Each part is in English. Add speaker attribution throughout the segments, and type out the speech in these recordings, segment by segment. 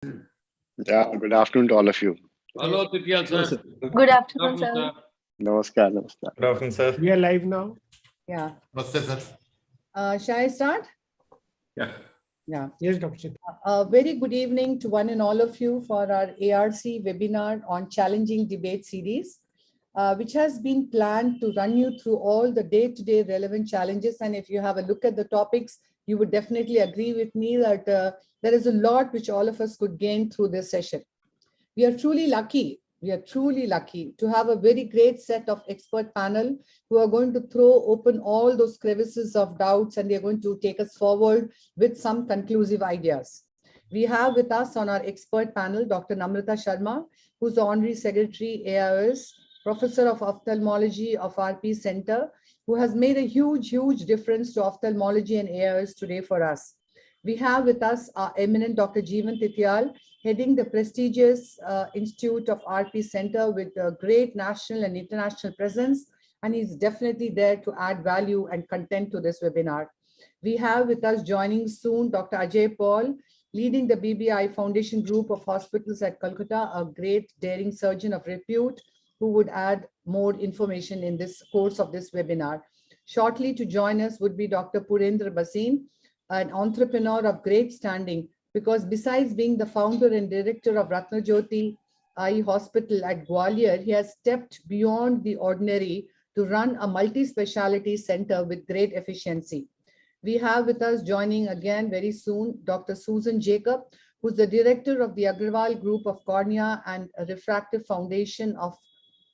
Speaker 1: Yeah, good afternoon to all of you.
Speaker 2: Hello, Titya sir.
Speaker 3: Good afternoon, sir.
Speaker 1: Namaskar, namaskar.
Speaker 4: Good afternoon, sir.
Speaker 5: We are live now.
Speaker 6: Yeah.
Speaker 2: Namaste, sir.
Speaker 6: Shall I start?
Speaker 2: Yeah.
Speaker 6: Yeah.
Speaker 5: Yes, Dr. Chitra.
Speaker 6: A very good evening to one and all of you for our ARC webinar on challenging debate series, which has been planned to run you through all the day-to-day relevant challenges. And if you have a look at the topics, you would definitely agree with me that there is a lot which all of us could gain through this session. We are truly lucky. We are truly lucky to have a very great set of expert panel who are going to throw open all those crevices of doubts, and they're going to take us forward with some conclusive ideas. We have with us on our expert panel, Dr. Namrata Sharma, who's the Honorary Secretary, AIOS, Professor of Ophthalmology of RP Center, who has made a huge difference to ophthalmology and AIOS today for us. We have with us our eminent Dr. Jeevan Titiyal, heading the prestigious Institute of RP Center with a great national and international presence, and he's definitely there to add value and content to this webinar. We have with us joining soon Dr. Ajay Paul, leading the BBI Foundation Group of Hospitals at Calcutta, a great daring surgeon of repute who would add more information in this course of this webinar. Shortly to join us would be Dr. Purendra Basin, an entrepreneur of great standing, because besides being the founder and director of Ratnajyoti Eye Hospital at Gwalior, he has stepped beyond the ordinary to run a multi-speciality center with great efficiency. We have with us joining again very soon, Dr. Susan Jacob, who's the director of the Agrawal Group of Cornea and Refractive Foundation of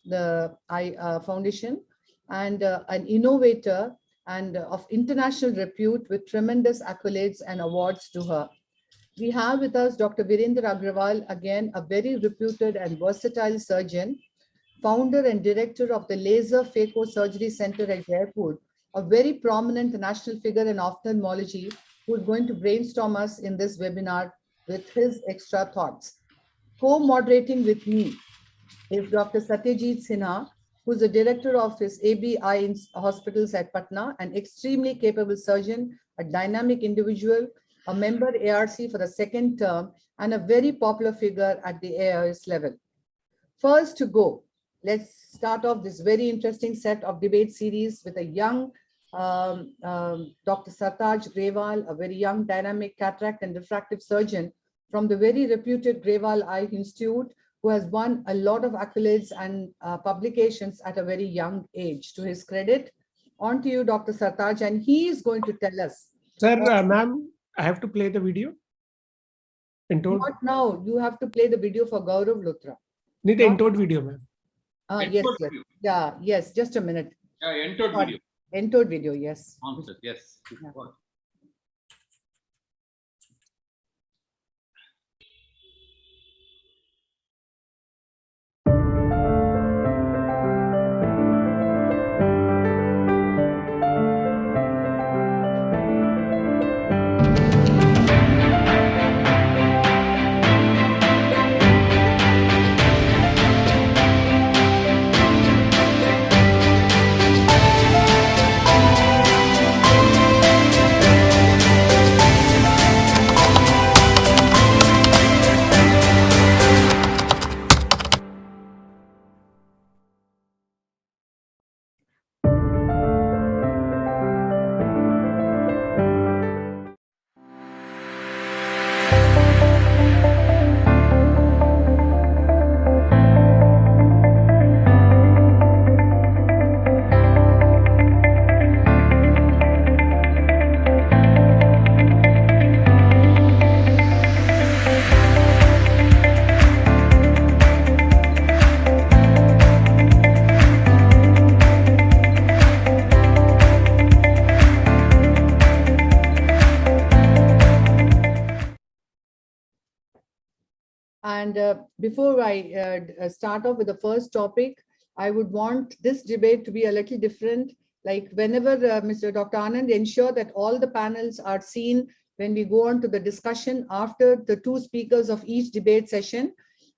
Speaker 6: the Eye Foundation, and an innovator and of international repute with tremendous accolades and awards to her. We have with us Dr. Virendra Agrawal, again, a very reputed and versatile surgeon, founder and director of the Laser Phaco Surgery Center at Jaipur, a very prominent national figure in ophthalmology who is going to brainstorm us in this webinar with his extra thoughts. Co-moderating with me is Dr. Satyajit Sinha, who is the director of his ABI hospitals at Patna, an extremely capable surgeon, a dynamic individual, a member ARC for the second term, and a very popular figure at the AIOS level. First to go, let's start off this very interesting set of debate series with a young Dr. Sartaj Grewal, a very young dynamic cataract and refractive surgeon from the very reputed Grewal Eye Institute, who has won a lot of accolades and publications at a very young age. To his credit, on to you, Dr. Sartaj, and he is going to tell us.
Speaker 5: Sir, ma'am, I have to play the video.
Speaker 6: Not now. You have to play the video for Gaurav Luthra.
Speaker 5: Need the entered video, ma'am.
Speaker 6: Yes. Yeah, yes. Just a minute.
Speaker 2: Yeah, entered video.
Speaker 6: Entered video, yes.
Speaker 2: Answer, yes.
Speaker 6: Yeah. And before I start off with the first topic, I would want this debate to be a little different. Like whenever Mr. Dr. Anand, ensure that all the panels are seen when we go on to the discussion after the two speakers of each debate session.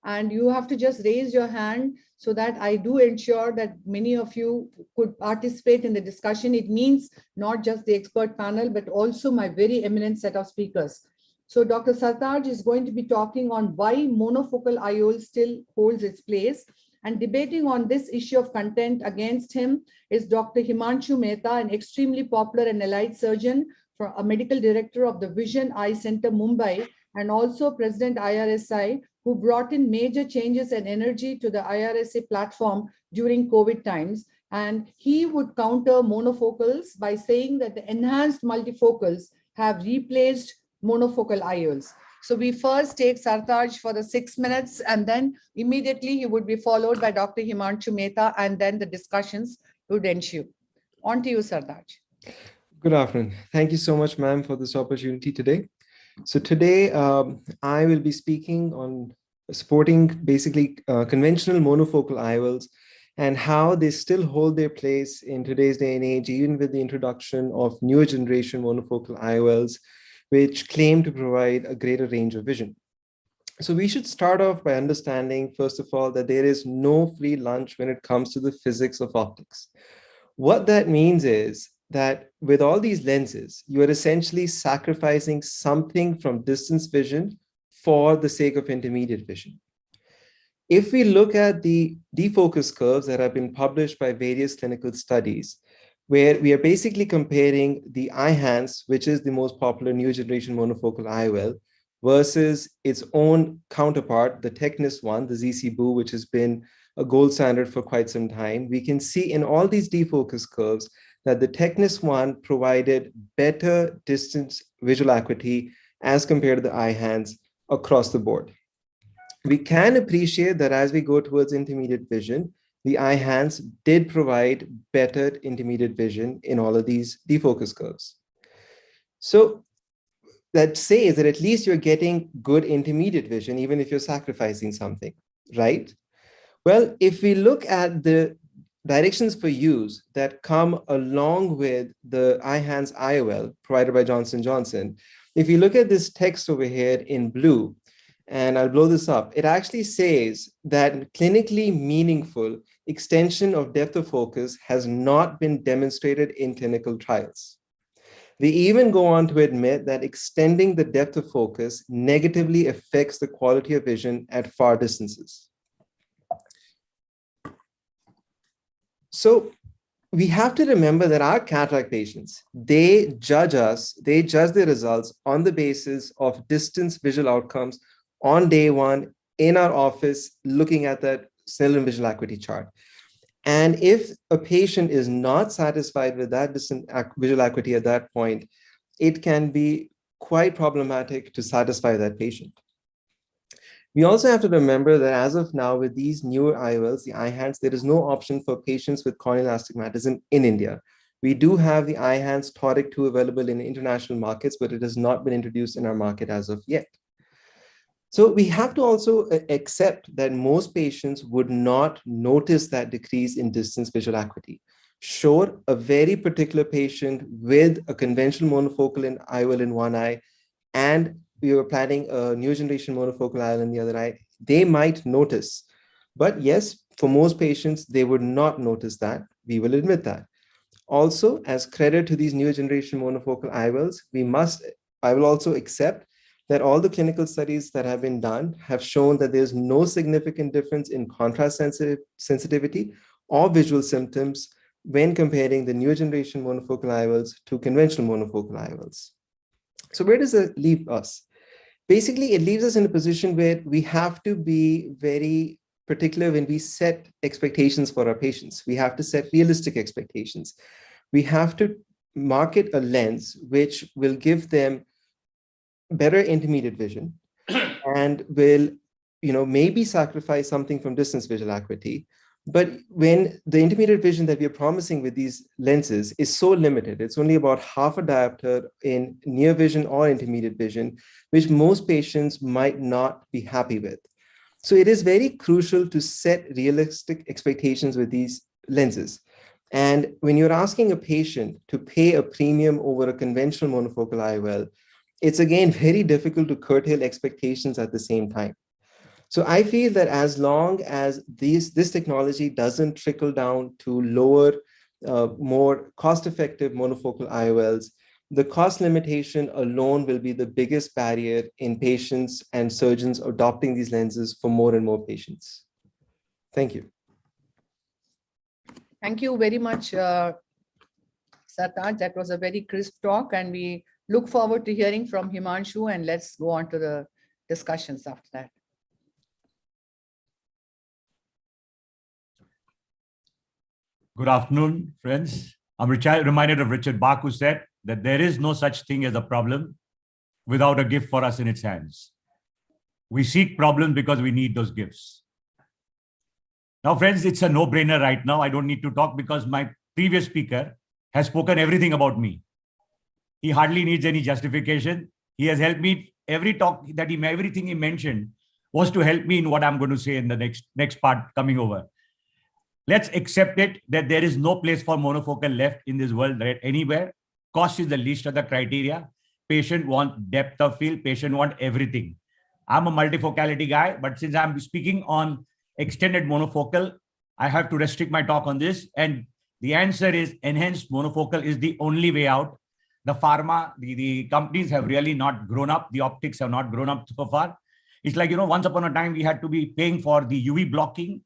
Speaker 6: And you have to just raise your hand so that I do ensure that many of you could participate in the discussion. It means not just the expert panel, but also my very eminent set of speakers. So Dr. Sartaj is going to be talking on why monofocal IOL still holds its place. And debating on this issue of content against him is Dr. Himanshu Mehta, an extremely popular and allied surgeon, a medical director of the Vision Eye Center, Mumbai, and also President IRSI, who brought in major changes and energy to the IRSA platform during COVID times. And he would counter monofocals by saying that the enhanced multifocals have replaced monofocal IOLs. So we first take Sartaj for the 6 minutes, and then immediately he would be followed by Dr. Himanshu Mehta, and then the discussions would ensue. On to you, Sartaj.
Speaker 3: Good afternoon. Thank you so much, ma'am, for this opportunity today. So today I will be speaking on supporting basically conventional monofocal IOLs and how they still hold their place in today's day and age, even with the introduction of newer generation monofocal IOLs, which claim to provide a greater range of vision. So we should start off by understanding, first of all, that there is no free lunch when it comes to the physics of optics. What that means is that with all these lenses, you are essentially sacrificing something from distance vision for the sake of intermediate vision. If we look at the defocus curves that have been published by various clinical studies, where we are basically comparing the IHANS, which is the most popular new generation monofocal IOL, versus its own counterpart, the Technis one, the ZC-BOO, which has been a gold standard for quite some time, we can see in all these defocus curves that the Technis one provided better distance visual acuity as compared to the IHANS across the board. We can appreciate that as we go towards intermediate vision, the IHANS did provide better intermediate vision in all of these defocus curves. So that says that at least you're getting good intermediate vision, even if you're sacrificing something, right? Well, if we look at the directions for use that come along with the IHANS IOL provided by Johnson & Johnson, if you look at this text over here in blue, and I'll blow this up, it actually says that clinically meaningful extension of depth of focus has not been demonstrated in clinical trials. They even go on to admit that extending the depth of focus negatively affects the quality of vision at far distances. So we have to remember that our cataract patients, they judge the results on the basis of distance visual outcomes on day one in our office, looking at that Snellen visual acuity chart. And if a patient is not satisfied with that distant visual acuity at that point, it can be quite problematic to satisfy that patient. We also have to remember that as of now, with these newer IOLs, the IHANS, there is no option for patients with corneal astigmatism in India. We do have the IHANS Toric 2 available in international markets, but it has not been introduced in our market as of yet. So we have to also accept that most patients would not notice that decrease in distance visual acuity. Sure, a very particular patient with a conventional monofocal IOL in one eye, and we were planning a new generation monofocal IOL in the other eye, they might notice. But yes, for most patients, they would not notice that. We will admit that. Also, as credit to these new generation monofocal IOLs, I will also accept that all the clinical studies that have been done have shown that there's no significant difference in contrast sensitivity or visual symptoms when comparing the newer generation monofocal IOLs to conventional monofocal IOLs. So where does it leave us? Basically, it leaves us in a position where we have to be very particular when we set expectations for our patients. We have to set realistic expectations. We have to market a lens which will give them better intermediate vision and will, maybe sacrifice something from distance visual acuity. But when the intermediate vision that we are promising with these lenses is so limited, it's only about half a diopter in near vision or intermediate vision, which most patients might not be happy with. So it is very crucial to set realistic expectations with these lenses. And when you're asking a patient to pay a premium over a conventional monofocal IOL, it's again very difficult to curtail expectations at the same time. So I feel that as long as this technology doesn't trickle down to lower, more cost-effective monofocal IOLs, the cost limitation alone will be the biggest barrier in patients and surgeons adopting these lenses for more and more patients. Thank you.
Speaker 6: Thank you very much, Sartaj. That was a very crisp talk, and we look forward to hearing from Himanshu, and let's go on to the discussions after that.
Speaker 4: Good afternoon, friends. I'm reminded of Richard Bach, who said that there is no such thing as a problem without a gift for us in its hands. We seek problems because we need those gifts. Now, friends, it's a no-brainer right now. I don't need to talk because my previous speaker has spoken everything about me. He hardly needs any justification. He has helped me. Every talk that everything he mentioned was to help me in what I'm going to say in the next part coming over. Let's accept it that there is no place for monofocal left in this world, right? Anywhere. Cost is the least of the criteria. Patient want depth of field. Patient want everything. I'm a multifocality guy, but since I'm speaking on extended monofocal, I have to restrict my talk on this. And the answer is enhanced monofocal is the only way out. The pharma, the companies have really not grown up. The optics have not grown up so far. It's like, once upon a time, we had to be paying for the UV blocking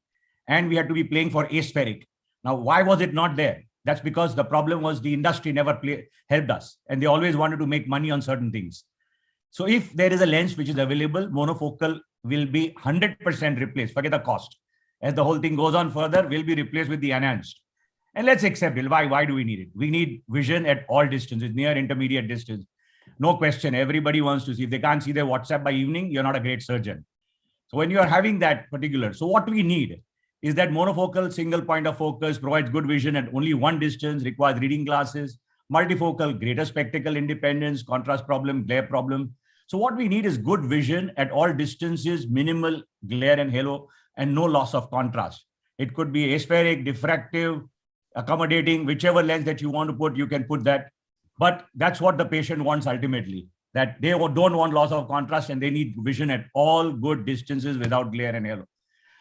Speaker 4: and we had to be paying for aspheric. Now, why was it not there? That's because the problem was the industry never helped us. And they always wanted to make money on certain things. So if there is a lens which is available, monofocal will be 100% replaced. Forget the cost. As the whole thing goes on further, will be replaced with the enhanced. And let's accept it. Why do we need it? We need vision at all distances, near, intermediate distance. No question. Everybody wants to see. If they can't see their WhatsApp by evening, you're not a great surgeon. So when you are having that particular, so what we need is that monofocal, single point of focus, provides good vision at only one distance, requires reading glasses, multifocal, greater spectacle independence, contrast problem, glare problem. So what we need is good vision at all distances, minimal glare and halo, and no loss of contrast. It could be aspheric, diffractive, accommodating, whichever lens that you want to put, you can put that. But that's what the patient wants ultimately, that they don't want loss of contrast and they need vision at all good distances without glare and halo.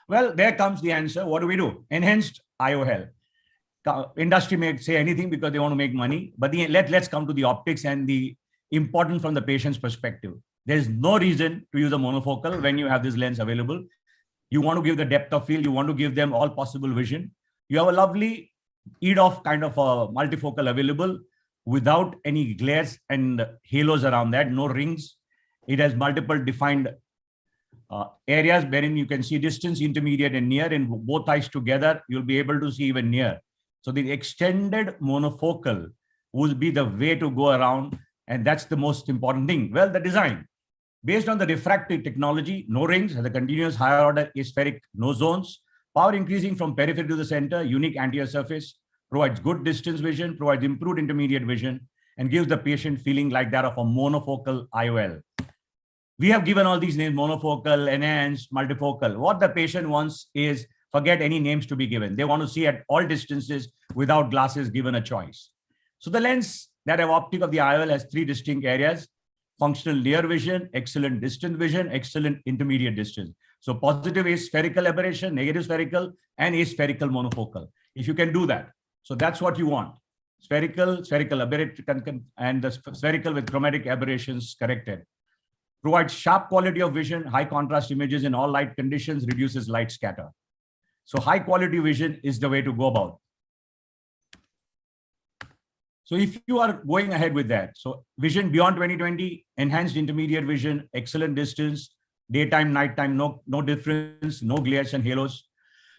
Speaker 4: Well, there comes the answer. What do? Enhanced IOL. Industry may say anything because they want to make money, but let's come to the optics and the importance from the patient's perspective. There's no reason to use a monofocal when you have this lens available. You want to give the depth of field. You want to give them all possible vision. You have a lovely EDOF kind of a multifocal available without any glares and halos around that, no rings. It has multiple defined areas wherein you can see distance, intermediate and near, and both eyes together, you'll be able to see even near. So the extended monofocal would be the way to go around. And that's the most important thing. Well, the design, based on the refractive technology, no rings, has a continuous higher order aspheric, no zones, power increasing from periphery to the center, unique anterior surface, provides good distance vision, provides improved intermediate vision, and gives the patient feeling like that of a monofocal IOL. We have given all these names: monofocal, enhanced, multifocal. What the patient wants is forget any names to be given. They want to see at all distances without glasses given a choice. So the lens that have optic of the IOL has three distinct areas: functional near vision, excellent distant vision, excellent intermediate distance. So positive aspherical aberration, negative spherical, and aspherical monofocal. If you can do that, so that's what you want. Spherical aberration, and the spherical with chromatic aberrations corrected. Provides sharp quality of vision, high contrast images in all light conditions, reduces light scatter. So high quality vision is the way to go about. So if you are going ahead with that, so vision beyond 2020, enhanced intermediate vision, excellent distance, daytime, nighttime, no difference, no glares and halos.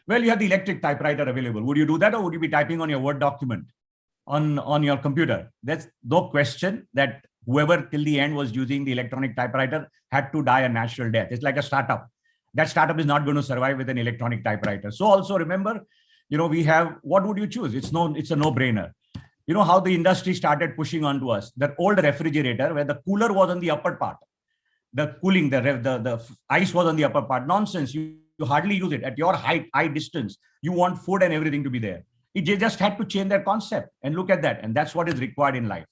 Speaker 4: Well, you have the electric typewriter available. Would you do that, or would you be typing on your Word document on your computer? That's no question that whoever till the end was using the electronic typewriter had to die a natural death. It's like a startup. That startup is not going to survive with an electronic typewriter. So also remember, we have, what would you choose? It's a no-brainer. You know how the industry started pushing onto us. That old refrigerator where the cooler was on the upper part, the cooling, the ice was on the upper part. Nonsense. You hardly use it at your eye distance. You want food and everything to be there. They just had to change their concept and look at that. And that's what is required in life.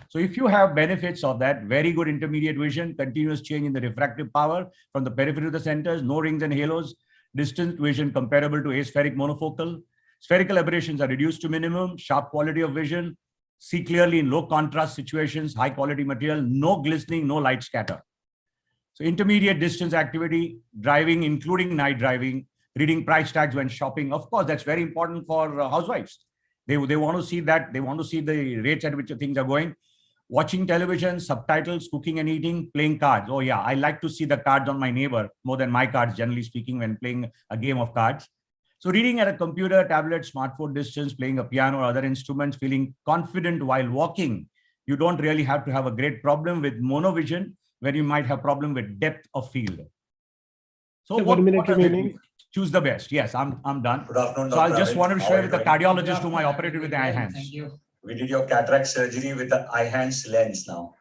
Speaker 4: So if you have benefits of that, very good intermediate vision, continuous change in the refractive power from the periphery to the centers, no rings and halos, distant vision comparable to aspheric monofocal, spherical aberrations are reduced to minimum, sharp quality of vision, see clearly in low contrast situations, high quality material, no glistening, no light scatter. So intermediate distance activity, driving, including night driving, reading price tags when shopping. Of course, that's very important for housewives. They want to see that. They want to see the rates at which things are going. Watching television, subtitles, cooking and eating, playing cards. Oh yeah, I like to see the cards on my neighbor more than my cards, generally speaking, when playing a game of cards. So reading at a computer, tablet, smartphone distance, playing a piano or other instruments, feeling confident while walking. You don't really have to have a great problem with monovision, where you might have problem with depth of field. So
Speaker 5: So
Speaker 4: what
Speaker 5: 1 minute
Speaker 4: does it
Speaker 5: remaining.
Speaker 4: mean? Choose the best. Yes, I'm done.
Speaker 7: Good afternoon,
Speaker 4: So I
Speaker 7: Dr.
Speaker 4: just
Speaker 7: Arvind.
Speaker 4: wanted to
Speaker 7: How
Speaker 4: share
Speaker 7: are
Speaker 4: with
Speaker 7: you
Speaker 4: the
Speaker 7: doing?
Speaker 4: cardiologist whom I operated with the eye hands.
Speaker 8: Thank you.
Speaker 7: We did your cataract surgery with the eye hands lens now.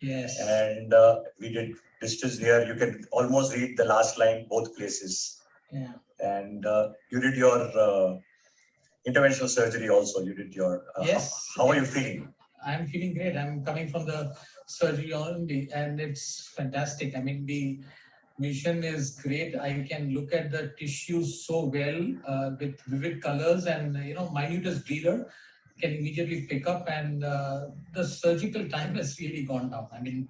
Speaker 8: Yes.
Speaker 7: And we did distance there. You can almost read the last line both places.
Speaker 8: Yeah.
Speaker 7: And you did your interventional surgery also. You did your.
Speaker 8: Yes.
Speaker 7: How are you feeling?
Speaker 8: I'm feeling great. I'm coming from the surgery only, and it's fantastic. I mean, the vision is great. I can look at the tissues so well with vivid colors, and minutest breather can immediately pick up, and the surgical time has really gone down. I mean,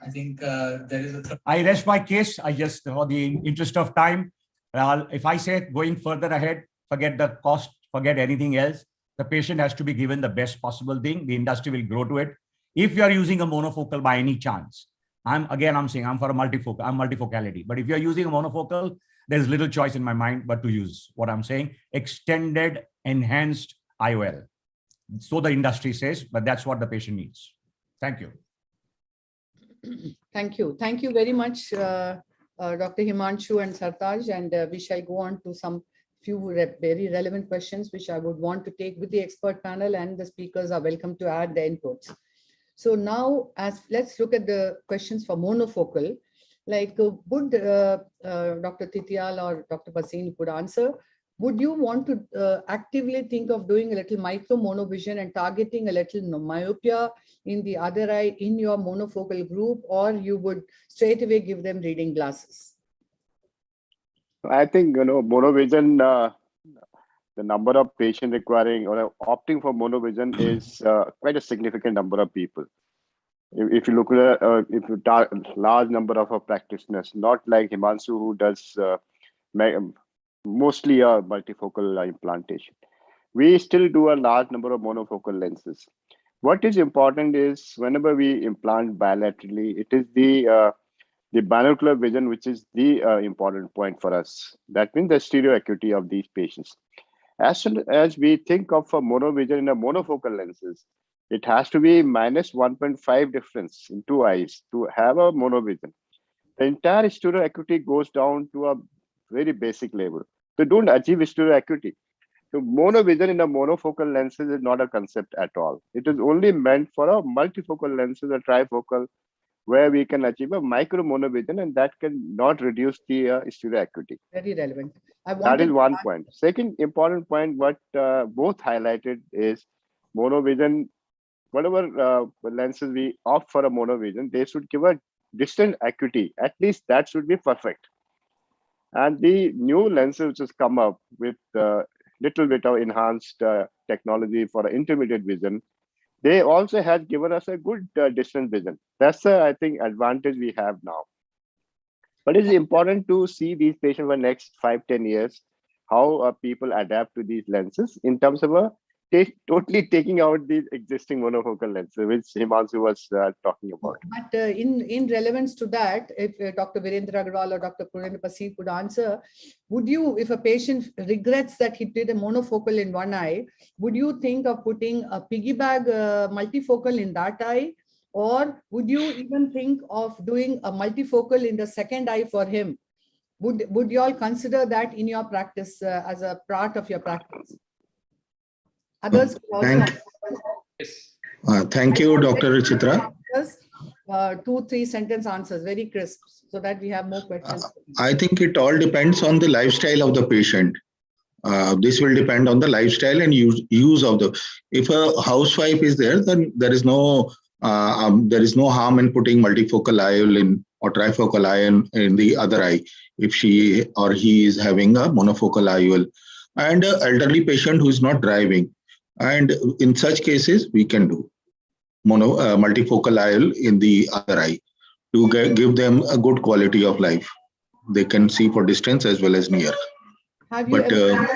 Speaker 8: I think there is a.
Speaker 4: I rest my case. I just, for the interest of time, if I say going further ahead, forget the cost, forget anything else. The patient has to be given the best possible thing. The industry will grow to it. If you are using a monofocal by any chance, I'm saying I'm for a multifocal, I'm multifocality. But if you're using a monofocal, there's little choice in my mind but to use what I'm saying, extended, enhanced IOL. So the industry says, but that's what the patient needs. Thank you.
Speaker 6: Thank you. Thank you very much, Dr. Himanshu and Sartaj. And we shall go on to some few very relevant questions, which I would want to take with the expert panel, and the speakers are welcome to add their inputs. So now, let's look at the questions for monofocal. Like, would Dr. Titial or Dr. Bhasin could answer, would you want to actively think of doing a little micro monovision and targeting a little myopia in the other eye in your monofocal group, or you would straight away give them reading glasses?
Speaker 1: I think, monovision, the number of patients requiring or opting for monovision is quite a significant number of people. If you look at if you large number of practitioners, not like Himanshu, who does mostly a multifocal implantation. We still do a large number of monofocal lenses. What is important is whenever we implant bilaterally, it is the binocular vision, which is the important point for us. That means the stereo acuity of these patients. As soon as we think of a monovision in a monofocal lenses, it has to be minus 1.5 difference in two eyes to have a monovision. The entire stereo acuity goes down to a very basic level. So don't achieve stereo acuity. So monovision in a monofocal lenses is not a concept at all. It is only meant for a multifocal lenses, a trifocal, where we can achieve a micro monovision, and that can not reduce the stereo acuity.
Speaker 6: Very relevant.
Speaker 1: That is one point. Second important point, what both highlighted is monovision. Whatever lenses we opt for a monovision, they should give a distant acuity. At least that should be perfect. And the new lenses which has come up with little bit of enhanced technology for intermediate vision, they also have given us a good distant vision. That's I think advantage we have now. But it's important to see these patients for the next 5-10 years, how people adapt to these lenses in terms of totally taking out the existing monofocal lenses, which Himanshu was talking about.
Speaker 6: But in relevance to that, if Dr. Virendra Agarwal or Dr. Purendra Pasir could answer, would you, if a patient regrets that he did a monofocal in one eye, would you think of putting a piggyback multifocal in that eye? Or would you even think of doing a multifocal in the second eye for him? Would you all consider that in your practice as a part of your practice? Others also.
Speaker 9: Thank you, Dr. Chitra.
Speaker 6: 2-3 sentence answers, very crisp, so that we have more questions.
Speaker 9: I think it all depends on the lifestyle of the patient. This will depend on the lifestyle and use of the. If a housewife is there, then there is no harm in putting multifocal IOL in or trifocal IOL in the other eye if she or he is having a monofocal IOL. And an elderly patient who is not driving, And in such cases, we can do multifocal IOL in the other eye to give them a good quality of life. They can see for distance as well as near.
Speaker 6: Have you
Speaker 9: But
Speaker 6: ever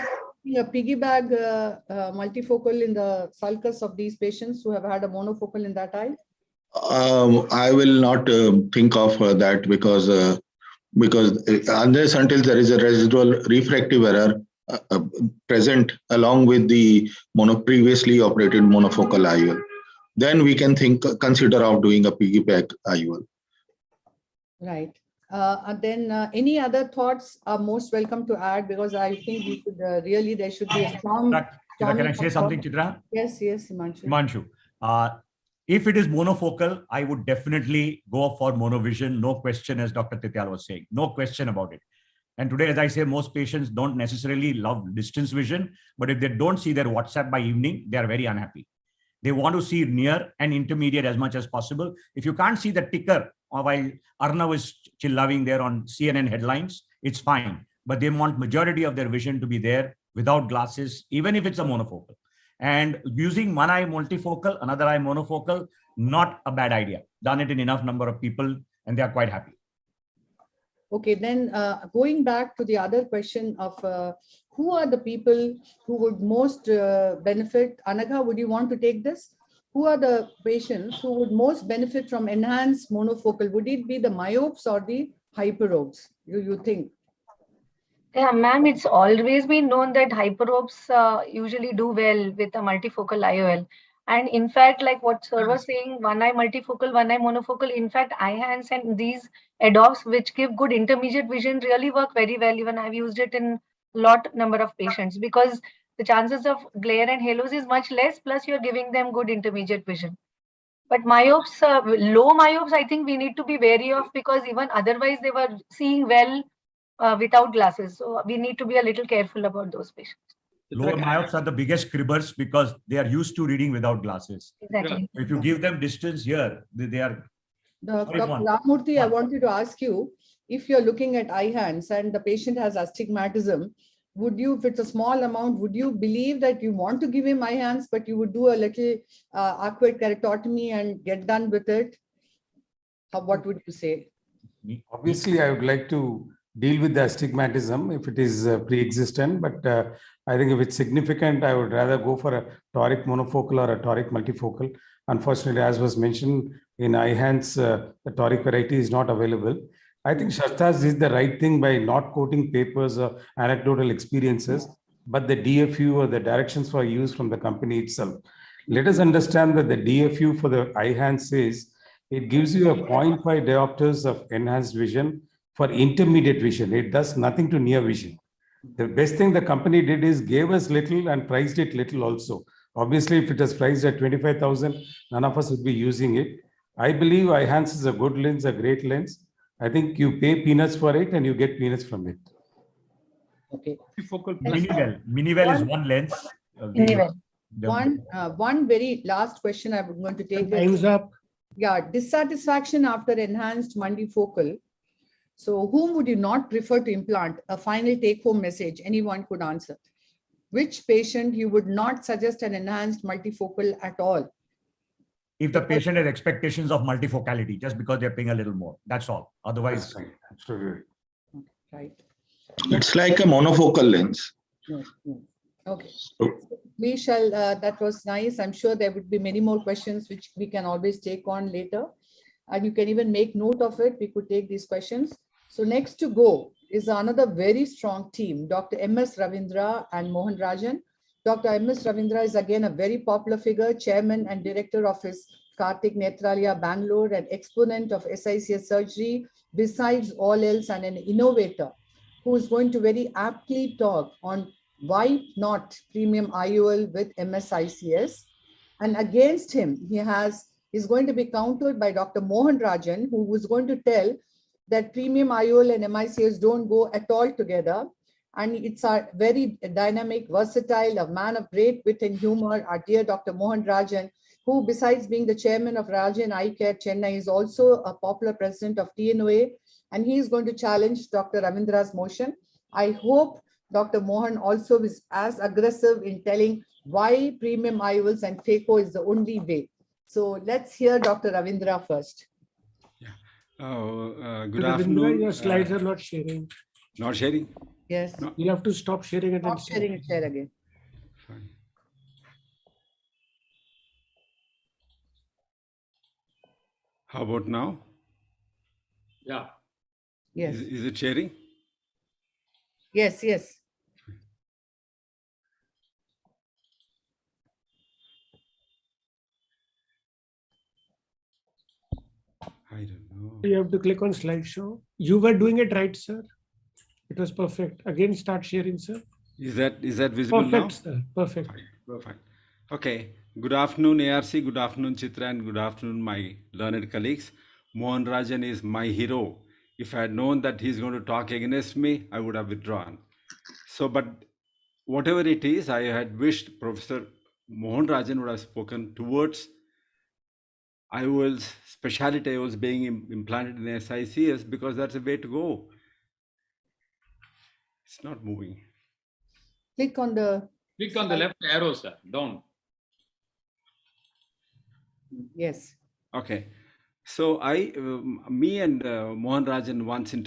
Speaker 6: a piggyback multifocal in the sulcus of these patients who have had a monofocal in that eye?
Speaker 9: I will not think of that because unless until there is a residual refractive error present along with the previously operated monofocal IOL, then we can consider of doing a piggyback IOL.
Speaker 6: Right. And then any other thoughts are most welcome to add, because I think we should really, there should be a strong.
Speaker 4: Chitra, can I say something, Chitra?
Speaker 6: Yes, yes, Himanshu.
Speaker 4: Himanshu, if it is monofocal, I would definitely go for monovision, no question, as Dr. Tityal was saying, no question about it. And today, as I say, most patients don't necessarily love distance vision, but if they don't see their WhatsApp by evening, they are very unhappy. They want to see near and intermediate as much as possible. If you can't see the ticker while Arnav is chillaving there on CNN headlines, it's fine. But they want majority of their vision to be there without glasses, even if it's a monofocal. And using one eye multifocal, another eye monofocal, not a bad idea. Done it in enough number of people and they are quite happy.
Speaker 6: Okay, then going back to the other question of who are the people who would most benefit? Anagha, would you want to take this? Who are the patients who would most benefit from enhanced monofocal? Would it be the myopes or the hyperopes, you think?
Speaker 10: Yeah, ma'am, it's always been known that hyperopes usually do well with a multifocal IOL. And in fact, like what sir was saying, one eye multifocal, one eye monofocal, in fact, eye hands and these adopts which give good intermediate vision really work very well. Even I've used it in lot number of patients because the chances of glare and halos is much less, plus you're giving them good intermediate vision. But myopes, low myopes, I think we need to be wary of because even otherwise they were seeing well without glasses. So we need to be a little careful about those patients.
Speaker 4: Lower myopes are the biggest cribbers because they are used to reading without glasses.
Speaker 10: Exactly.
Speaker 4: If you give them distance here, they are.
Speaker 6: Dr. Ramurthy, I wanted to ask you, if you're looking at eye hands and the patient has astigmatism, would you, if it's a small amount, would you believe that you want to give him eye hands, but you would do a little arcuate keratotomy and get done with it? What would you say?
Speaker 11: Obviously, I would like to deal with the astigmatism if it is pre-existent, but I think if it's significant, I would rather go for a toric monofocal or a toric multifocal. Unfortunately, as was mentioned, in eye hands, the toric variety is not available. I think Shastas did the right thing by not quoting papers or anecdotal experiences, but the DFU or the directions for use from the company itself. Let us understand that the DFU for the eye hands says it gives you a 0.5 diopters of enhanced vision for intermediate vision. It does nothing to near vision. The best thing the company did is gave us little and priced it little also. Obviously, if it is priced at 25,000, none of us would be using it. I believe eye hands is a good lens, a great lens. I think you pay peanuts for it and you get peanuts from it.
Speaker 6: Okay.
Speaker 4: Minivel is one lens.
Speaker 6: One very last question I'm going to take.
Speaker 5: Time's up.
Speaker 6: Yeah, dissatisfaction after enhanced multifocal. So whom would you not prefer to implant? A final take-home message, anyone could answer. Which patient you would not suggest an enhanced multifocal at all?
Speaker 4: If the patient has expectations of multifocality, just because they're paying a little more, that's all. Otherwise,
Speaker 11: right. Absolutely.
Speaker 6: Right.
Speaker 9: It's like a monofocal lens.
Speaker 6: Okay. We shall, that was nice. I'm sure there would be many more questions which we can always take on later. And you can even make note of it. We could take these questions. So next to go is another very strong team, Dr. MS Ravindra and Mohan Rajan. Dr. MS Ravindra is again a very popular figure, chairman and director of his Kartik Netralia, Bangalore, an exponent of SICS surgery, besides all else, and an innovator who is going to very aptly talk on why not premium IOL with MSICS. And against him, he's going to be countered by Dr. Mohan Rajan, who was going to tell that premium IOL and MICS don't go at all together. And it's a very dynamic, versatile, a man of great wit and humor, our dear Dr. Mohan Rajan, who besides being the chairman of Rajan Eye Care Chennai is also a popular president of TNOA. And he is going to challenge Dr. Ravindra's motion. I hope Dr. Mohan also is as aggressive in telling why premium IOLs and Phaco is the only way. So let's hear Dr. Ravindra first.
Speaker 5: Ravindra,
Speaker 2: Good afternoon.
Speaker 5: your slides are not sharing.
Speaker 2: Not sharing?
Speaker 6: Yes.
Speaker 2: No.
Speaker 5: You have to stop sharing it and
Speaker 6: Stop sharing and share again.
Speaker 2: Fine. How about now?
Speaker 5: Yeah.
Speaker 6: Yes.
Speaker 2: Is it sharing?
Speaker 6: Yes, yes.
Speaker 2: I don't know.
Speaker 5: You have to click on slideshow. You were doing it right, sir. It was perfect. Again, start sharing, sir.
Speaker 2: Is that visible
Speaker 5: Perfect,
Speaker 2: now?
Speaker 5: sir. Perfect.
Speaker 2: Fine. Perfect. Okay. Good afternoon, ARC. Good afternoon, Chitra, and good afternoon, my learned colleagues. Mohan Rajan is my hero. If I had known that he's going to talk against me, I would have withdrawn. So, but whatever it is, I had wished Professor Mohan Rajan would have spoken towards IOLs, specialty IOLs being implanted in SICS, because that's the way to go. It's not moving.
Speaker 6: Click on the
Speaker 2: left arrow, sir. Down.
Speaker 6: Yes.
Speaker 2: Okay. So me and Mohan Rajan once in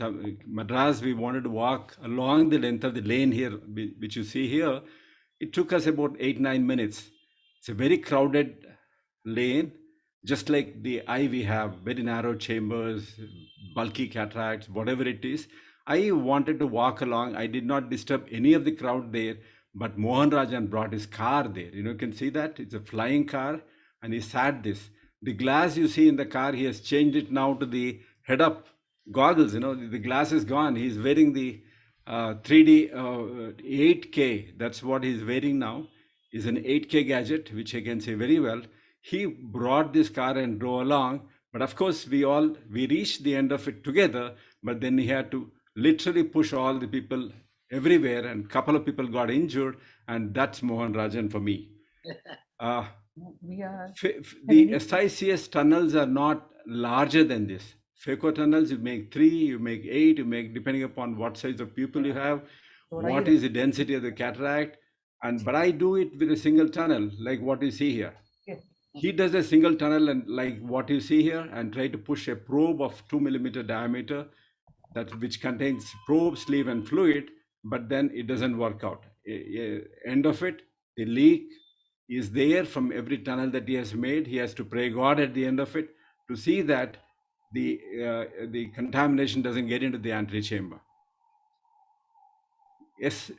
Speaker 2: Madras, we wanted to walk along the length of the lane here, which you see here. It took us about 8-9 minutes. It's a very crowded lane, just like the eye we have, very narrow chambers, bulky cataracts, whatever it is. I wanted to walk along. I did not disturb any of the crowd there, but Mohan Rajan brought his car there. You can see that? It's a flying car, and he sat this. The glass you see in the car, he has changed it now to the head-up goggles. The glass is gone. He's wearing the 3D 8K. That's what he's wearing now. Is an 8K gadget, which I can see very well. He brought this car and drove along. But of course, we reached the end of it together. But then he had to literally push all the people everywhere, and a couple of people got injured. And that's Mohan Rajan for me. The SICS tunnels are not larger than this. Phaco tunnels, you make 3, you make 8, you make depending upon what size of pupil you have, what is the density of the cataract. But I do it with a single tunnel, like what you see here. He does a single tunnel, and like what you see here, and try to push a probe of 2 millimeter diameter, which contains probe, sleeve, and fluid, but then it doesn't work out. End of it, the leak is there from every tunnel that he has made. He has to pray God at the end of it to see that the contamination doesn't get into the antechamber. Yes,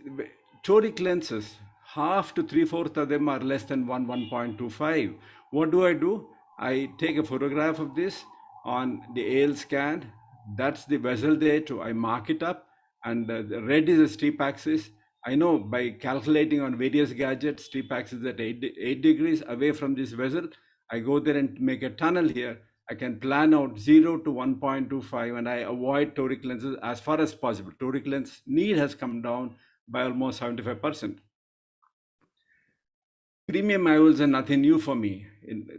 Speaker 2: toric lenses, half to 3/4 of them are less than 1.25. What do? I take a photograph of this on the AL scan. That's the vessel there. I mark it up, and the red is the steep axis. I know by calculating on various gadgets, steep axis at 8 degrees away from this vessel. I go there and make a tunnel here. I can plan out 0 to 1.25, and I avoid toric lenses as far as possible. Toric lens need has come down by almost 75%. Premium IOLs are nothing new for me.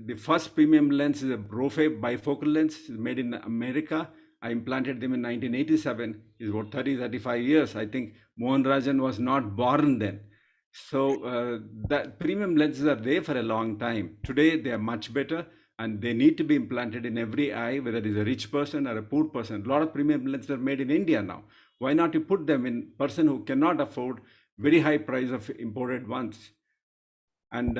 Speaker 2: The first premium lens is a Refractive bifocal lens made in America. I implanted them in 1987. It's about 35 years. I think Mohan Rajan was not born then. So that premium lenses are there for a long time. Today, they are much better, and they need to be implanted in every eye, whether it is a rich person or a poor person. A lot of premium lenses are made in India now. Why not you put them in person who cannot afford very high price of imported ones? And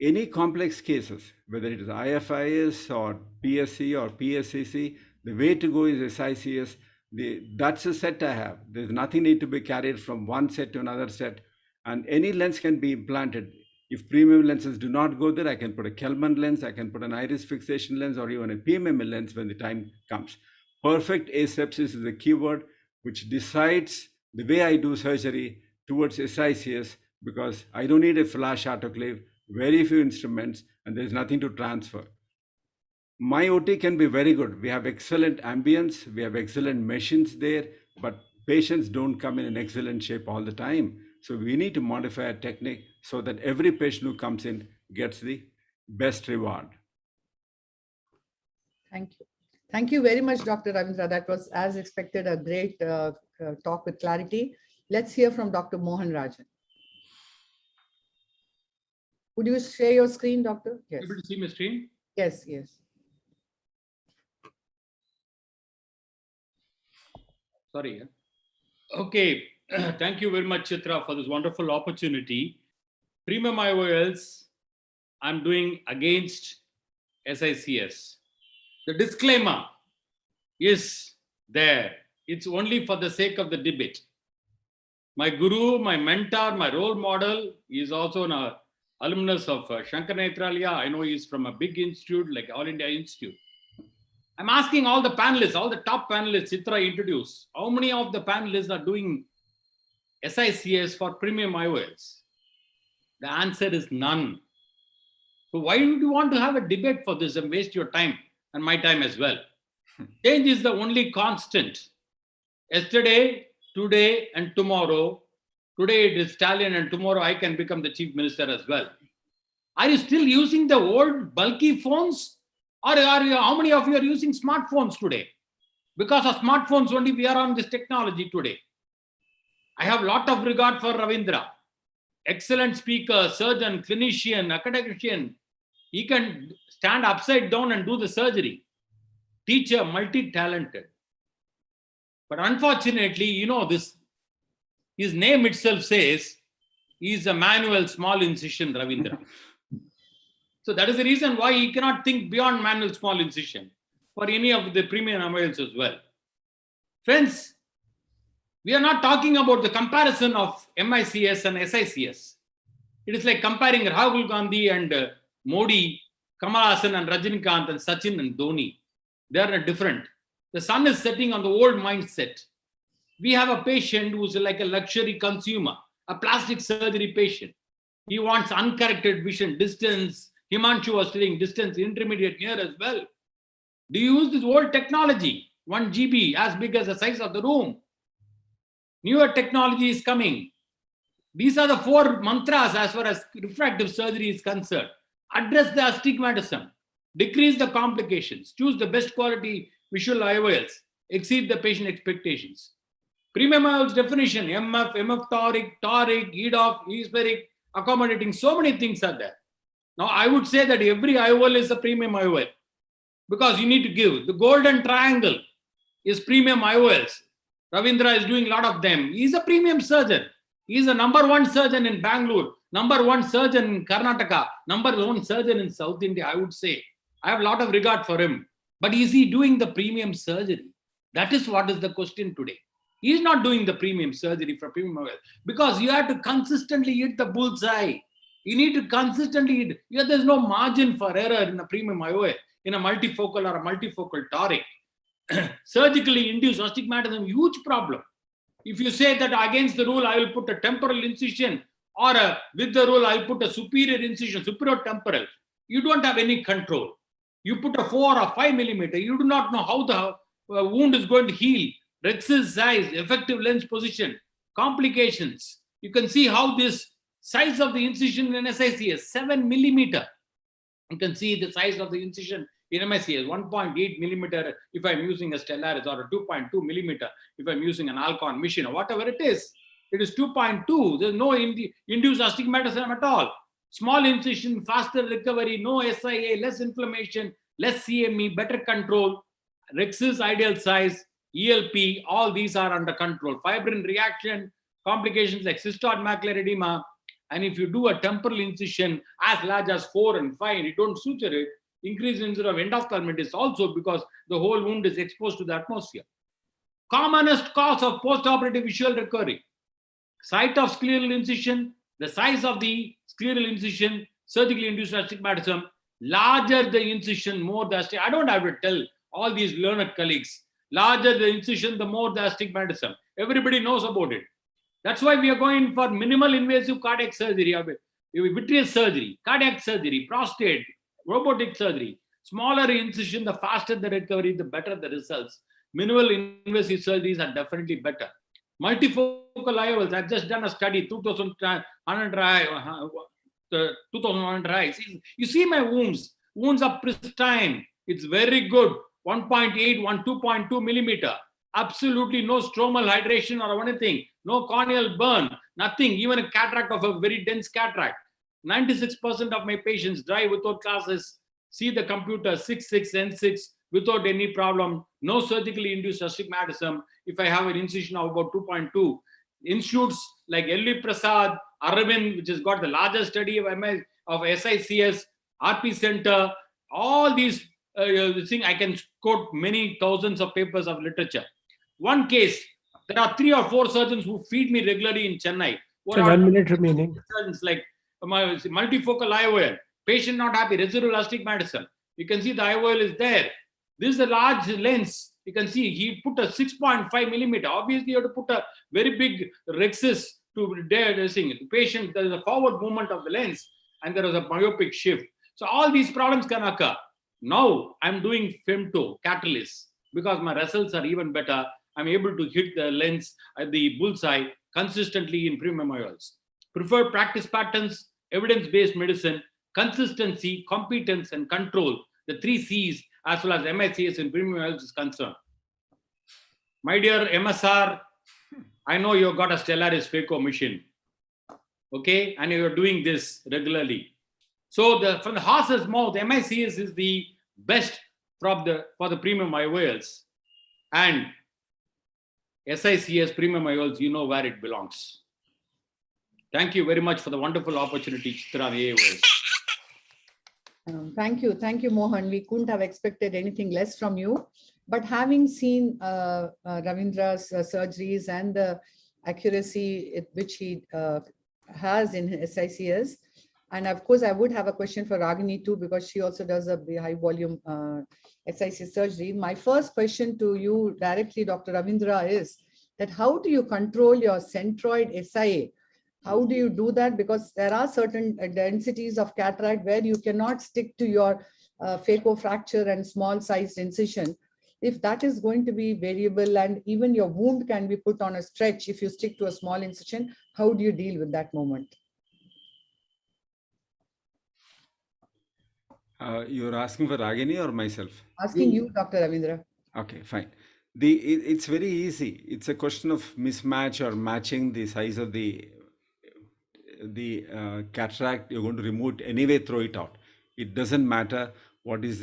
Speaker 2: any complex cases, whether it is IFIS or PSC or PSCC, the way to go is SICS. That's a set I have. There's nothing need to be carried from one set to another set. And any lens can be implanted. If premium lenses do not go there, I can put a Kelman lens, I can put an iris fixation lens, or even a PMMA lens when the time comes. Perfect asepsis is the keyword which decides the way I do surgery towards SICS, because I don't need a flash autoclave, very few instruments, and there's nothing to transfer. My OT can be very good. We have excellent ambience, we have excellent machines there, but patients don't come in an excellent shape all the time. So we need to modify our technique so that every patient who comes in gets the best reward.
Speaker 6: Thank you. Thank you very much, Dr. Ravindra. That was, as expected, a great talk with clarity. Let's hear from Dr. Mohan Rajan. Would you share your screen, doctor? Yes.
Speaker 12: Able to see my screen?
Speaker 6: Yes, yes.
Speaker 12: Sorry. Okay. Thank you very much, Chitra, for this wonderful opportunity. Premium IOLs, I'm doing against SICS. The disclaimer is there. It's only for the sake of the debate. My guru, my mentor, my role model is also an alumnus of Shankar Netralia. I know he's from a big institute like All India Institute. I'm asking all the panelists, all the top panelists Chitra introduced, how many of the panelists are doing SICS for premium IOLs? The answer is none. So why would you want to have a debate for this and waste your time and my time as well? Change is the only constant. Yesterday, today, and tomorrow. Today it is Stalin and tomorrow I can become the chief minister as well. Are you still using the old bulky phones? Or how many of you are using smartphones today? Because of smartphones only we are on this technology today. I have a lot of regard for Ravindra. Excellent speaker, surgeon, clinician, academician. He can stand upside down and do the surgery. Teacher, multi-talented. But unfortunately, you know this, his name itself says he's a manual small incision Ravindra. So that is the reason why he cannot think beyond manual small incision for any of the premium IOLs as well. Friends, we are not talking about the comparison of MICS and SICS. It is like comparing Rahul Gandhi and Modi, Kamal Hassan and Rajinikanth and Sachin and Dhoni. They are different. The sun is setting on the old mindset. We have a patient who's like a luxury consumer, a plastic surgery patient. He wants uncorrected vision, distance. Himanshu was telling distance, intermediate, near as well. Do you use this old technology? 1 GB, as big as the size of the room. Newer technology is coming. These are the 4 mantras as far as refractive surgery is concerned. Address the astigmatism, decrease the complications, choose the best quality visual IOLs, exceed the patient expectations. Premium IOLs definition, MF, MF toric, EDOF, espheric, accommodating, so many things are there. Now, I would say that every IOL is a premium IOL because you need to give. The golden triangle is premium IOLs. Ravindra is doing a lot of them. He's a premium surgeon. He's a #1 surgeon in Bangalore, #1 surgeon in Karnataka, #1 surgeon in South India, I would say. I have a lot of regard for him. But is he doing the premium surgery? That is what is the question today. He is not doing the premium surgery for premium IOL because you have to consistently hit the bullseye. You need to consistently hit. Yeah, there's no margin for error in a premium IOL, in a multifocal or a multifocal toric. Surgically induced astigmatism, huge problem. If you say that against the rule, I will put a temporal incision or with the rule, I'll put a superior incision, superior temporal. You don't have any control. You put a 4 or 5 millimeter. You do not know how the wound is going to heal. Rex's size, effective lens position, complications. You can see how this size of the incision in SICS, 7 millimeter. You can see the size of the incision in MSICS, 1.8 millimeter if I'm using a Stellaris, or a 2.2 millimeter if I'm using an Alcon machine or whatever it is. It is 2.2. There's no induced astigmatism at all. Small incision, faster recovery, no SIA, less inflammation, less CME, better control. Rex's ideal size, ELP, all these are under control. Fibrin reaction, complications like cystoid macular edema. And if you do a temporal incision as large as 4 and 5, you don't suture it, increase in of endophthalmitis also because the whole wound is exposed to the atmosphere. Commonest cause of postoperative visual recovery. Site of scleral incision, the size of the scleral incision, surgically induced astigmatism, larger the incision, more the astigmatism. I don't have to tell all these learned colleagues, larger the incision, the more the astigmatism. Everybody knows about it. That's why we are going for minimal invasive cardiac surgery, vitreous surgery, cardiac surgery, prostate, robotic surgery. Smaller incision, the faster the recovery, the better the results. Minimal invasive surgeries are definitely better. Multifocal IOLs, I've just done a study, 2,100 eyes. You see my wounds. Wounds are pristine. It's very good. 1.8, 2.2 millimeter. Absolutely no stromal hydration or anything, no corneal burn, nothing, even a cataract of a very dense cataract. 96% of my patients drive without classes, see the computer 6.6, N6 without any problem, no surgically induced astigmatism. If I have an incision of about 2.2, institutes like L.V. Prasad, Aravind, which has got the largest study of SICS, RP Center, all these things, I can quote many thousands of papers of literature. One case, there are 3 or 4 surgeons who feed me regularly in Chennai.
Speaker 5: So 1 minute remaining.
Speaker 12: Surgeons like multifocal IOL, patient not happy, residual astigmatism. You can see the IOL is there. This is a large lens. You can see he put a 6.5 millimeter. Obviously, you have to put a very big rexis to the patient. There is a forward movement of the lens and there is a myopic shift. So all these problems can occur. Now I'm doing femto catalyst because my results are even better. I'm able to hit the lens at the bullseye consistently in premium IOLs. Preferred practice patterns, evidence-based medicine, consistency, competence, and control, the 3 C's, as well as MSICS in premium IOLs is concerned. My dear MSR, I know you've got a Stellaris Phaco machine, okay, and you're doing this regularly. So from the horse's mouth, MSICS is the best for the premium IOLs, and SICS premium IOLs, you know where it belongs. Thank you very much for the wonderful opportunity, Chitra AIOS.
Speaker 6: Thank you, Mohan. We couldn't have expected anything less from you. But having seen Ravindra's surgeries and the accuracy which he has in SICS, and of course, I would have a question for Ragini too, because she also does a high volume SICS surgery. My first question to you directly, Dr. Ravindra, is that how do you control your centroid SIA? How do you do that? Because there are certain densities of cataract where you cannot stick to your phaco fracture and small sized incision. If that is going to be variable and even your wound can be put on a stretch if you stick to a small incision, how do you deal with that moment?
Speaker 2: You're asking for Ragini or myself?
Speaker 6: Asking you, Dr. Ravindra.
Speaker 2: Okay, fine. It's very easy. It's a question of mismatch or matching the size of the cataract. You're going to remove it anyway, throw it out. It doesn't matter what is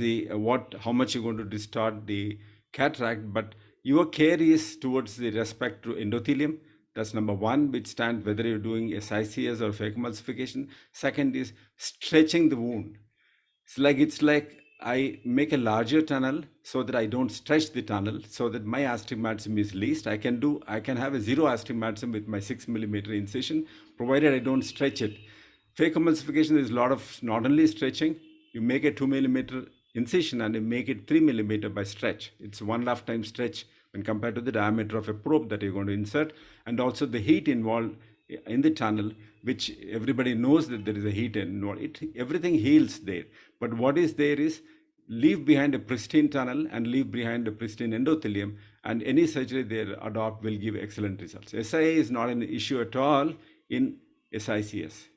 Speaker 2: how much you're going to distort the cataract, but your care is towards the respect to endothelium. That's number one, which stands whether you're doing SICS or phacoemulsification. Second is stretching the wound. It's like I make a larger tunnel so that I don't stretch the tunnel, so that my astigmatism is least. I can have a 0 astigmatism with my 6 millimeter incision, provided I don't stretch it. Phacoemulsification is a lot of not only stretching. You make a 2 millimeter incision and you make it 3 millimeter by stretch. It's 1.5 times stretch when compared to the diameter of a probe that you're going to insert, and also the heat involved in the tunnel, which everybody knows that there is a heat involved. Everything heals there. But what is there is leave behind a pristine tunnel and leave behind a pristine endothelium, and any surgery they adopt will give excellent results. SIA is not an issue at all in SICS.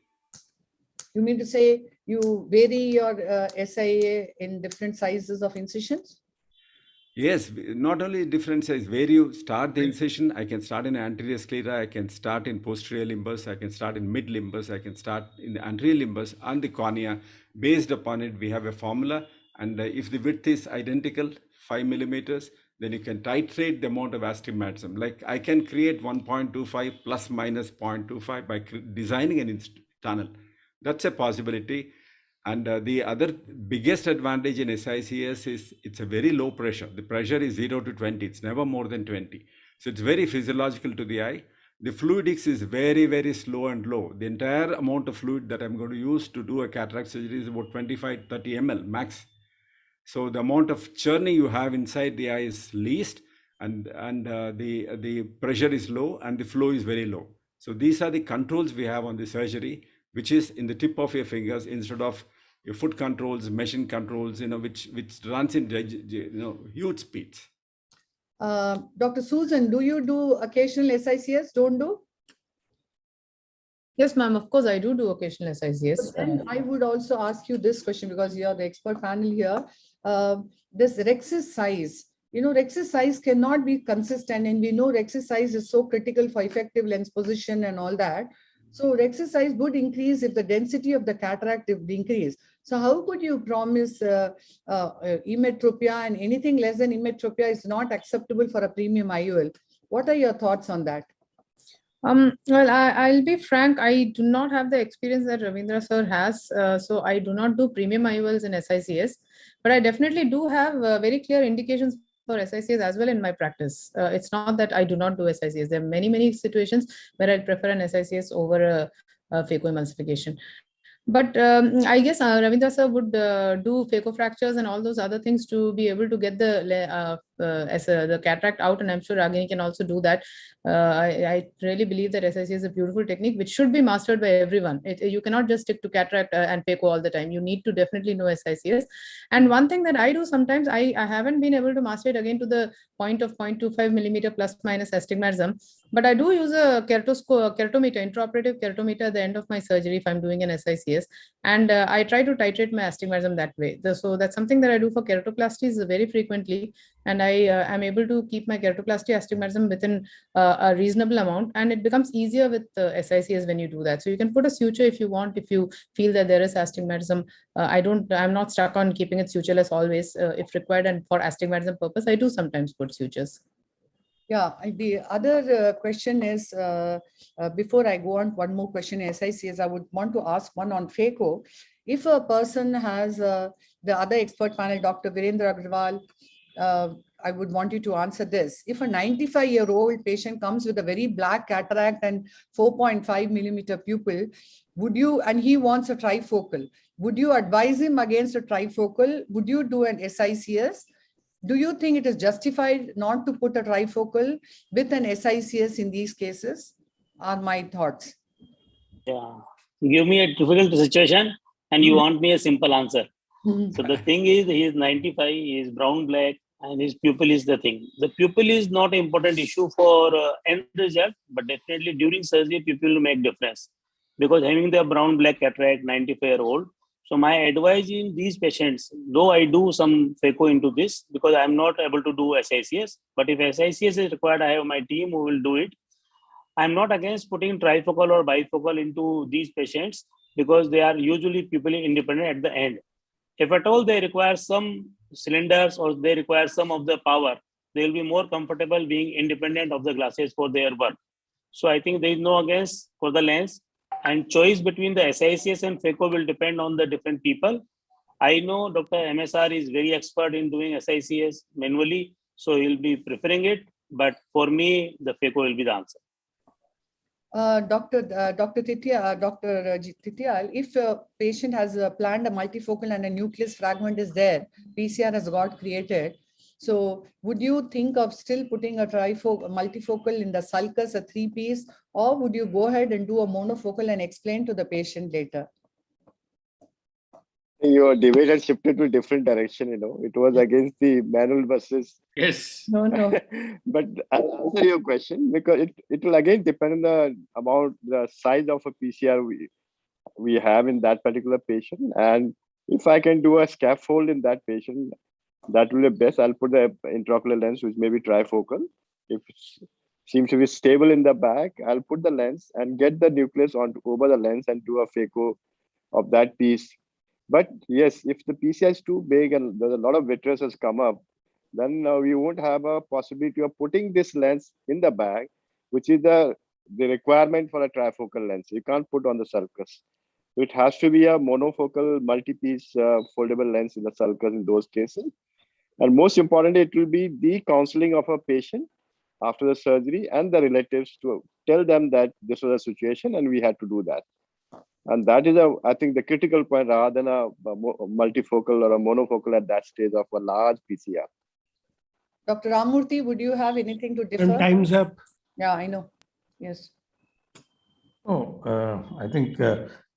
Speaker 6: You mean to say you vary your SIA in different sizes of incisions?
Speaker 2: Yes, not only different size, where you start the incision, I can start in anterior sclera, I can start in posterior limbus, I can start in mid limbus, I can start in the anterior limbus and the cornea. Based upon it, we have a formula, and if the width is identical, 5 millimeters, then you can titrate the amount of astigmatism. Like I can create 1.25 plus minus 0.25 by designing an tunnel. That's a possibility. And the other biggest advantage in SICS is it's a very low pressure. The pressure is 0 to 20. It's never more than 20. So it's very physiological to the eye. The fluidics is very, very slow and low. The entire amount of fluid that I'm going to use to do a cataract surgery is about 25, 30 ml max. So the amount of churning you have inside the eye is least, and the pressure is low and the flow is very low. So these are the controls we have on the surgery, which is in the tip of your fingers instead of your foot controls, machine controls, which runs in huge speeds.
Speaker 6: Dr. Susan, do you do occasional SICS? Don't do?
Speaker 13: Yes, ma'am. Of course, I do occasional SICS.
Speaker 6: But then I would also ask you this question, because you're the expert panel here. This rexis size, Rex's size cannot be consistent, and we know Rex's size is so critical for effective lens position and all that. So Rex's size would increase if the density of the cataract would increase. So how could you promise emmetropia, and anything less than emmetropia is not acceptable for a premium IOL? What are your thoughts on that?
Speaker 13: Well, I'll be frank, I do not have the experience that Ravindra sir has. So I do not do premium IOLs in SICS, but I definitely do have very clear indications for SICS as well in my practice. It's not that I do not do SICS. There are many situations where I prefer an SICS over a phaco emulsification. But I guess Ravindra sir would do phaco fractures and all those other things to be able to get the cataract out, and I'm sure Ragini can also do that. I really believe that SIC is a beautiful technique which should be mastered by everyone. You cannot just stick to cataract and phaco all the time. You need to definitely know SICs. And one thing that I do sometimes, I haven't been able to master it again to the point of 0.25 millimeter plus minus astigmatism, but I do use a keratometer, intraoperative keratometer at the end of my surgery if I'm doing an SICS, and I try to titrate my astigmatism that way. So that's something that I do for keratoplasties very frequently, and I am able to keep my keratoplasty astigmatism within a reasonable amount, and it becomes easier with SICS when you do that. So you can put a suture if you want, if you feel that there is astigmatism. I'm not stuck on keeping it sutureless always. If required and for astigmatism purpose, I do sometimes put sutures.
Speaker 6: Yeah, the other question is, before I go on, one more question SICS, I would want to ask one on phaco. If a person has, the other expert panel, Dr. Virendra Agrawal, I would want you to answer this. If a 95-year-old patient comes with a very black cataract and 4.5 millimeter pupil, and he wants a trifocal, would you advise him against a trifocal? Would you do an SICS? Do you think it is justified not to put a trifocal with an SICS in these cases? Are my thoughts.
Speaker 14: Yeah, give me a difficult situation and you want me a simple answer. So the thing is, he is 95, he is brown black, and his pupil is the thing. The pupil is not an important issue for end result, but definitely during surgery, pupil will make difference. Because having the brown black cataract, 95-year-old, so my advice in these patients, though I do some phaco into this, because I'm not able to do SICS, but if SICS is required, I have my team who will do it. I'm not against putting trifocal or bifocal into these patients because they are usually pupil independent at the end. If at all they require some cylinders or they require some of the power, they will be more comfortable being independent of the glasses for their work. So I think there is no against for the lens, and choice between the SICS and phaco will depend on the different people. I know Dr. MSR is very expert in doing SICS manually, so he'll be preferring it. But for me, the phaco will be the answer.
Speaker 6: Dr. Titial, if a patient has planned a multifocal and a nucleus fragment is there, PCR has got created. So would you think of still putting a multifocal in the sulcus, a 3-piece, or would you go ahead and do a monofocal and explain to the patient later?
Speaker 1: Your debate had shifted to a different direction, It was against the manual versus.
Speaker 12: Yes.
Speaker 6: No.
Speaker 1: But I'll answer your question because it will again depend on the size of a PCR we have in that particular patient. And if I can do a scaffold in that patient, that will be best. I'll put the intraocular lens, which may be trifocal. If it seems to be stable in the back, I'll put the lens and get the nucleus over the lens and do a phaco of that piece. But yes, if the PCR is too big and there's a lot of vitreous has come up, then we won't have a possibility of putting this lens in the bag, which is the requirement for a trifocal lens. You can't put on the sulcus. So it has to be a monofocal multi-piece foldable lens in the sulcus in those cases. And most importantly, it will be the counseling of a patient after the surgery and the relatives to tell them that this was a situation and we had to do that. And that is, I think, the critical point rather than a multifocal or a monofocal at that stage of a large PCR.
Speaker 6: Dr. Ramurthy, would you have anything to differ?
Speaker 5: Time's up.
Speaker 6: Yeah, I know. Yes.
Speaker 11: Oh, I think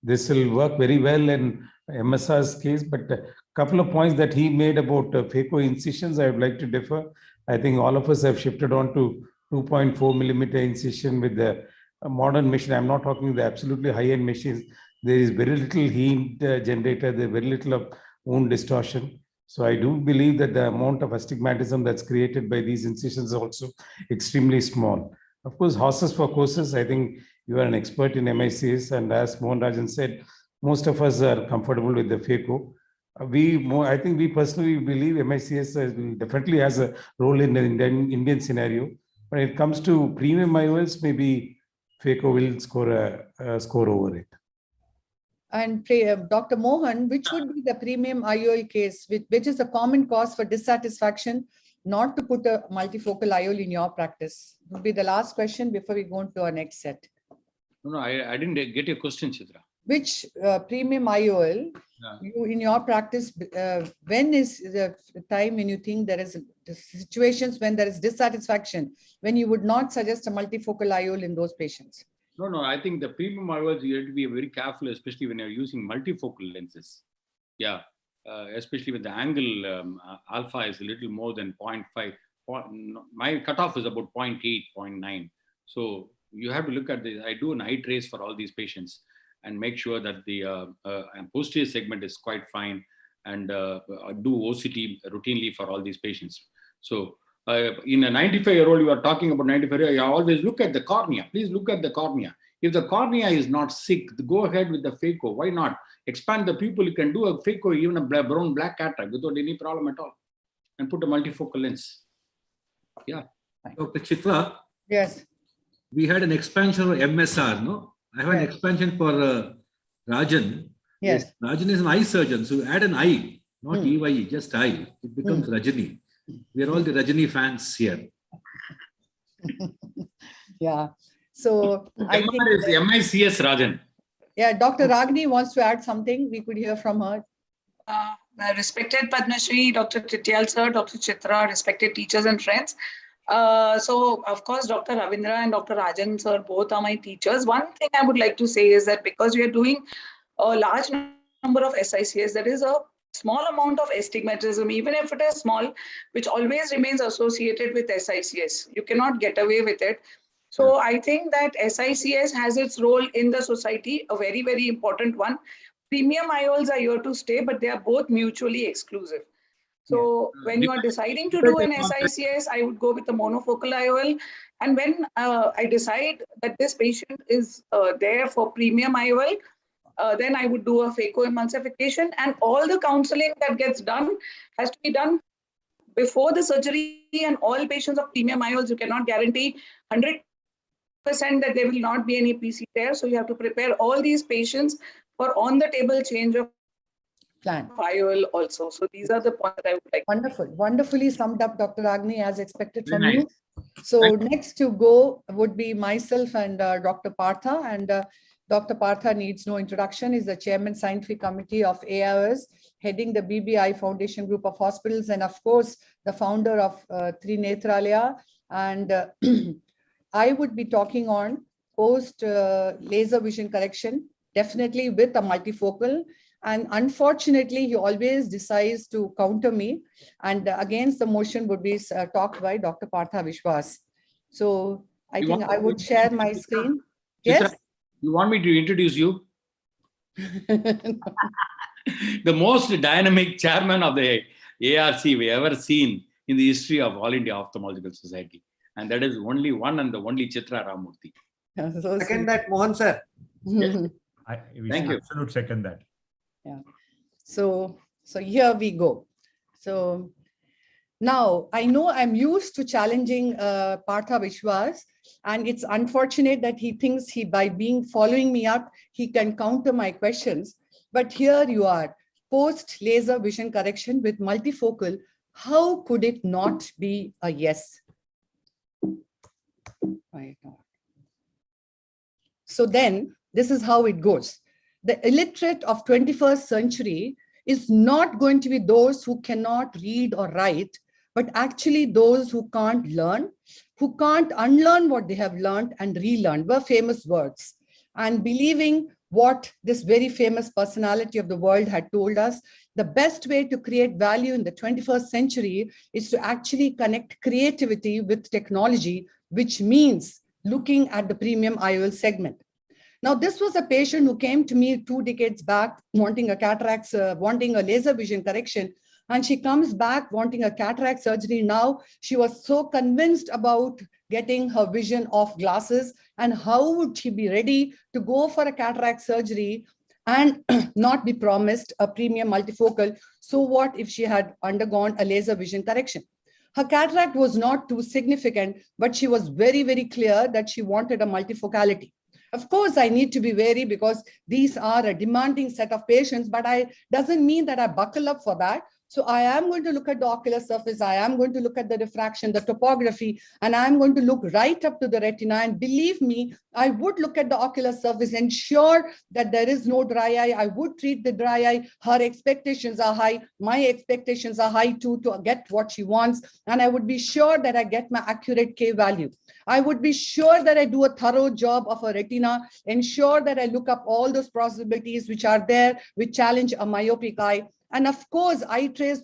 Speaker 11: this will work very well in MSR's case, but a couple of points that he made about phaco incisions, I would like to differ. I think all of us have shifted on to 2.4 millimeter incision with the modern machine. I'm not talking the absolutely high-end machines. There is very little heat generator. There is very little of wound distortion. So I do believe that the amount of astigmatism that's created by these incisions is also extremely small. Of course, horses for courses, I think you are an expert in MSICS, and as Mohan Rajan said, most of us are comfortable with the Phaco. I think we personally believe MSICS definitely has a role in the Indian scenario. When it comes to premium IOLs, maybe Phaco will score over it.
Speaker 6: And Dr. Mohan, which would be the premium IOL case, which is a common cause for dissatisfaction not to put a multifocal IOL in your practice? Would be the last question before we go on to our next set.
Speaker 12: No, I didn't get your question, Chitra.
Speaker 6: Which premium IOL, you in your practice, when is the time when you think there is situations when there is dissatisfaction, when you would not suggest a multifocal IOL in those patients?
Speaker 12: No, I think the premium IOLs, you have to be very careful, especially when you're using multifocal lenses. Yeah, especially when the angle alpha is a little more than 0.5. My cutoff is about 0.8, 0.9. So you have to look at this. I do an eye trace for all these patients and make sure that the posterior segment is quite fine, and do OCT routinely for all these patients. So in a 95-year-old, you are talking about 95-year-old, you always look at the cornea. Please look at the cornea. If the cornea is not sick, go ahead with the Phaco. Why not? Expand the pupil. You can do a Phaco, even a brown black cataract without any problem at all, and put a multifocal lens. Yeah.
Speaker 15: Dr. Chitra.
Speaker 6: Yes.
Speaker 15: We had an expansion of MSR, no? I have an expansion for Rajan.
Speaker 6: Yes.
Speaker 15: Rajan is an eye surgeon, so add an I, not EYE, just I. It becomes Rajani. We are all the Rajani fans here.
Speaker 6: Yeah. So I think
Speaker 12: is MSICS Rajan.
Speaker 6: Yeah, Dr. Ragini wants to add something. We could hear from her.
Speaker 16: Respected Padma Shri, Dr. Tityal sir, Dr. Chitra, respected teachers and friends. So, of course, Dr. Ravindra and Dr. Rajan sir, both are my teachers. One thing I would like to say is that because we are doing a large number of SICS, there is a small amount of astigmatism, even if it is small, which always remains associated with SICS. You cannot get away with it. So I think that SICS has its role in the society, a very, very important one. Premium IOLs are here to stay, but they are both mutually exclusive. So when you are deciding to do an SICS, I would go with the monofocal IOL. And when I decide that this patient is there for premium IOL, then I would do a Phaco emulsification, and all the counseling that gets done has to be done before the surgery. And all patients of premium IOLs, you cannot guarantee 100% that there will not be any PC there. So you have to prepare all these patients for on-the-table change of
Speaker 6: plan
Speaker 16: IOL also. So these are the points that I would like.
Speaker 6: Wonderful. Wonderfully summed up, Dr. Agni, as expected from you. So next to go would be myself and Dr. Partha. And Dr. Partha needs no introduction. Is the Chairman Scientific Committee of AIOS, heading the BBI Foundation Group of Hospitals, and of course, the founder of Trinetralaya. And I would be talking on post laser vision correction, definitely with a multifocal. And unfortunately, he always decides to counter me. And against the motion would be talked by Dr. Partha Vishwas. So I think I would share my screen. Yes.
Speaker 12: You want me to introduce you? The most dynamic chairman of the ARC we ever seen in the history of All India Ophthalmological Society. And that is only one and the only Chitra Ramurthy.
Speaker 6: So
Speaker 17: second that, Mohan sir.
Speaker 12: Yes.
Speaker 4: Thank you. Absolute second that.
Speaker 6: Yeah. So here we go. So now I know I'm used to challenging Partha Vishwas, and it's unfortunate that he thinks by following me up, he can counter my questions. But here you are, post laser vision correction with multifocal. How could it not be a yes? Right. So then this is how it goes. The illiterate of 21st century is not going to be those who cannot read or write, but actually those who can't learn, who can't unlearn what they have learned and relearn, were famous words. And believing what this very famous personality of the world had told us, the best way to create value in the 21st century is to actually connect creativity with technology, which means looking at the premium IOL segment. Now, this was a patient who came to me 2 decades back, wanting a cataract, wanting a laser vision correction. and she comes back wanting a cataract surgery now. She was so convinced about getting her vision off glasses, and how would she be ready to go for a cataract surgery and not be promised a premium multifocal? So what if she had undergone a laser vision correction? Her cataract was not too significant, but she was very, very clear that she wanted a multifocality. Of course, I need to be wary because these are a demanding set of patients, but doesn't mean that I buckle up for that. So I am going to look at the ocular surface. I am going to look at the diffraction, the topography, and I'm going to look right up to the retina. And believe me, I would look at the ocular surface, ensure that there is no dry eye. I would treat the dry eye. Her expectations are high. My expectations are high too, to get what she wants. And I would be sure that I get my accurate K value. I would be sure that I do a thorough job of a retina, ensure that I look up all those possibilities which are there, which challenge a myopic eye. And of course, eye trace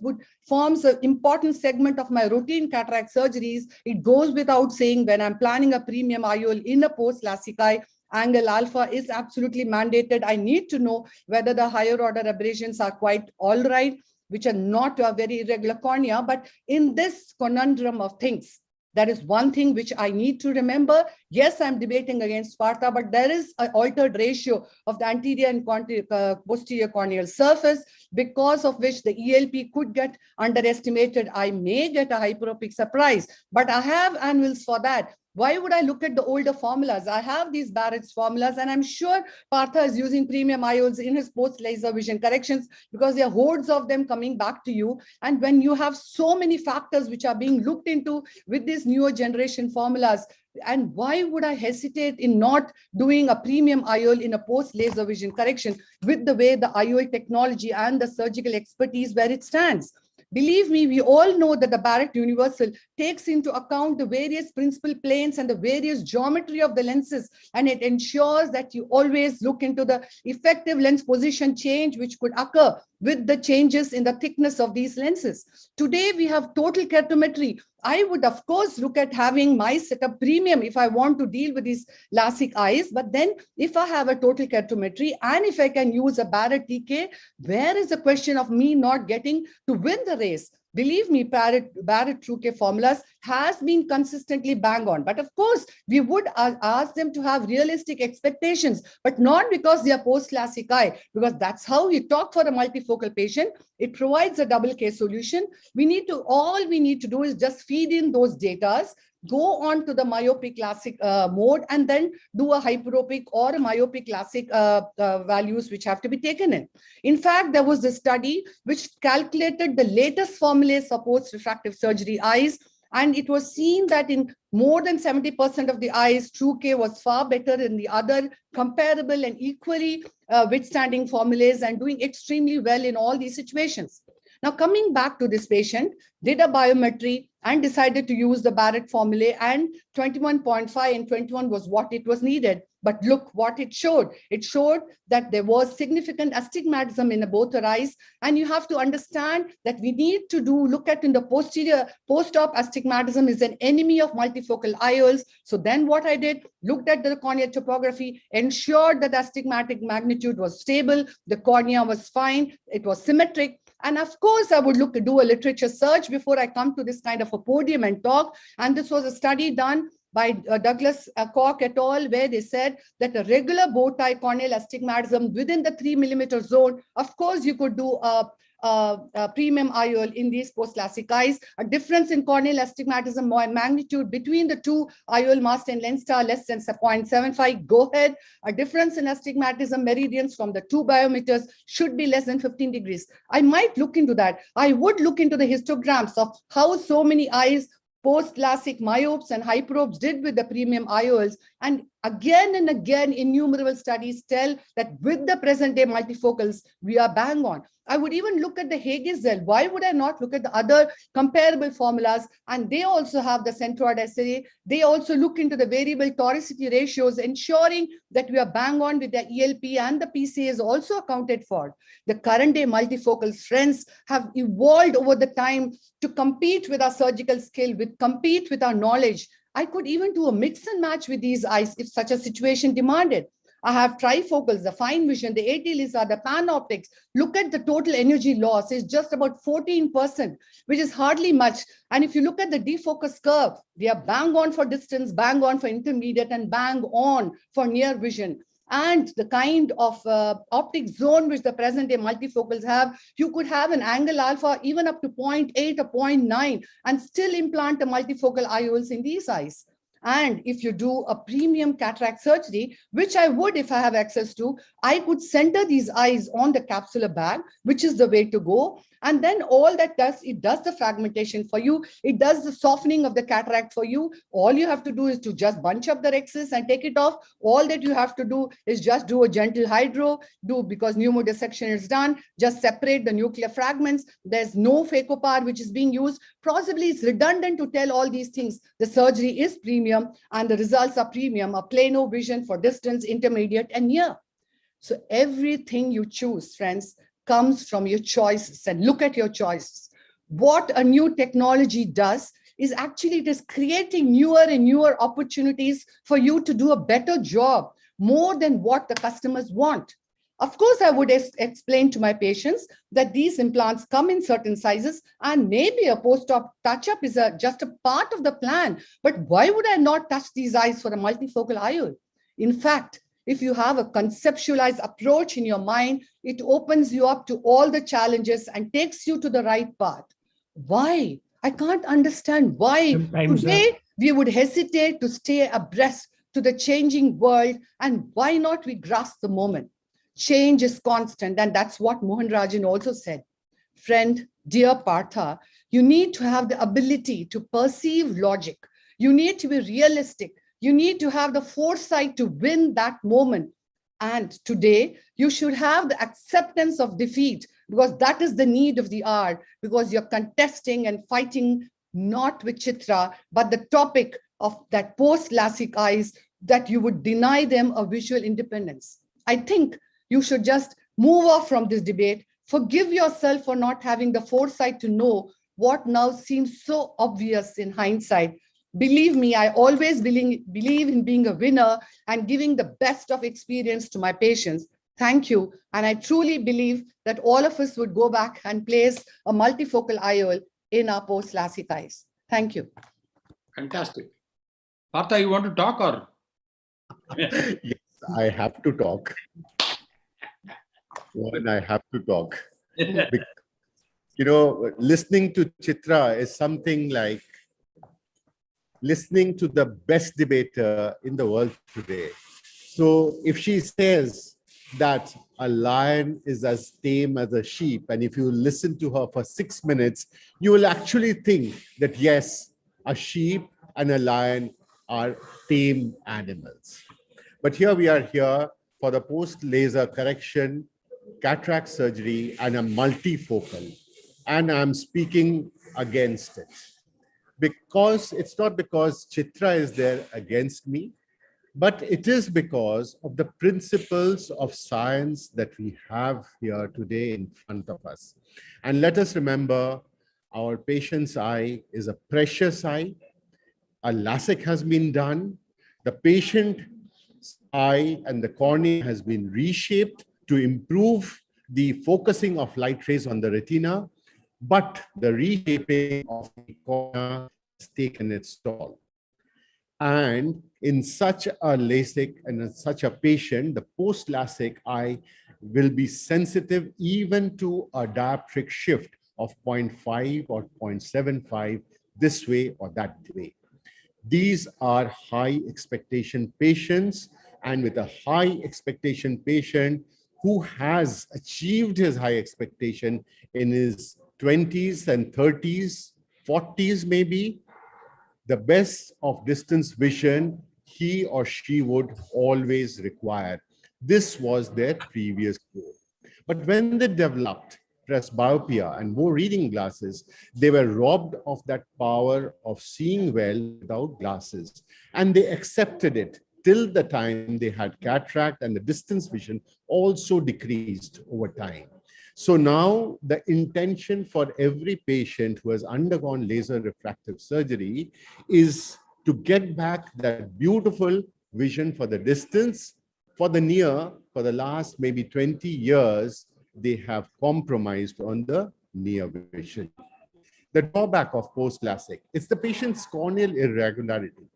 Speaker 6: forms an important segment of my routine cataract surgeries. It goes without saying, when I'm planning a premium IOL in a post-LASIK eye, angle alpha is absolutely mandated. I need to know whether the higher order aberrations are quite all right, which are not a very irregular cornea. But in this conundrum of things, that is one thing which I need to remember. Yes, I'm debating against Sparta, but there is an altered ratio of the anterior and posterior corneal surface, because of which the ELP could get underestimated. I may get a hyperopic surprise, but I have annuals for that. Why would I look at the older formulas? I have these Barrett's formulas, and I'm sure Partha is using premium IOLs in his post-laser vision corrections, because there are hordes of them coming back to you. And when you have so many factors which are being looked into with these newer generation formulas, and why would I hesitate in not doing a premium IOL in a post-laser vision correction with the way the IOL technology and the surgical expertise where it stands? Believe me, we all know that the Barrett Universal takes into account the various principal planes and the various geometry of the lenses, and it ensures that you always look into the effective lens position change which could occur with the changes in the thickness of these lenses. Today, we have total keratometry. I would, of course, look at having my setup premium if I want to deal with these LASIK eyes. But then if I have a total keratometry and if I can use a Barrett TK, where is the question of me not getting to win the race? Believe me, Barrett TrueK formulas has been consistently bang on. But of course, we would ask them to have realistic expectations, but not because they are post-LASIK eye, because that's how you talk for a multifocal patient. It provides a double K solution. All we need to do is just feed in those data, go on to the myopic LASIK mode, and then do a hyperopic or a myopic LASIK values which have to be taken in. In fact, there was a study which calculated the latest formulae supports refractive surgery eyes, and it was seen that in more than 70% of the eyes, TrueK was far better than the other comparable and equally withstanding formulas, and doing extremely well in all these situations. Now, coming back to this patient, did a biometry and decided to use the Barrett formulae, and 21.5 and 21 was what it was needed. But look what it showed. It showed that there was significant astigmatism in both her eyes. And you have to understand that we need to look at in the posterior, post-op astigmatism is an enemy of multifocal IOLs. So then what I did, looked at the corneal topography, ensured that the astigmatic magnitude was stable, the cornea was fine, it was symmetric. And of course, I would do a literature search before I come to this kind of a podium and talk. And this was a study done by Douglas Cork et al., where they said that a regular bow tie corneal astigmatism within the 3 mm zone, of course, you could do a premium IOL in these post-LASIK eyes. A difference in corneal astigmatism magnitude between the two IOL mask and lens star less than 0.75, go ahead. A difference in astigmatism meridians from the two biometers should be less than 15 degrees. I might look into that. I would look into the histograms of how so many eyes post-LASIK myopes and hyperopes did with the premium IOLs. And again, innumerable studies tell that with the present-day multifocals, we are bang on. I would even look at the Hagezel. Why would I not look at the other comparable formulas? And they also have the centroid assay. They also look into the variable toricity ratios, ensuring that we are bang on with the ELP, and the PCA is also accounted for. The current day multifocal strengths have evolved over the time to compete with our surgical skill, compete with our knowledge. I could even do a mix and match with these eyes if such a situation demanded. I have trifocals, the fine vision, the AT LISA, the panoptics. Look at the total energy loss is just about 14%, which is hardly much. And if you look at the defocus curve, we are bang on for distance, bang on for intermediate, and bang on for near vision. And the kind of optic zone which the present day multifocals have, you could have an angle alpha even up to 0.8 or 0.9 and still implant a multifocal IOLs in these eyes. And if you do a premium cataract surgery, which I would if I have access to, I could center these eyes on the capsular bag, which is the way to go. And then all that does, it does the fragmentation for you. It does the softening of the cataract for you. All you have to do is to just bunch up the rexus and take it off. All that you have to do is just do a gentle hydro, because pneumodissection is done, just separate the nuclear fragments. There's no phaco power which is being used. Possibly it's redundant to tell all these things. The surgery is premium and the results are premium, a plano vision for distance, intermediate and near. So everything you choose, friends, comes from your choices, and look at your choices. What a new technology does is actually it is creating newer and newer opportunities for you to do a better job, more than what the customers want. Of course, I would explain to my patients that these implants come in certain sizes and maybe a post-op touch-up is just a part of the plan. But why would I not touch these eyes for a multifocal IOL? In fact, if you have a conceptualized approach in your mind, it opens you up to all the challenges and takes you to the right path. Why? I can't understand why today we would hesitate to stay abreast to the changing world, and why not we grasp the moment? Change is constant, and that's what Mohan Rajan also said. Friend, dear Partha, you need to have the ability to perceive logic. You need to be realistic. You need to have the foresight to win that moment. And today, you should have the acceptance of defeat, because that is the need of the hour, because you're contesting and fighting not with Chitra, but the topic of that post-LASIK eyes, that you would deny them a visual independence. I think you should just move off from this debate, forgive yourself for not having the foresight to know what now seems so obvious in hindsight. Believe me, I always believe in being a winner and giving the best of experience to my patients. Thank you. And I truly believe that all of us would go back and place a multifocal IOL in our post-LASIK eyes. Thank you.
Speaker 12: Fantastic. Partha, you want to talk or?
Speaker 17: Yes, I have to talk. I have to talk. Because, you know, listening to Chitra is something like listening to the best debater in the world today. So if she says that a lion is as tame as a sheep, and if you listen to her for 6 minutes, you will actually think that yes, a sheep and a lion are tame animals. But here we are here for the post-laser correction, cataract surgery, and a multifocal. And I'm speaking against it. Because it's not because Chitra is there against me, but it is because of the principles of science that we have here today in front of us. And let us remember, our patient's eye is a precious eye. A LASIK has been done. The patient's eye and the cornea has been reshaped to improve the focusing of light rays on the retina, but the reshaping of the cornea has taken its toll. And in such a LASIK and in such a patient, the post-LASIK eye will be sensitive even to a dioptric shift of 0.5 or 0.75 this way or that way. These are high expectation patients, and with a high expectation patient who has achieved his high expectation in his 20s and 30s, 40s maybe, the best of distance vision he or she would always require. This was their previous goal. But when they developed presbyopia and more reading glasses, they were robbed of that power of seeing well without glasses. And they accepted it till the time they had cataract, and the distance vision also decreased over time. So now the intention for every patient who has undergone laser refractive surgery is to get back that beautiful vision for the distance For the last maybe 20 years, they have compromised on the near vision. The drawback of post-LASIK, it's the patient's corneal irregularity.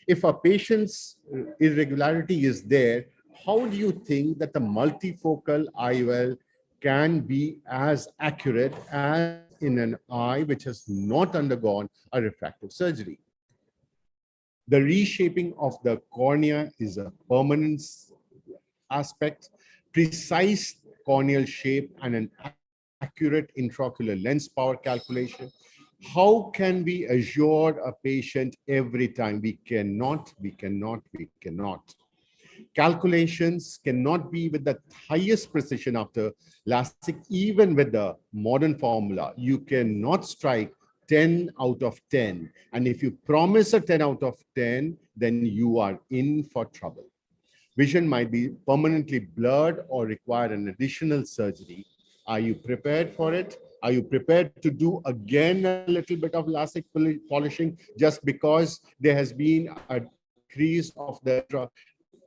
Speaker 17: If a patient's irregularity is there, how do you think that the multifocal IOL can be as accurate as in an eye which has not undergone a refractive surgery? The reshaping of the cornea is a permanent aspect. Precise corneal shape and an accurate intraocular lens power calculation. How can we assure a patient every time? We cannot. Calculations cannot be with the highest precision after LASIK, even with the modern formula. You cannot strike 10 out of 10. And if you promise a 10 out of 10, then you are in for trouble. Vision might be permanently blurred or require an additional surgery. Are you prepared for it? Are you prepared to do again a little bit of LASIK polishing just because there has been a decrease of the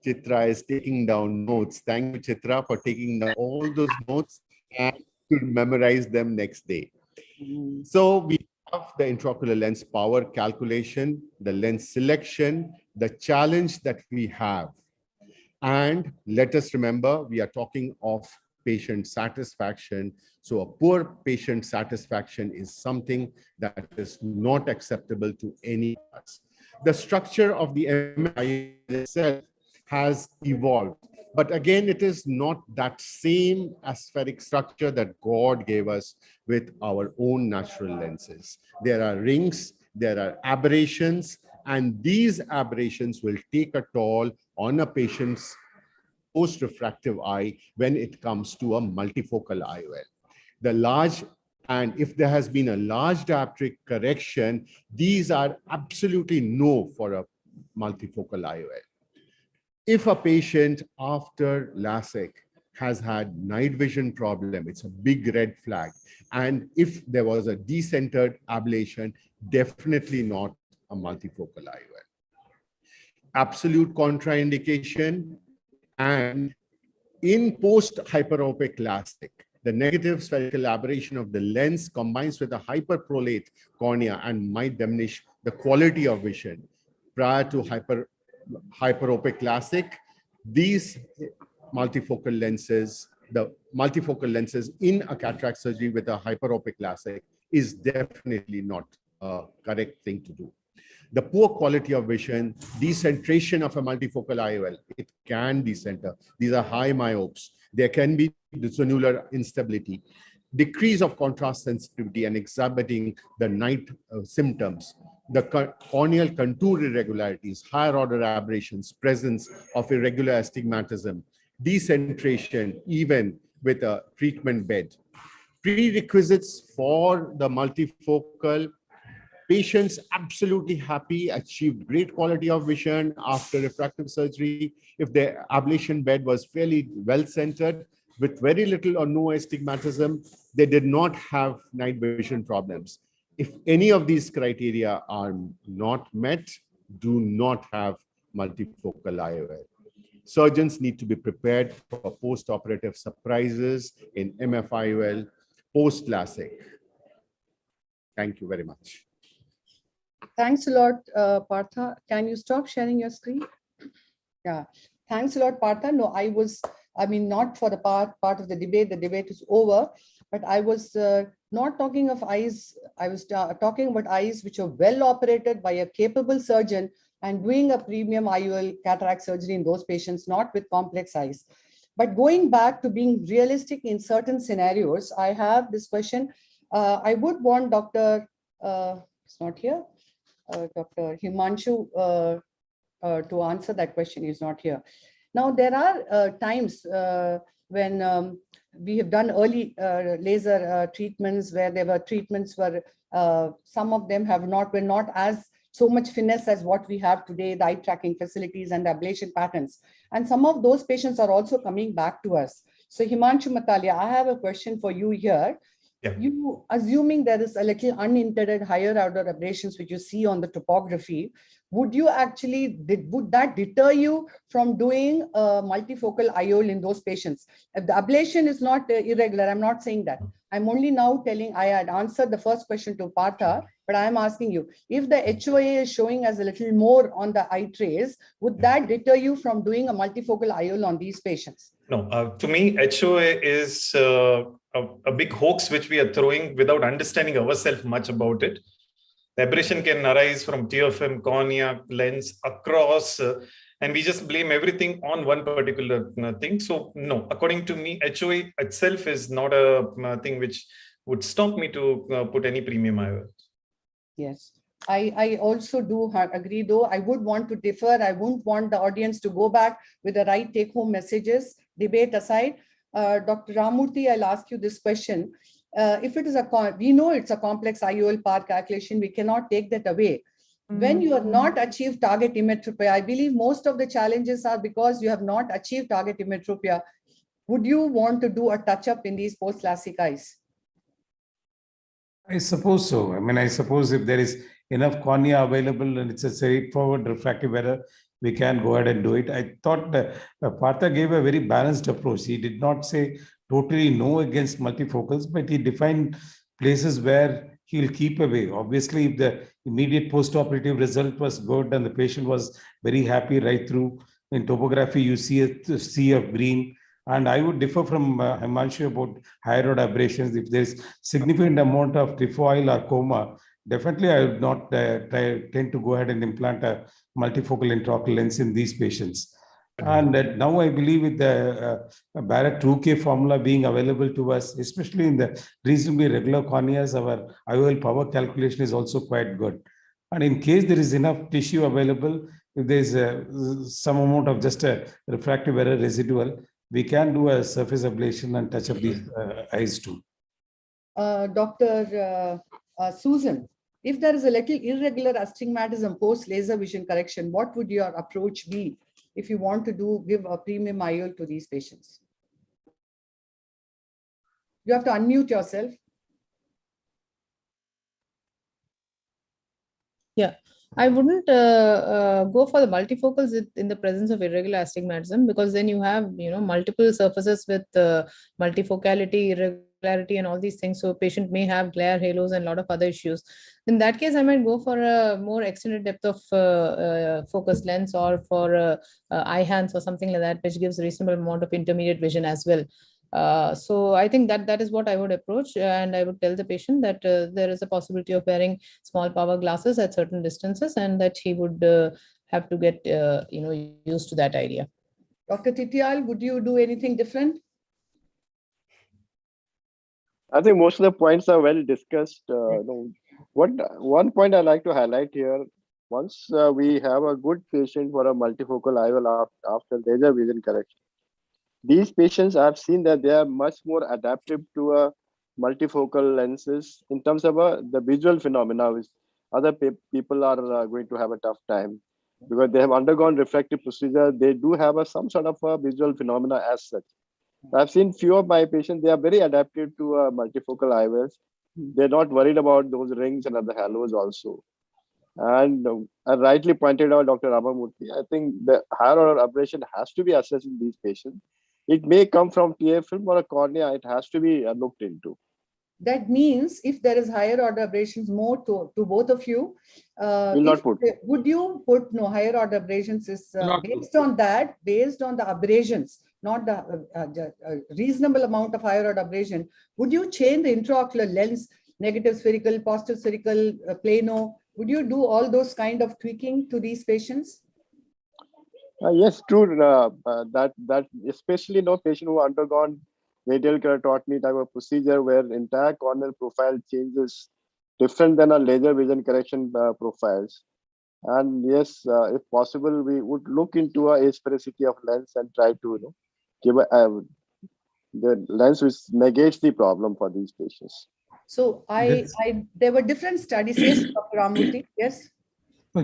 Speaker 17: Chitra is taking down notes. Thank you, Chitra, for taking down all those notes and to memorize them next day. So we have the intraocular lens power calculation, the lens selection, the challenge that we have. And let us remember, we are talking of patient satisfaction. So a poor patient satisfaction is something that is not acceptable to any of us. The structure of the MSICS itself has evolved. But again, it is not that same aspheric structure that God gave us with our own natural lenses. There are rings, there are aberrations, and these aberrations will take a toll on a patient's post-refractive eye when it comes to a multifocal IOL. And if there has been a large dioptric correction, these are absolutely no for a multifocal IOL. If a patient after LASIK has had night vision problem, it's a big red flag. And if there was a decentered ablation, definitely not a multifocal IOL. Absolute contraindication, and in post-hyperopic LASIK, the negative spherical aberration of the lens combines with a hyperprolate cornea and might diminish the quality of vision. Prior to hyperopic LASIK, these multifocal lenses, the multifocal lenses in a cataract surgery with a hyperopic LASIK is definitely not a correct thing to do. The poor quality of vision, decentration of a multifocal IOL, it can decenter. These are high myopes. There can be zonular instability, decrease of contrast sensitivity and exhibiting the night symptoms, the corneal contour irregularities, higher order aberrations, presence of irregular astigmatism, decentration even with a treatment bed. Prerequisites for the multifocal: patients absolutely happy, achieved great quality of vision after refractive surgery. If their ablation bed was fairly well-centered with very little or no astigmatism, they did not have night vision problems. If any of these criteria are not met, do not have multifocal IOL. Surgeons need to be prepared for post-operative surprises in MFIOL post-LASIK. Thank you very much.
Speaker 6: Thanks a lot, Partha. Can you stop sharing your screen? Yeah. Thanks a lot, Partha. No, not for the part of the debate is over, but I was not talking of eyes. I was talking about eyes which are well operated by a capable surgeon and doing a premium IOL cataract surgery in those patients, not with complex eyes. But going back to being realistic in certain scenarios, I have this question. I would want Dr. It's not here. Dr. Himanshu to answer that question. He's not here. Now, there are times when we have done early laser treatments where there were treatments where some of them were not as so much finesse as what we have today, the eye tracking facilities and the ablation patterns. And some of those patients are also coming back to us. So Himanshu Matalia, I have a question for you here. You assuming there is a little unintended higher order aberrations which you see on the topography, would that deter you from doing a multifocal IOL in those patients? If the ablation is not irregular, I'm not saying that. I'm only now telling, I had answered the first question to Partha, but I'm asking you, if the HOA is showing as a little more on the eye trace, would that deter you from doing a multifocal IOL on these patients?
Speaker 18: No, to me, HOA is a big hoax which we are throwing without understanding ourselves much about it. The aberration can arise from tear film, cornea, lens, across, and we just blame everything on one particular thing. So no, according to me, HOA itself is not a thing which would stop me to put any premium IOL.
Speaker 6: Yes. I also do agree, though. I would want to differ. I wouldn't want the audience to go back with the right take-home messages, debate aside. Dr. Ramurthy, I'll ask you this question. If it is we know it's a complex IOL power calculation, we cannot take that away. When you have not achieved target emmetropia, I believe most of the challenges are because you have not achieved target emmetropia. Would you want to do a touch-up in these post-LASIK eyes?
Speaker 11: I suppose so. I mean, I suppose if there is enough cornea available and it's a straightforward refractive error, we can go ahead and do it. I thought Partha gave a very balanced approach. He did not say totally no against multifocals, but he defined places where he'll keep away. Obviously, if the immediate post-operative result was good and the patient was very happy right through, in topography, you see a sea of green. And I would differ from Himanshu about higher order aberrations. If there's significant amount of trefoil or coma, definitely I would not tend to go ahead and implant a multifocal intraocular lens in these patients. And now I believe with the Barrett 2K formula being available to us, especially in the reasonably regular corneas, our IOL power calculation is also quite good. And in case there is enough tissue available, if there's some amount of just a refractive error residual, we can do a surface ablation and touch up these eyes too.
Speaker 6: Dr. Susan, if there is a little irregular astigmatism post laser vision correction, what would your approach be if you want to give a premium IOL to these patients? You have to unmute yourself.
Speaker 13: Yeah, I wouldn't go for the multifocals in the presence of irregular astigmatism, because then you have multiple surfaces with multifocality, irregularity, and all these things. So patient may have glare, halos, and a lot of other issues. In that case, I might go for a more extended depth of focus lens, or for eye hands or something like that, which gives a reasonable amount of intermediate vision as well. So I think that is what I would approach, and I would tell the patient that there is a possibility of wearing small power glasses at certain distances, and that he would have to get used to that idea.
Speaker 6: Dr. Titial, would you do anything different?
Speaker 1: I think most of the points are well discussed. One point I like to highlight here: once we have a good patient for a multifocal IOL after laser vision correction, these patients, I've seen that they are much more adaptive to multifocal lenses in terms of the visual phenomena, which other people are going to have a tough time, because they have undergone refractive procedure. They do have some sort of a visual phenomena as such. I've seen few of my patients, they are very adaptive to multifocal IOLs. They're not worried about those rings and other halos also. And rightly pointed out Dr. Ramamurthy, I think the higher order aberration has to be assessed in these patients. It may come from tear film or a cornea. It has to be looked into.
Speaker 6: That means if there is higher order aberrations, more to both of you, would you put higher order aberrations is based on the aberrations, not the reasonable amount of higher order aberration. Would you change the intraocular lens, negative spherical, positive spherical, plano? Would you do all those kind of tweaking to these patients?
Speaker 1: Yes, true. That especially patient who undergone radial keratotomy type of procedure where entire corneal profile changes different than a laser vision correction profiles. And yes, if possible, we would look into a asphericity of lens and try to give the lens which negates the problem for these patients.
Speaker 6: So there were different studies. Yes, Dr. Ramurthy, yes.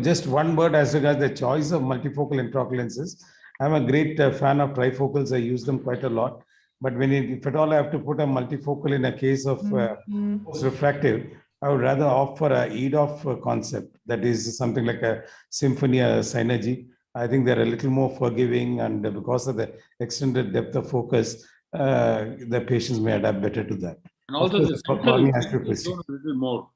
Speaker 11: Just one word as regards the choice of multifocal intraocular lenses. I'm a great fan of trifocals. I use them quite a lot. But if at all I have to put a multifocal in a case of post-refractive, I would rather opt for a EDOF concept. That is something like a Symphony or Synergy. I think they're a little more forgiving, and because of the extended depth of focus, the patients may adapt better to that.
Speaker 12: And also
Speaker 11: course,
Speaker 12: the central
Speaker 11: cornea has to
Speaker 12: zone
Speaker 11: proceed.
Speaker 12: is a little more.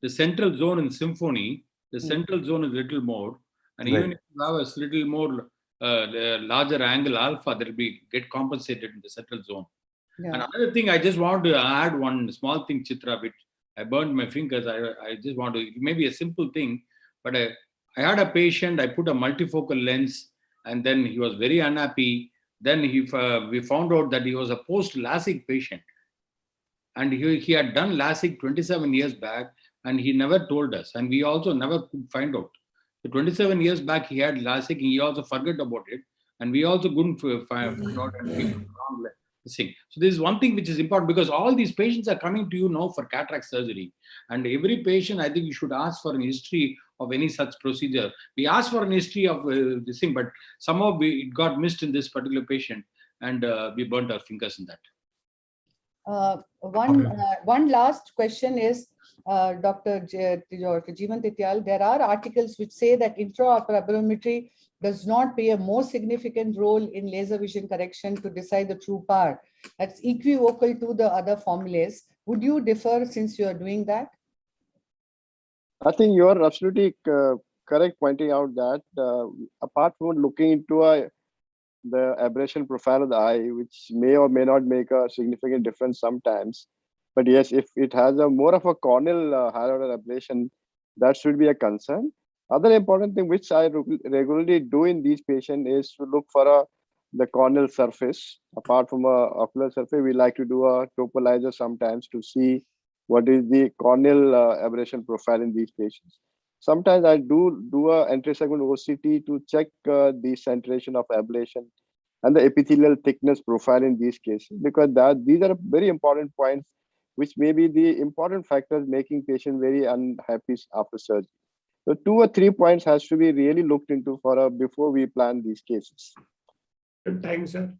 Speaker 12: The central zone in Symphony, the central zone is a little more. And even if you have a little more larger angle alpha, that will get compensated in the central zone.
Speaker 6: Yeah.
Speaker 12: And another thing, I just want to add one small thing, Chitra, which I burned my fingers. I just want to, it may be a simple thing, but I had a patient, I put a multifocal lens, and then he was very unhappy. Then we found out that he was a post-LASIK patient. And he had done LASIK 27 years back, and he never told us. And we also never could find out. So 27 years back, he had LASIK, and he also forgot about it. And we also couldn't find out and we wrong thing. So this is one thing which is important, because all these patients are coming to you now for cataract surgery. And every patient, I think you should ask for an history of any such procedure. We asked for an history of this thing, but somehow it got missed in this particular patient, and we burnt our fingers in that.
Speaker 6: One last question is, Dr. Jeevan Tityal, there are articles which say that intraoperability does not play a more significant role in laser vision correction to decide the true power. That's equivocal to the other formulas. Would you differ since you are doing that?
Speaker 1: I think you are absolutely correct pointing out that apart from looking into the aberration profile of the eye, which may or may not make a significant difference sometimes, but yes, if it has a more of a corneal higher order aberration, that should be a concern. Other important thing which I regularly do in these patients is to look for the corneal surface. Apart from a ocular surface, we like to do a topolizer sometimes to see what is the corneal aberration profile in these patients. Sometimes I do a entry-segment OCT to check the centration of ablation and the epithelial thickness profile in these cases, because these are very important points which may be the important factors making patients very unhappy after surgery. So 2 or 3 points has to be really looked into before we plan these cases.
Speaker 5: Good time, sir.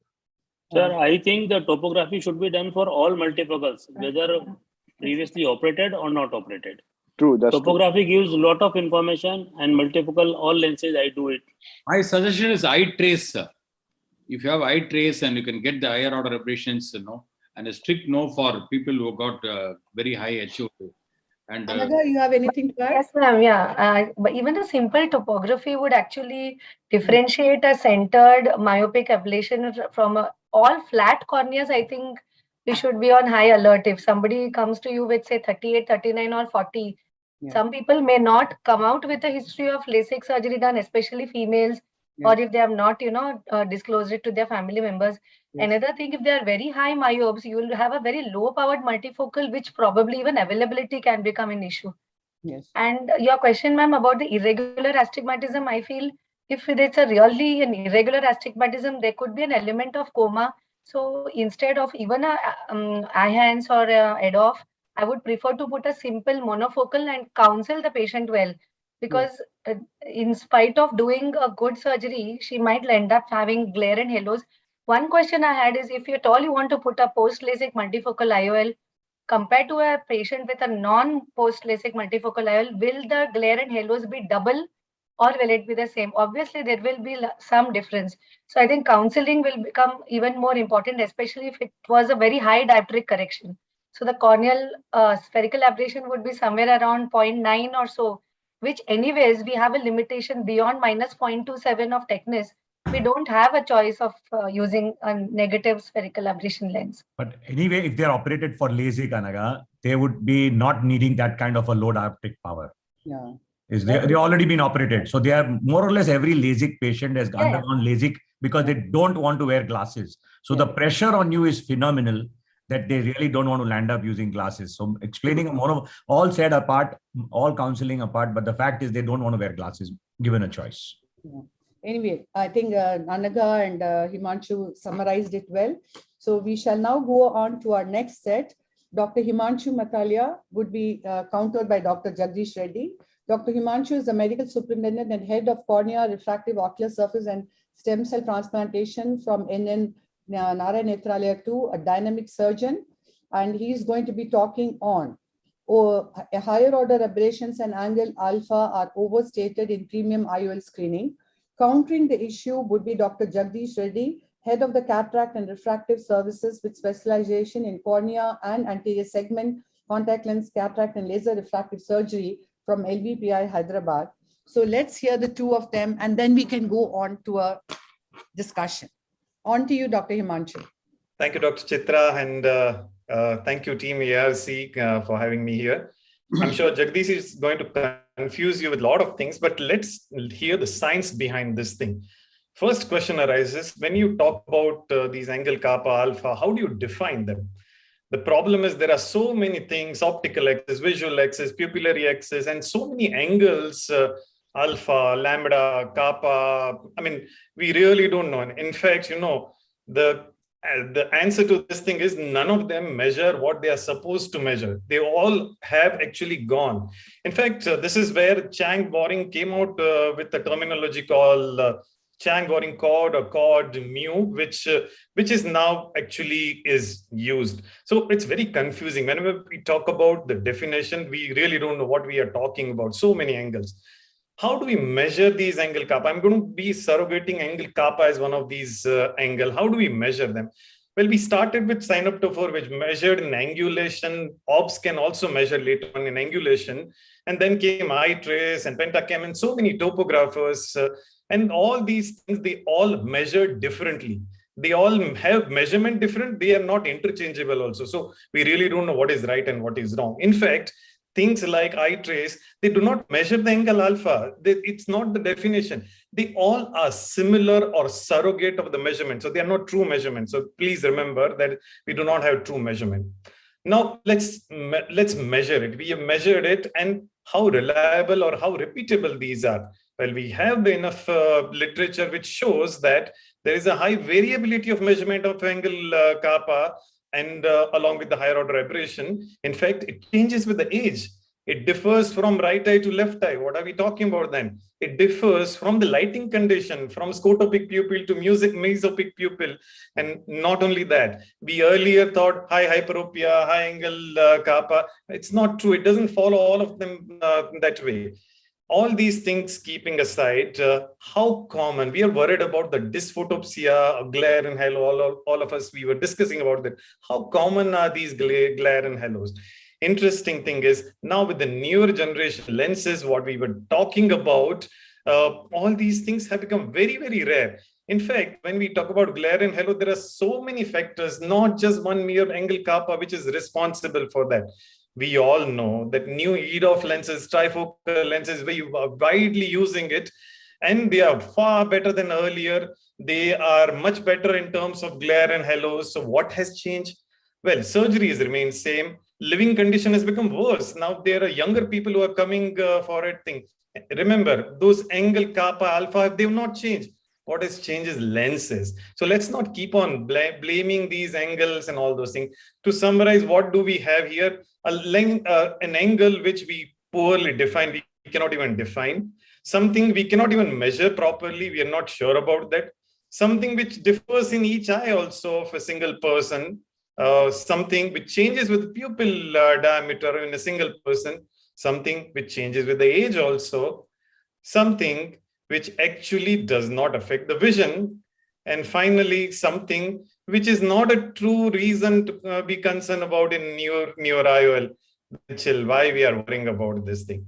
Speaker 14: Sir, I think the topography should be done for all multifocals, whether previously operated or not operated.
Speaker 1: True, that's
Speaker 14: topography gives a lot of information, and multifocal, all lenses, I do it.
Speaker 12: My suggestion is eye trace, sir. If you have eye trace and you can get the higher order aberrations, and a strict no for people who got very high HO. And
Speaker 6: Anaga, you have anything to add?
Speaker 10: Yes, ma'am. Yeah, but even the simple topography would actually differentiate a centered myopic ablation from all flat corneas. I think we should be on high alert. If somebody comes to you with say 38, 39 or 40, some people may not come out with a history of LASIK surgery done, especially females, or if they have not, disclosed it to their family members. Another thing, if they are very high myopes, you will have a very low powered multifocal, which probably even availability can become an issue.
Speaker 6: Yes.
Speaker 10: And your question, ma'am, about the irregular astigmatism, I feel if it's a really an irregular astigmatism, there could be an element of coma. So instead of even a IHANS or a EDOF, I would prefer to put a simple monofocal and counsel the patient well. Because in spite of doing a good surgery, she might end up having glare and halos. One question I had is, if at all you want to put a post-LASIK multifocal IOL, compared to a patient with a non-post-LASIK multifocal IOL, will the glare and halos be double or will it be the same? Obviously, there will be some difference. So I think counseling will become even more important, especially if it was a very high dioptric correction. So the corneal spherical aberration would be somewhere around 0.9 or so, which anyways, we have a limitation beyond minus 0.27 of thickness. We don't have a choice of using a negative spherical aberration lens.
Speaker 4: But anyway, if they're operated for LASIK, Anaga, they would be not needing that kind of a low dioptric power.
Speaker 6: Yeah.
Speaker 4: They've already been operated. So they are more or less every LASIK patient has undergone LASIK because they don't want to wear glasses. So the pressure on you is phenomenal that they really don't want to land up using glasses. So explaining all said apart, all counseling apart, but the fact is they don't want to wear glasses given a choice.
Speaker 6: Yeah. Anyway, I think Anaga and Himanshu summarized it well. So we shall now go on to our next set. Dr. Himanshu Matalia would be countered by Dr. Jagdish Reddy. Dr. Himanshu is the medical superintendent and head of cornea, refractive ocular surface and stem cell transplantation from NN Narayan Netralaya 2, a dynamic surgeon, and he is going to be talking on a higher order aberrations and angle alpha are overstated in premium IOL screening. Countering the issue would be Dr. Jagdish Reddy, head of the cataract and refractive services with specialization in cornea and anterior segment, contact lens, cataract and laser refractive surgery from LVPI Hyderabad. So let's hear the two of them and then we can go on to a discussion. On to you, Dr. Himanshu.
Speaker 18: Thank you, Dr. Chitra, and thank you, Team ARC, for having me here. I'm sure Jagdish is going to confuse you with a lot of things, but let's hear the science behind this thing. First question arises, when you talk about these angle kappa alpha, how do you define them? The problem is there are so many things, optical axis, visual axis, pupillary axis, and so many angles, alpha, lambda, kappa. I mean, we really don't know. And in fact, you know, the answer to this thing is none of them measure what they are supposed to measure. They all have actually gone. In fact, this is where Chang Boring came out with the terminology called Chang Boring chord or chord mu, which is now actually is used. So it's very confusing. Whenever we talk about the definition, we really don't know what we are talking about. So many angles. How do we measure these angle kappa? I'm going to be surrogating angle kappa as one of these angle. How do we measure them? Well, we started with synoptophore, which measured in angulation. Ops can also measure later on in angulation. And then came iTrace and Pentacam and so many topographers. And all these things, they all measure differently. They all have measurement different. They are not interchangeable also. So we really don't know what is right and what is wrong. In fact, things like iTrace, they do not measure the angle alpha. It's not the definition. They all are similar or surrogate of the measurement. So they are not true measurements. So please remember that we do not have true measurement. Now let's measure it. We have measured it, and how reliable or how repeatable these are. Well, we have enough literature which shows that there is a high variability of measurement of angle kappa, and along with the higher order aberration. In fact, it changes with the age. It differs from right eye to left eye. What are we talking about then? It differs from the lighting condition, from scotopic pupil to mesopic pupil. And not only that, we earlier thought high hyperopia, high angle kappa. It's not true. It doesn't follow all of them that way. All these things keeping aside, how common, we are worried about the dysphotopsia, glare and halo, all of us, we were discussing about that. How common are these glare and halos? Interesting thing is, now with the newer generation lenses, what we were talking about, all these things have become very, very rare. In fact, when we talk about glare and halo, there are so many factors, not just one mere angle kappa, which is responsible for that. We all know that new EDOF lenses, trifocal lenses, we are widely using it, and they are far better than earlier. They are much better in terms of glare and halos. So what has changed? Well, surgery has remained same. Living condition has become worse. Now there are younger people who are coming for it. Remember, those angle kappa alpha, they have not changed. What has changed is lenses. So let's not keep on blaming these angles and all those things. To summarize, what do we have here? An angle which we poorly define, we cannot even define. Something we cannot even measure properly, we are not sure about that. Something which differs in each eye also of a single person. Something which changes with pupil diameter in a single person. Something which changes with the age also. Something which actually does not affect the vision. And finally, something which is not a true reason to be concerned about in newer IOL, which is why we are worrying about this thing.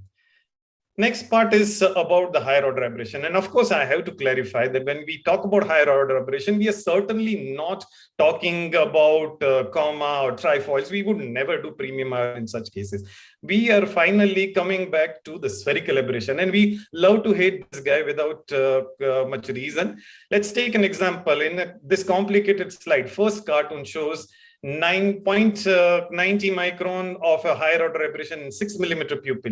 Speaker 18: Next part is about the higher order aberration. And of course, I have to clarify that when we talk about higher order aberration, we are certainly not talking about comma or trifoils. We would never do premium in such cases. We are finally coming back to the spherical aberration, and we love to hate this guy without much reason. Let's take an example. In this complicated slide, first cartoon shows 9.90 micron of a higher order aberration in 6 millimeter pupil.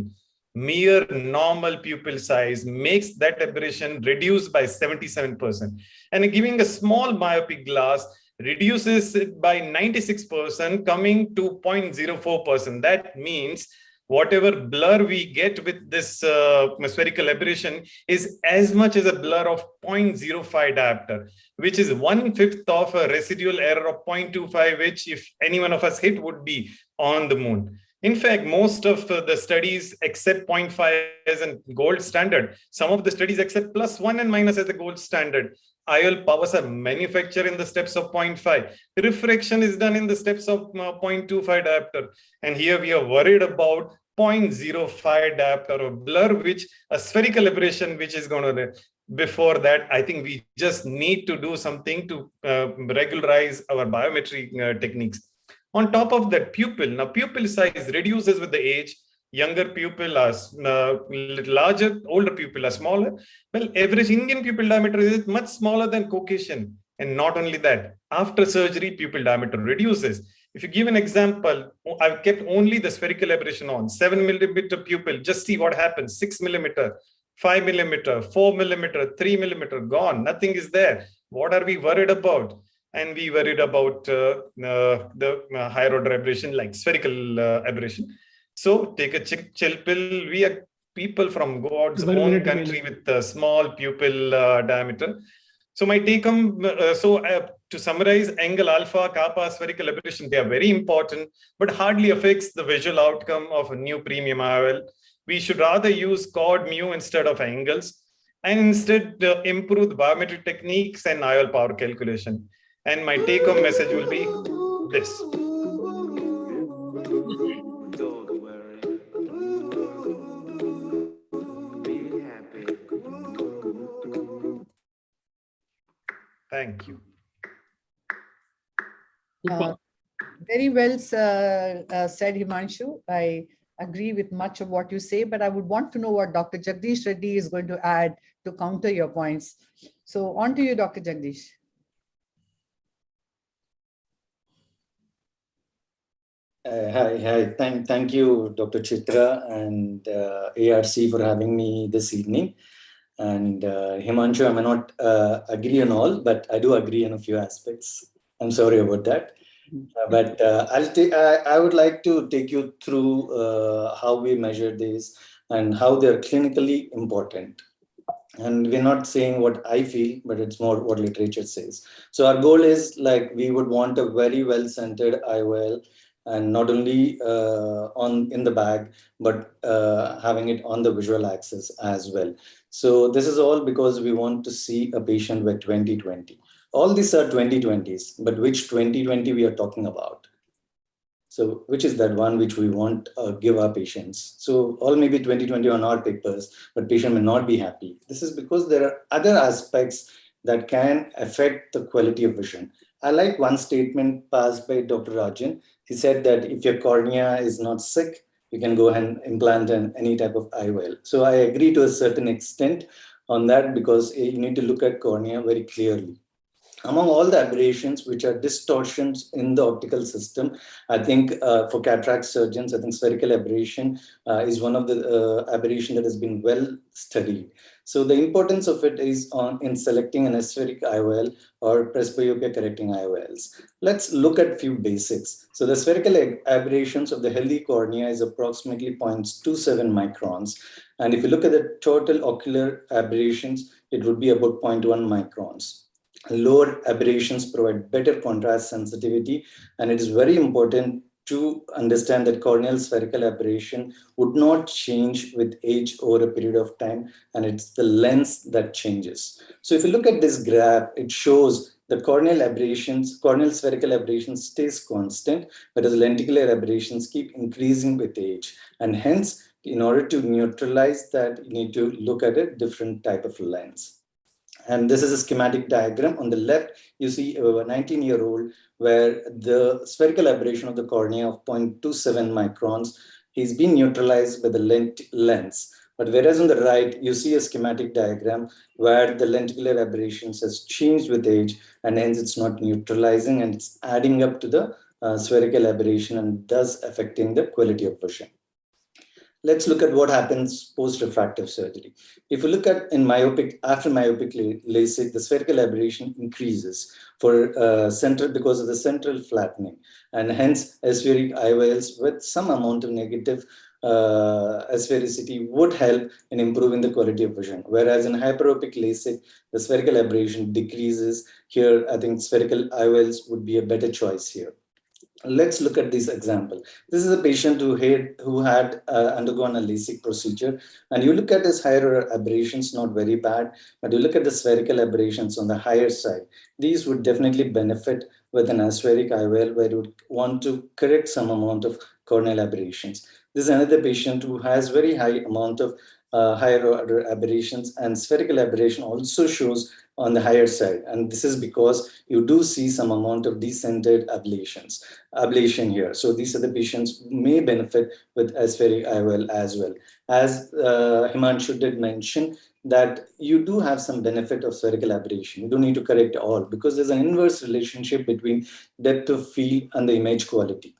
Speaker 18: Mere normal pupil size makes that aberration reduced by 77%. And giving a small myopic glass reduces it by 96%, coming to 0.04%. That means whatever blur we get with this spherical aberration is as much as a blur of 0.05 diopter, which is 1/5 of a residual error of 0.25, which if any one of us hit would be on the moon. In fact, most of the studies accept 0.5 as a gold standard. Some of the studies accept +1 and minus as the gold standard. IOL powers are manufactured in the steps of 0.5. Refraction is done in the steps of 0.25 diopter. And here we are worried about 0.05 diopter of blur, which a spherical aberration, which is going to, before that, I think we just need to do something to regularize our biometry techniques. On top of that, pupil. Now, pupil size reduces with the age. Younger pupil are larger, older pupil are smaller. Well, average Indian pupil diameter is much smaller than Caucasian. And not only that, after surgery, pupil diameter reduces. If you give an example, I've kept only the spherical aberration on 7 millimeter pupil. Just see what happens. 6 millimeter, 5 millimeter, 4 millimeter, 3 millimeter, gone. Nothing is there. What are we worried about? And we worried about the higher order aberration, like spherical aberration. So take a chill pill. We are people from God's own country with a small pupil diameter. So my take home, to summarize, angle alpha, kappa, spherical aberration, they are very important, but hardly affects the visual outcome of a new premium IOL. We should rather use chord mu instead of angles, and instead improve the biometric techniques and IOL power calculation. And my take home message will be this. Thank you.
Speaker 6: Very well said, Himanshu. I agree with much of what you say, but I would want to know what Dr. Jagdish Reddy is going to add to counter your points. So on to you, Dr. Jagdish.
Speaker 19: Hi. Thank you, Dr. Chitra and ARC for having me this evening. And Himanshu, I may not agree on all, but I do agree on a few aspects. I'm sorry about that. But I would like to take you through how we measure this and how they're clinically important. And we're not saying what I feel, but it's more what literature says. So our goal is like we would want a very well-centered IOL, and not only in the bag, but having it on the visual axis as well. So this is all because we want to see a patient with 20/20. All these are 20/20s, but which 20/20 we are talking about? So which is that one which we want give our patients? So all maybe 20/20 on our papers, but patient may not be happy. This is because there are other aspects that can affect the quality of vision. I like one statement passed by Dr. Rajan. He said that if your cornea is not sick, you can go and implant any type of IOL. So I agree to a certain extent on that, because you need to look at cornea very clearly. Among all the aberrations, which are distortions in the optical system, I think for cataract surgeons, I think spherical aberration is one of the aberration that has been well studied. So the importance of it is in selecting an aspheric IOL or presbyopia correcting IOLs. Let's look at a few basics. So the spherical aberrations of the healthy cornea is approximately 0.27 microns. And if you look at the total ocular aberrations, it would be about 0.1 microns. Lower aberrations provide better contrast sensitivity, and it is very important to understand that corneal spherical aberration would not change with age over a period of time, and it's the lens that changes. So if you look at this graph, it shows the corneal spherical aberrations stays constant, whereas lenticular aberrations keep increasing with age. And hence, in order to neutralize that, you need to look at a different type of lens. And this is a schematic diagram. On the left, you see a 19-year-old where the spherical aberration of the cornea of 0.27 microns is being neutralized by the lens. But whereas on the right, you see a schematic diagram where the lenticular aberrations has changed with age, and hence it's not neutralizing, and it's adding up to the spherical aberration and thus affecting the quality of vision. Let's look at what happens post-refractive surgery. If you look at after myopic LASIK, the spherical aberration increases because of the central flattening, and hence aspheric IOLs with some amount of negative asphericity would help in improving the quality of vision. Whereas in hyperopic LASIK, the spherical aberration decreases. Here, I think spherical IOLs would be a better choice here. Let's look at this example. This is a patient who had undergone a LASIK procedure, and you look at his higher aberrations, not very bad, but you look at the spherical aberrations on the higher side. These would definitely benefit with an aspheric IOL where you would want to correct some amount of corneal aberrations. This is another patient who has very high amount of higher order aberrations, and spherical aberration also shows on the higher side. And this is because you do see some amount of decentered ablation here. So these are the patients who may benefit with aspheric IOL as well. As Himanshu did mention, that you do have some benefit of spherical aberration. You don't need to correct all because there's an inverse relationship between depth of field and the image quality.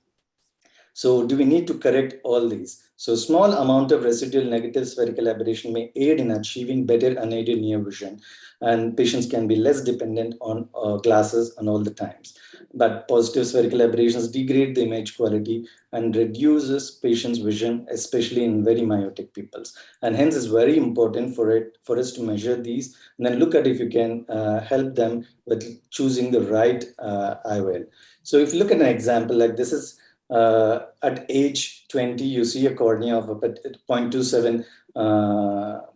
Speaker 19: So do we need to correct all these? So small amount of residual negative spherical aberration may aid in achieving better unaided near vision, and patients can be less dependent on glasses on all the times. But positive spherical aberrations degrade the image quality and reduces patients' vision, especially in very myopic pupils. And hence it's very important for us to measure these and then look at if you can help them with choosing the right IOL. So if you look at an example like this is at age 20, you see a cornea of 0.27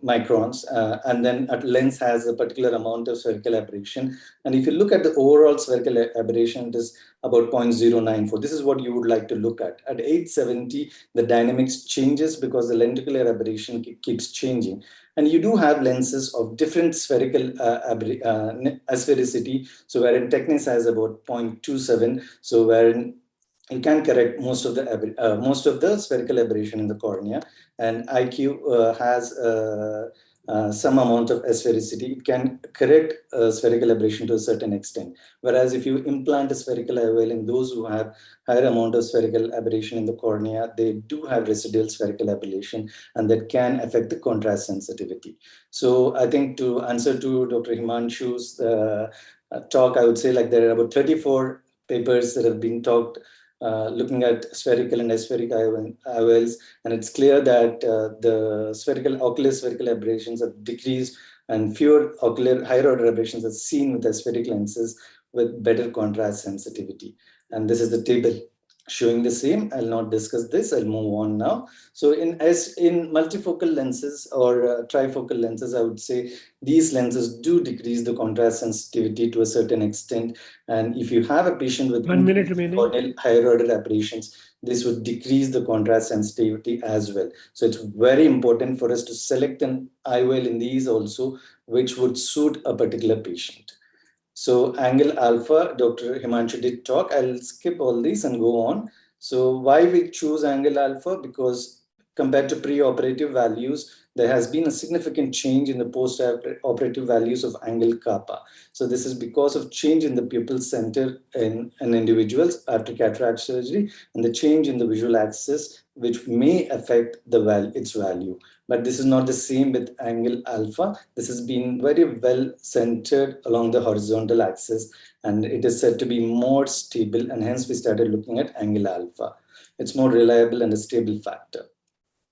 Speaker 19: microns, and then a lens has a particular amount of spherical aberration. And if you look at the overall spherical aberration, it is about 0.094. This is what you would like to look at. At age 70, the dynamics changes because the lenticular aberration keeps changing. And you do have lenses of different spherical asphericity. So wherein Technis has about 0.27. So wherein you can correct most of the spherical aberration in the cornea, and IQ has some amount of asphericity. It can correct spherical aberration to a certain extent. Whereas if you implant a spherical IOL in those who have higher amount of spherical aberration in the cornea, they do have residual spherical aberration, and that can affect the contrast sensitivity. So I think to answer to Dr. Himanshu's talk, I would say like there are about 34 papers that have been talked looking at spherical and aspheric IOLs, and it's clear that the ocular spherical aberrations have decreased and fewer ocular higher order aberrations are seen with aspheric lenses with better contrast sensitivity. And this is the table showing the same. I'll not discuss this. I'll move on now. So in multifocal lenses or trifocal lenses, I would say these lenses do decrease the contrast sensitivity to a certain extent. And if you have a patient with
Speaker 5: 1 minute remaining,
Speaker 19: corneal higher order aberrations, this would decrease the contrast sensitivity as well. So it's very important for us to select an IOL in these also, which would suit a particular patient. So angle alpha, Dr. Himanshu did talk. I'll skip all these and go on. So why we choose angle alpha? Because compared to pre-operative values, there has been a significant change in the post-operative values of angle kappa. So this is because of change in the pupil center in individuals after cataract surgery and the change in the visual axis, which may affect its value. But this is not the same with angle alpha. This has been very well centered along the horizontal axis, and it is said to be more stable, and hence we started looking at angle alpha. It's more reliable and a stable factor.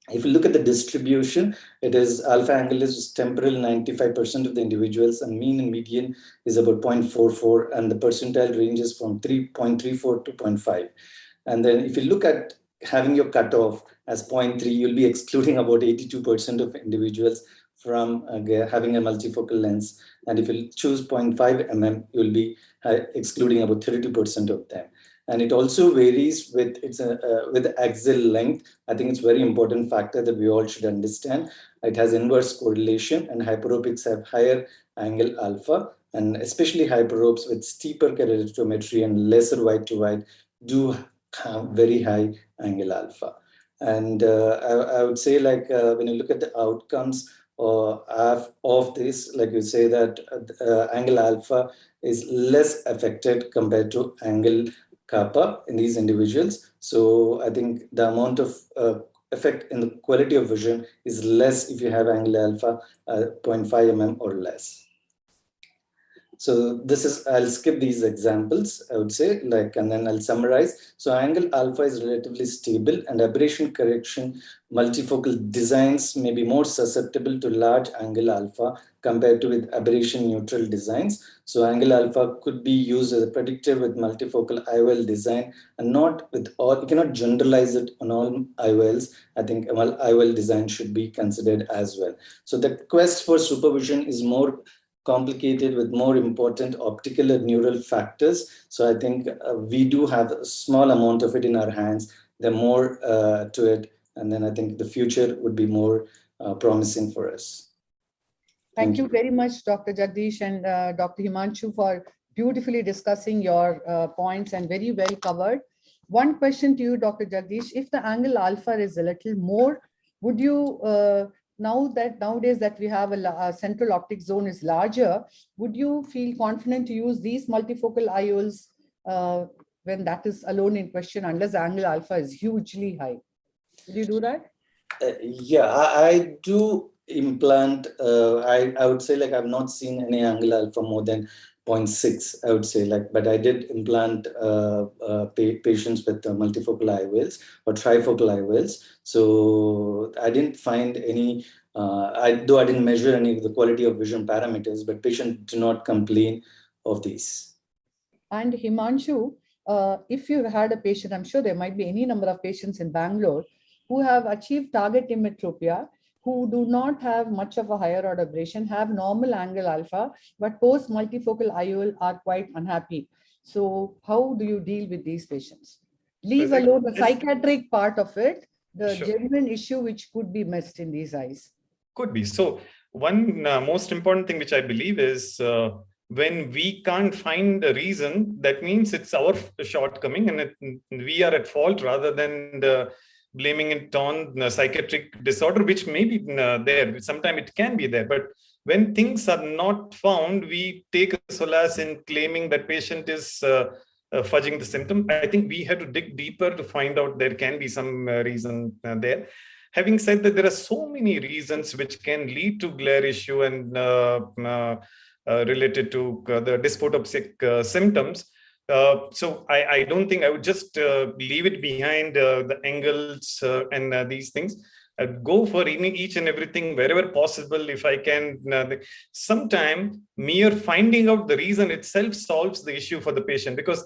Speaker 19: If you look at the distribution, it is alpha angle is temporal 95% of the individuals, and mean and median is about 0.44, and the percentile ranges from 3.34 to 0.5. And then if you look at having your cutoff as 0.3, you'll be excluding about 82% of individuals from having a multifocal lens. And if you choose 0.5 mm, you'll be excluding about 32% of them. And it also varies with with axial length. I think it's a very important factor that we all should understand. It has inverse correlation, and hyperopics have higher angle alpha, and especially hyperopes with steeper keratometry and lesser wide to wide do have very high angle alpha. And I would say, like when you look at the outcomes of this, like you say that angle alpha is less affected compared to angle kappa in these individuals. So I think the amount of effect in the quality of vision is less if you have angle alpha 0.5 mm or less. So this is, I'll skip these examples, I would say, and then I'll summarize. So angle alpha is relatively stable, and aberration correction multifocal designs may be more susceptible to large angle alpha compared to with aberration neutral designs. So angle alpha could be used as a predictor with multifocal IOL design, and not with all, you cannot generalize it on all IOLs. I think IOL design should be considered as well. So the quest for supervision is more complicated with more important optical and neural factors. So I think we do have a small amount of it in our hands. There are more to it. And then I think the future would be more promising for us.
Speaker 6: Thank you very much, Dr. Jagdish and Dr. Himanshu, for beautifully discussing your points and very well covered. One question to you, Dr. Jagdish, if the angle alpha is a little more, would you, nowadays that we have a central optic zone is larger, would you feel confident to use these multifocal IOLs when that is alone in question, unless the angle alpha is hugely high? Would you do that?
Speaker 19: Yeah, I do implant. I would say I've not seen any angle alpha more than 0.6, I would say, but I did implant patients with multifocal IOLs or trifocal IOLs. So I didn't find any, though I didn't measure any of the quality of vision parameters, but patients do not complain of these.
Speaker 6: And Himanshu, if you had a patient, I'm sure there might be any number of patients in Bangalore who have achieved target Hyperopia, who do not have much of a higher order aberration, have normal angle alpha, but post multifocal IOL are quite unhappy. So how do you deal with these patients? Leave alone the psychiatric part of it, the genuine issue which could be missed in these eyes.
Speaker 18: Could be. So one most important thing which I believe is when we can't find a reason, that means it's our shortcoming and we are at fault, rather than blaming it on psychiatric disorder, which may be there. Sometimes it can be there. But when things are not found, we take a solace in claiming that patient is fudging the symptom. I think we have to dig deeper to find out there can be some reason there. Having said that, there are so many reasons which can lead to glare issue and related to the dysphotopsic symptoms. So I don't think I would just leave it behind the angles and these things. I'd go for each and everything wherever possible if I can. Sometime mere finding out the reason itself solves the issue for the patient, because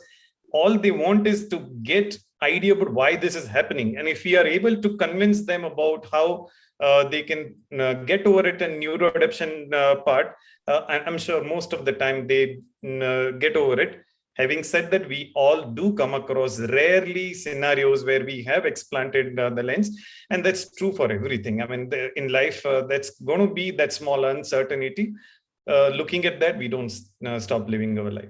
Speaker 18: all they want is to get idea about why this is happening. And if we are able to convince them about how they can get over it and neuroadaptation part, I'm sure most of the time they get over it. Having said that, we all do come across rarely scenarios where we have explanted the lens, and that's true for everything. I mean, in life, that's going to be that small uncertainty. Looking at that, we don't stop living our life.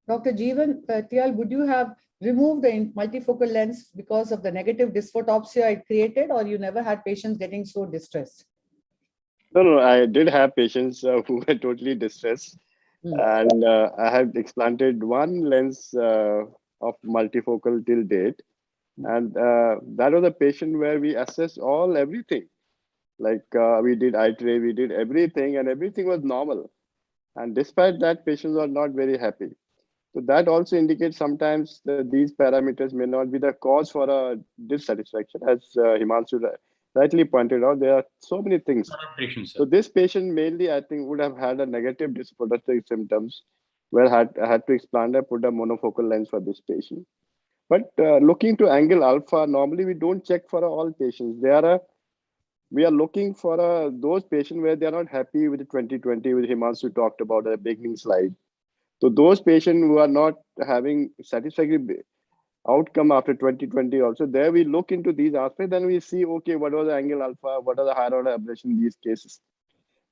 Speaker 6: Dr. Jeevan Tyal, would you have removed the multifocal lens because of the negative dysphotopsia it created, or you never had patients getting so distressed?
Speaker 1: No, I did have patients who were totally distressed. And I have explanted one lens of multifocal till date. And that was a patient where we assessed everything. Like we did X-ray, we did everything, and everything was normal. And despite that, patients are not very happy. So that also indicates sometimes that these parameters may not be the cause for a dissatisfaction. As Himanshu rightly pointed out, there are so many things. So this patient mainly, I think, would have had a negative dysphotopsic symptoms, where I had to explant and put a monofocal lens for this patient. But looking to angle alpha, normally we don't check for all patients. We are looking for those patients where they are not happy with the 2020, which Himanshu talked about at the beginning slide. So those patients who are not having satisfactory outcome after 2020 also, there we look into these aspects, then we see, okay, what was the angle alpha, what are the higher order aberration in these cases.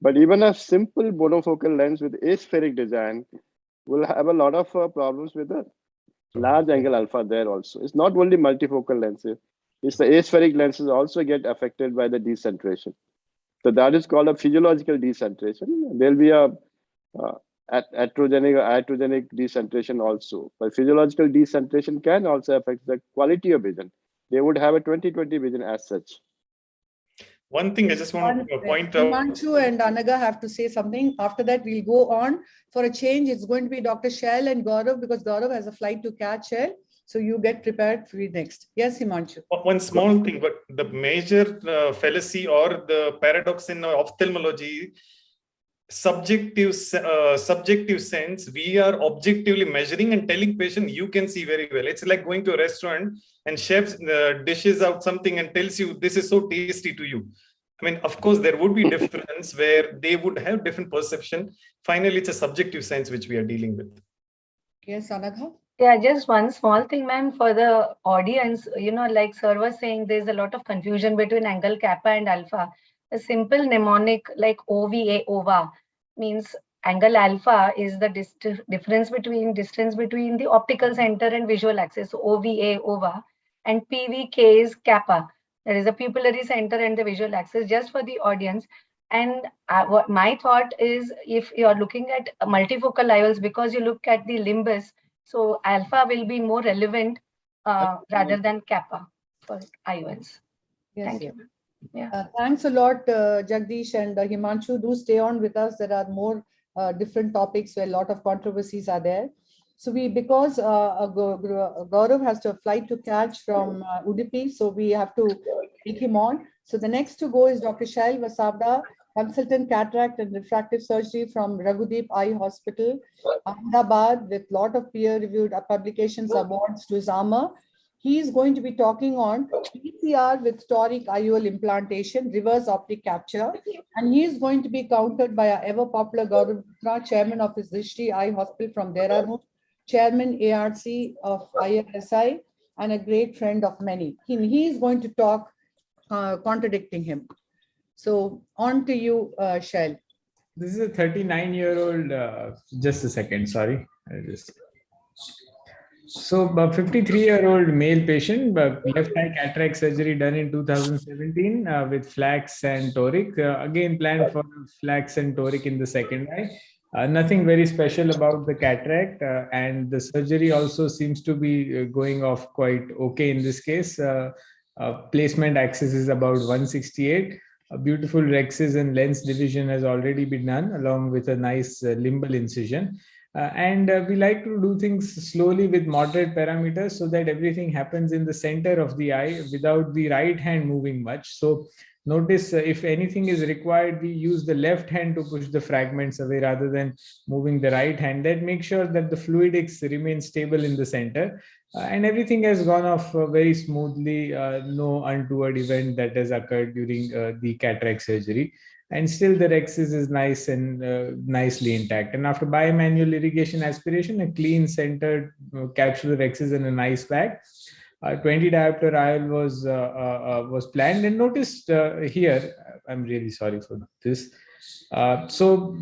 Speaker 1: But even a simple monofocal lens with aspheric design will have a lot of problems with the large angle alpha there also. It's not only multifocal lenses, it's the aspheric lenses also get affected by the decentration. So that is called a physiological decentration. There'll be a atrogenic or iatrogenic decentration also. But physiological decentration can also affect the quality of vision. They would have a 20/20 vision as such.
Speaker 18: One thing I just want to point out.
Speaker 6: Himanshu and Anaga have to say something. After that, we'll go on. For a change, it's going to be Dr. Shell and Gaurav, because Gaurav has a flight to catch. Shell. So you get prepared for next. Yes, Himanshu.
Speaker 18: One small thing, but the major fallacy or the paradox in ophthalmology, subjective sense, we are objectively measuring and telling patient you can see very well. It's like going to a restaurant and chef dishes out something and tells you this is so tasty to you. I mean, of course, there would be difference where they would have different perception. Finally, it's a subjective sense which we are dealing with.
Speaker 6: Yes, Anagha.
Speaker 10: Yeah, just one small thing, ma'am, for the audience, like sir was saying, there's a lot of confusion between angle kappa and alpha. A simple mnemonic like OVA, OVA, means angle alpha is the distance between the optical center and visual axis, so OVA, OVA, and PVK is kappa, that is the pupillary center and the visual axis, just for the audience. And what my thought is, if you're looking at multifocal IOLs, because you look at the limbus, so alpha will be more relevant rather than kappa for IOLs.
Speaker 6: Yes,
Speaker 10: Thank you. Yeah.
Speaker 6: Thanks a lot, Jagdish and Himanshu. Do stay on with us. There are more different topics where a lot of controversies are there. So because Gaurav has to fly to catch from Udupi, so we have to take him on. So the next to go is Dr. Shail Vasavda, consultant cataract and refractive surgery from Raghudeep Eye Hospital, Ahmedabad, with lot of peer-reviewed publications, awards to his armor. He is going to be talking on PCR with toric IOL implantation, reverse optic capture, and he is going to be countered by our ever popular Gaurav Mitra, chairman of his Drishti Eye Hospital from Dehradun, chairman ARC of ISI, and a great friend of many. He is going to talk contradicting him. So on to you, Shail.
Speaker 20: This is a 39-year-old, just a second, sorry. So a 53-year-old male patient, left eye cataract surgery done in 2017 with flax and toric. Again, planned for flax and toric in the second eye. Nothing very special about the cataract, and the surgery also seems to be going off quite okay in this case. Placement axis is about 168. A beautiful rexis and lens division has already been done, along with a nice limbal incision. And we like to do things slowly with moderate parameters so that everything happens in the center of the eye without the right hand moving much. So notice if anything is required, we use the left hand to push the fragments away rather than moving the right hand. That makes sure that the fluidics remain stable in the center. And everything has gone off very smoothly. No untoward event that has occurred during the cataract surgery. And still the rexis is nice and nicely intact. And after bimanual irrigation aspiration, a clean centered capsular rexis and a nice bag. 20 diopter IOL was planned. And noticed here, I'm really sorry for this. So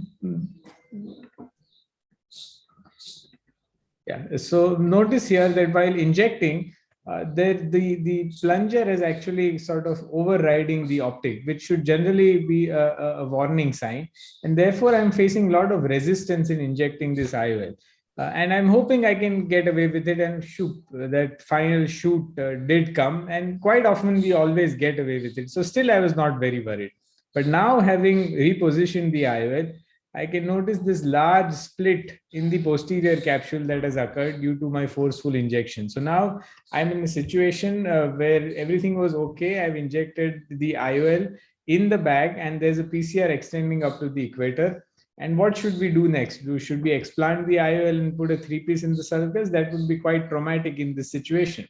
Speaker 20: notice here that while injecting, the plunger is actually sort of overriding the optic, which should generally be a warning sign. And therefore, I'm facing a lot of resistance in injecting this IOL. And I'm hoping I can get away with it, and shoot, that final shoot did come. And quite often we always get away with it. So still I was not very worried. But now, having repositioned the IOL, I can notice this large split in the posterior capsule that has occurred due to my forceful injection. So now I'm in a situation where everything was okay. I've injected the IOL in the bag, and there's a PCR extending up to the equator. And what should we do next? Should we explant the IOL and put a 3-piece in the sulcus? That would be quite traumatic in this situation.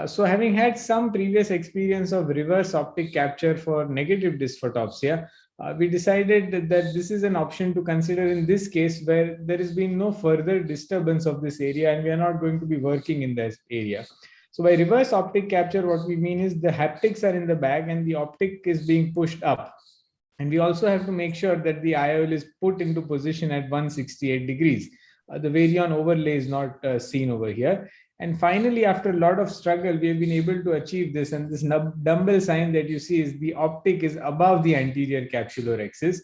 Speaker 20: So having had some previous experience of reverse optic capture for negative dysphotopsia, we decided that this is an option to consider in this case, where there has been no further disturbance of this area and we are not going to be working in this area. So by reverse optic capture, what we mean is the haptics are in the bag and the optic is being pushed up. And we also have to make sure that the IOL is put into position at 168 degrees. The Varian overlay is not seen over here. And finally, after a lot of struggle, we have been able to achieve this. And this dumbbell sign that you see is the optic is above the anterior capsular axis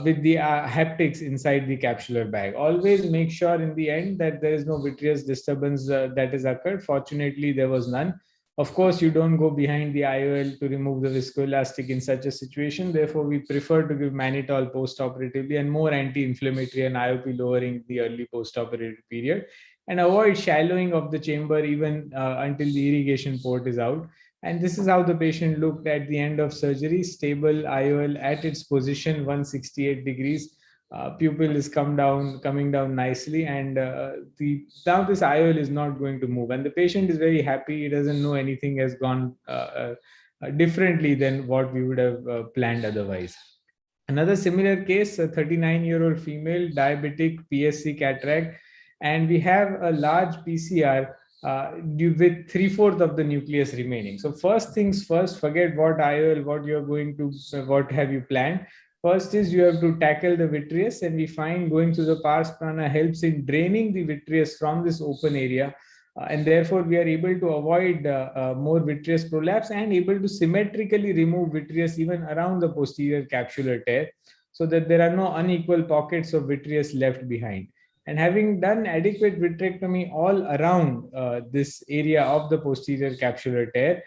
Speaker 20: with the haptics inside the capsular bag. Always make sure in the end that there is no vitreous disturbance that has occurred. Fortunately, there was none. Of course, you don't go behind the IOL to remove the viscoelastic in such a situation. Therefore, we prefer to give mannitol post-operatively and more anti-inflammatory and IOP lowering the early post-operative period, and avoid shallowing of the chamber even until the irrigation port is out. And this is how the patient looked at the end of surgery: stable IOL at its position, 168 degrees. Pupil is coming down nicely, and now this IOL is not going to move, and the patient is very happy. He doesn't know anything has gone differently than what we would have planned otherwise. Another similar case, a 39-year-old female, diabetic, PSC cataract, and we have a large PCR with 3/4 of the nucleus remaining. So first things first, forget what IOL, what have you planned. First is you have to tackle the vitreous, and we find going through the pars plana helps in draining the vitreous from this open area, and therefore we are able to avoid more vitreous prolapse and able to symmetrically remove vitreous even around the posterior capsular tear, so that there are no unequal pockets of vitreous left behind. And having done adequate vitrectomy all around this area of the posterior capsular tear,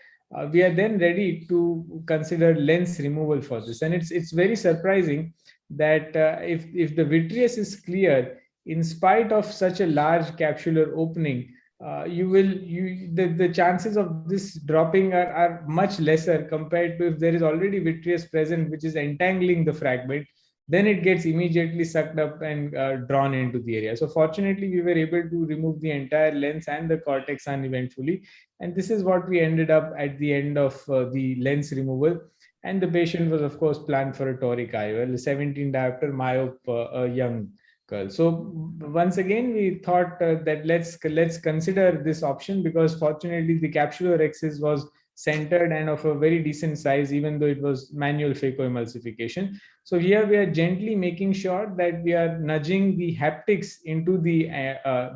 Speaker 20: we are then ready to consider lens removal for this. And it's very surprising that if the vitreous is clear, in spite of such a large capsular opening, the chances of this dropping are much lesser compared to if there is already vitreous present, which is entangling the fragment. Then it gets immediately sucked up and drawn into the area. So fortunately, we were able to remove the entire lens and the cortex uneventfully. And this is what we ended up at the end of the lens removal. And the patient was, of course, planned for a toric IOL, a 17 diopter myope, a young girl. So once again, we thought that let's consider this option, because fortunately, the capsular axis was centered and of a very decent size, even though it was manual phacoemulsification. So here we are gently making sure that we are nudging the haptics into the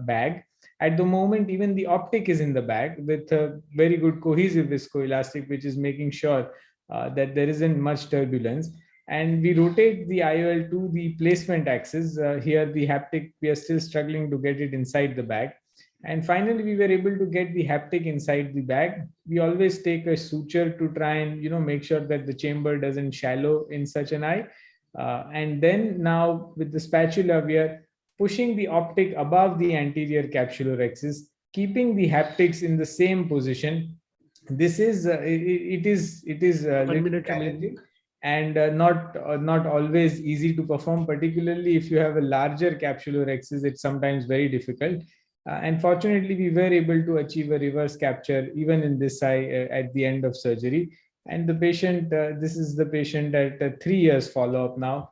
Speaker 20: bag. At the moment, even the optic is in the bag with a very good cohesive viscoelastic, which is making sure that there isn't much turbulence. And we rotate the IOL to the placement axis. Here, the haptic, we are still struggling to get it inside the bag. And finally, we were able to get the haptic inside the bag. We always take a suture to try and make sure that the chamber doesn't shallow in such an eye. And then now with the spatula, we are pushing the optic above the anterior capsular axis, keeping the haptics in the same position. This is it is challenging and not always easy to perform, particularly if you have a larger capsular axis. It's sometimes very difficult. And fortunately, we were able to achieve a reverse capture even in this eye at the end of surgery. And the patient, this is the patient at 3 years follow-up now.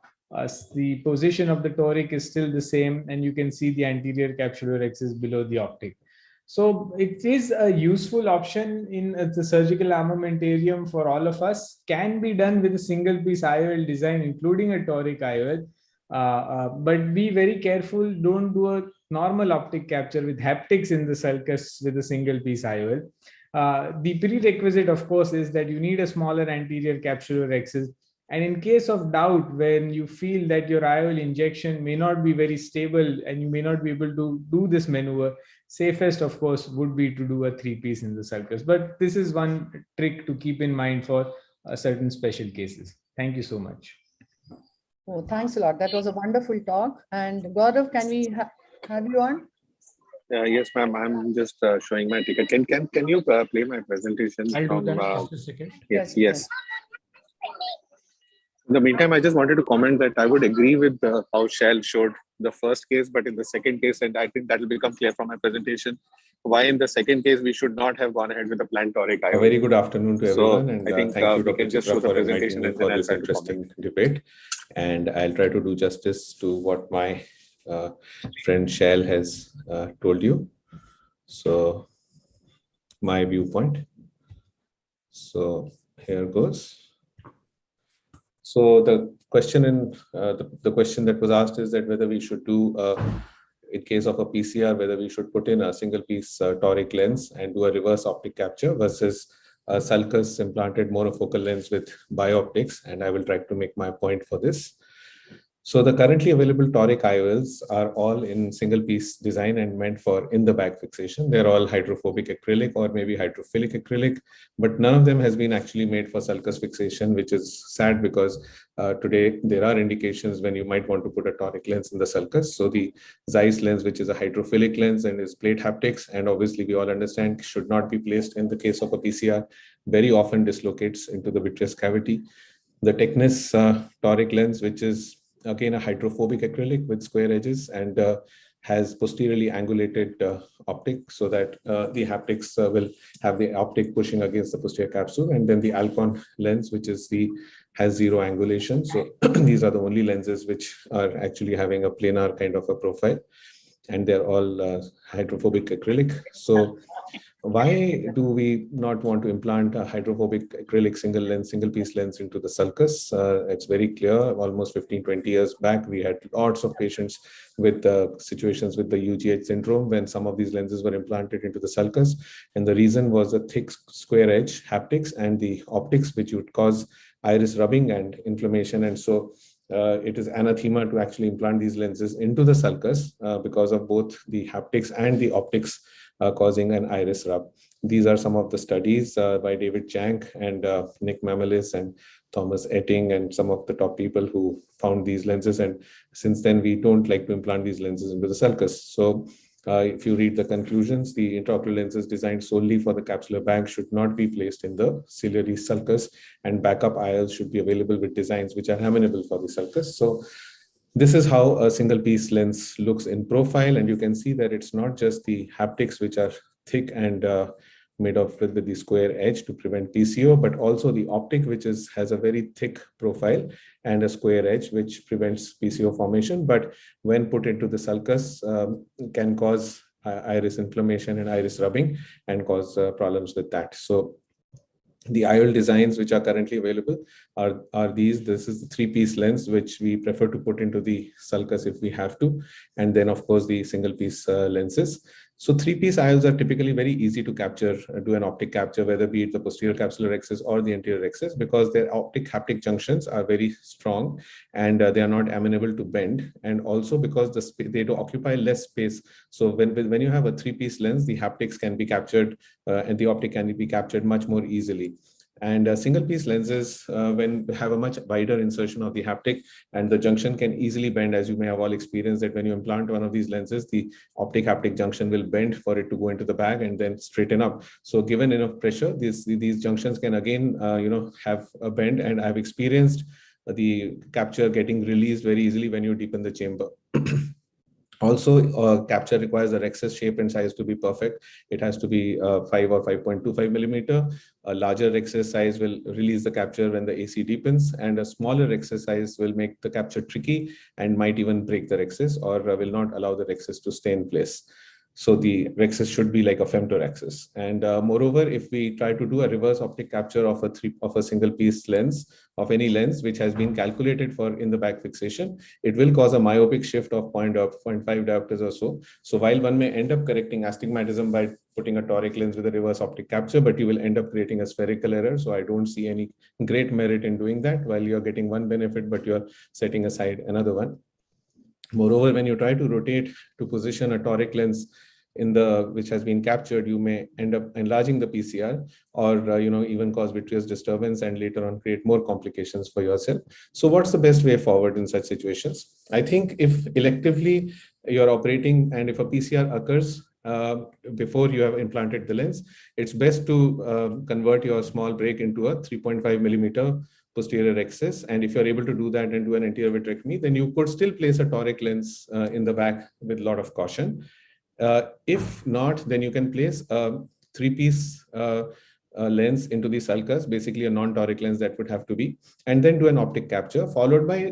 Speaker 20: The position of the toric is still the same, and you can see the anterior capsular axis below the optic. So it is a useful option in the surgical armamentarium for all of us. Can be done with a single piece IOL design, including a toric IOL. But be very careful, don't do a normal optic capture with haptics in the sulcus with a single piece IOL. The prerequisite, of course, is that you need a smaller anterior capsular axis. And in case of doubt, when you feel that your IOL injection may not be very stable and you may not be able to do this maneuver, safest, of course, would be to do a 3-piece in the sulcus. But this is one trick to keep in mind for certain special cases. Thank you so much.
Speaker 6: Oh, thanks a lot. That was a wonderful talk. And Gaurav, can we have you on?
Speaker 21: Yes, ma'am. I'm just showing my ticket. Can you play my presentation?
Speaker 5: I'll
Speaker 21: from,
Speaker 5: do that just a second.
Speaker 21: Yes. In the meantime, I just wanted to comment that I would agree with how Shell showed the first case, but in the second case, and I think that will become clear from my presentation, why in the second case we should not have gone ahead with the planned toric IOL.
Speaker 22: A very good afternoon to everyone, and
Speaker 21: I think
Speaker 22: thank you, Dr.
Speaker 21: we can just show
Speaker 22: Chitra,
Speaker 21: the
Speaker 22: for
Speaker 21: presentation
Speaker 22: inviting me
Speaker 21: and then
Speaker 22: for
Speaker 21: I'll
Speaker 22: this
Speaker 21: try to
Speaker 22: interesting debate. And I'll try to do justice to what my friend Shell has told you. So my viewpoint. So here goes. So the question the question that was asked is that whether we should do in case of a PCR, whether we should put in a single piece toric lens and do a reverse optic capture versus a sulcus implanted monofocal lens with bioptics. And I will try to make my point for this. So the currently available toric IOLs are all in single piece design and meant for in the bag fixation. They're all hydrophobic acrylic or maybe hydrophilic acrylic, but none of them has been actually made for sulcus fixation, which is sad because today there are indications when you might want to put a toric lens in the sulcus. So the Zeiss lens, which is a hydrophilic lens and is plate haptics, and obviously we all understand should not be placed in the case of a PCR, very often dislocates into the vitreous cavity. The Technis toric lens, which is again a hydrophobic acrylic with square edges and has posteriorly angulated optic so that the haptics will have the optic pushing against the posterior capsule. And then the Alcon lens, which is has zero angulation. So these are the only lenses which are actually having a planar kind of a profile, and they're all hydrophobic acrylic. So why do we not want to implant a hydrophobic acrylic single piece lens into the sulcus? It's very clear. Almost 15-20 years back, we had lots of patients with situations with the UGH syndrome when some of these lenses were implanted into the sulcus. And the reason was the thick square edge haptics and the optics, which would cause iris rubbing and inflammation. And so it is anathema to actually implant these lenses into the sulcus because of both the haptics and the optics causing an iris rub. These are some of the studies by David Jank and Nick Mamelis and Thomas Etting and some of the top people who found these lenses. And since then, we don't like to implant these lenses into the sulcus. So if you read the conclusions, the intraocular lenses designed solely for the capsular bag should not be placed in the ciliary sulcus, and backup IOLs should be available with designs which are amenable for the sulcus. So this is how a single piece lens looks in profile, and you can see that it's not just the haptics which are thick and made of with the square edge to prevent PCO, but also the optic, which has a very thick profile and a square edge which prevents PCO formation, but when put into the sulcus can cause iris inflammation and iris rubbing and cause problems with that. So the IOL designs which are currently available are these. This is the 3-piece lens, which we prefer to put into the sulcus if we have to. And then, of course, the single-piece lenses. So 3-piece IOLs are typically very easy to capture, do an optic capture, whether be it the posterior capsular axis or the anterior axis, because their optic haptic junctions are very strong and they are not amenable to bend. And also because they do occupy less space. So when you have a 3-piece lens, the haptics can be captured and the optic can be captured much more easily. And single-piece lenses, when have a much wider insertion of the haptic, and the junction can easily bend, as you may have all experienced that when you implant one of these lenses, the optic haptic junction will bend for it to go into the bag and then straighten up. So given enough pressure, these junctions can again, have a bend, and I've experienced the capture getting released very easily when you deepen the chamber. Also, capture requires the rexus shape and size to be perfect. It has to be 5 or 5.25 millimeter. A larger rexus size will release the capture when the AC deepens, and a smaller rexus size will make the capture tricky and might even break the rexus or will not allow the rexus to stay in place. So the rexus should be like a femtorexus. And moreover, if we try to do a reverse optic capture of a single piece lens, of any lens which has been calculated for in the bag fixation, it will cause a myopic shift of 0.5 diopters or so. So while one may end up correcting astigmatism by putting a toric lens with a reverse optic capture, but you will end up creating a spherical error. So I don't see any great merit in doing that. While you're getting one benefit, but you're setting aside another one. Moreover, when you try to rotate to position a toric lens which has been captured, you may end up enlarging the PCR or even cause vitreous disturbance and later on create more complications for yourself. So what's the best way forward in such situations? I think if electively you're operating and if a PCR occurs before you have implanted the lens, it's best to convert your small break into a 3.5 millimeter posterior rexus. And if you're able to do that and do an anterior vitrectomy, then you could still place a toric lens in the back with a lot of caution. If not, then you can place a 3-piece lens into the sulcus, basically a non-toric lens that would have to be, and then do an optic capture followed by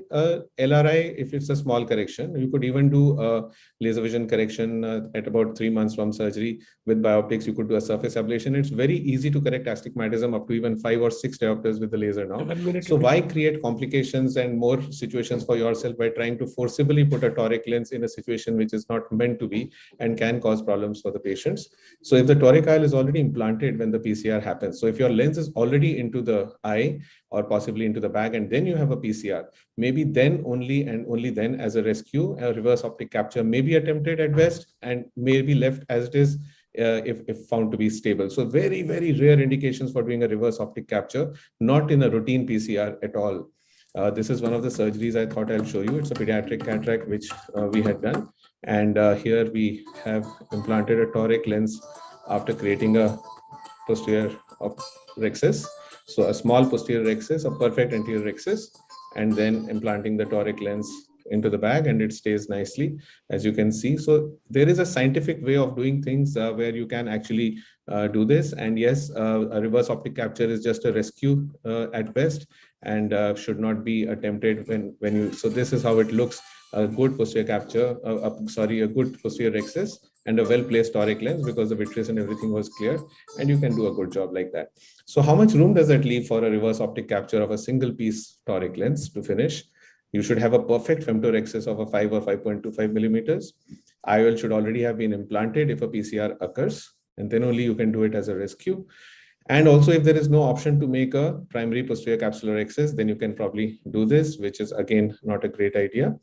Speaker 22: LRI if it's a small correction. You could even do a laser vision correction at about 3 months from surgery. With bioptics, you could do a surface ablation. It's very easy to correct astigmatism up to even 5 or 6 diopters with the laser now. So why create complications and more situations for yourself by trying to forcibly put a toric lens in a situation which is not meant to be and can cause problems for the patients? So if the toric IOL is already implanted when the PCR happens. So if your lens is already into the eye or possibly into the bag, and then you have a PCR, maybe then only and only then as a rescue, a reverse optic capture may be attempted at best and may be left as it is if found to be stable. So very, very rare indications for doing a reverse optic capture, not in a routine PCR at all. This is one of the surgeries I thought I'll show you. It's a pediatric cataract, which we had done. And here we have implanted a toric lens after creating a posterior rhexis. So a small posterior rhexis, a perfect anterior rhexis, and then implanting the toric lens into the bag, and it stays nicely, as you can see. So there is a scientific way of doing things where you can actually do this. And yes, a reverse optic capture is just a rescue at best, and should not be attempted when you. So this is how it looks: a good posterior capture, a good posterior rhexis, and a well-placed toric lens, because the vitreous and everything was clear, and you can do a good job like that. So how much room does that leave for a reverse optic capture of a single piece toric lens to finish? You should have a perfect femtorhexis of a 5 or 5.25 millimeters. IOL should already have been implanted if a PCR occurs, and then only you can do it as a rescue. And also, if there is no option to make a primary posterior capsular rhexis, then you can probably do this, which is again not a great idea.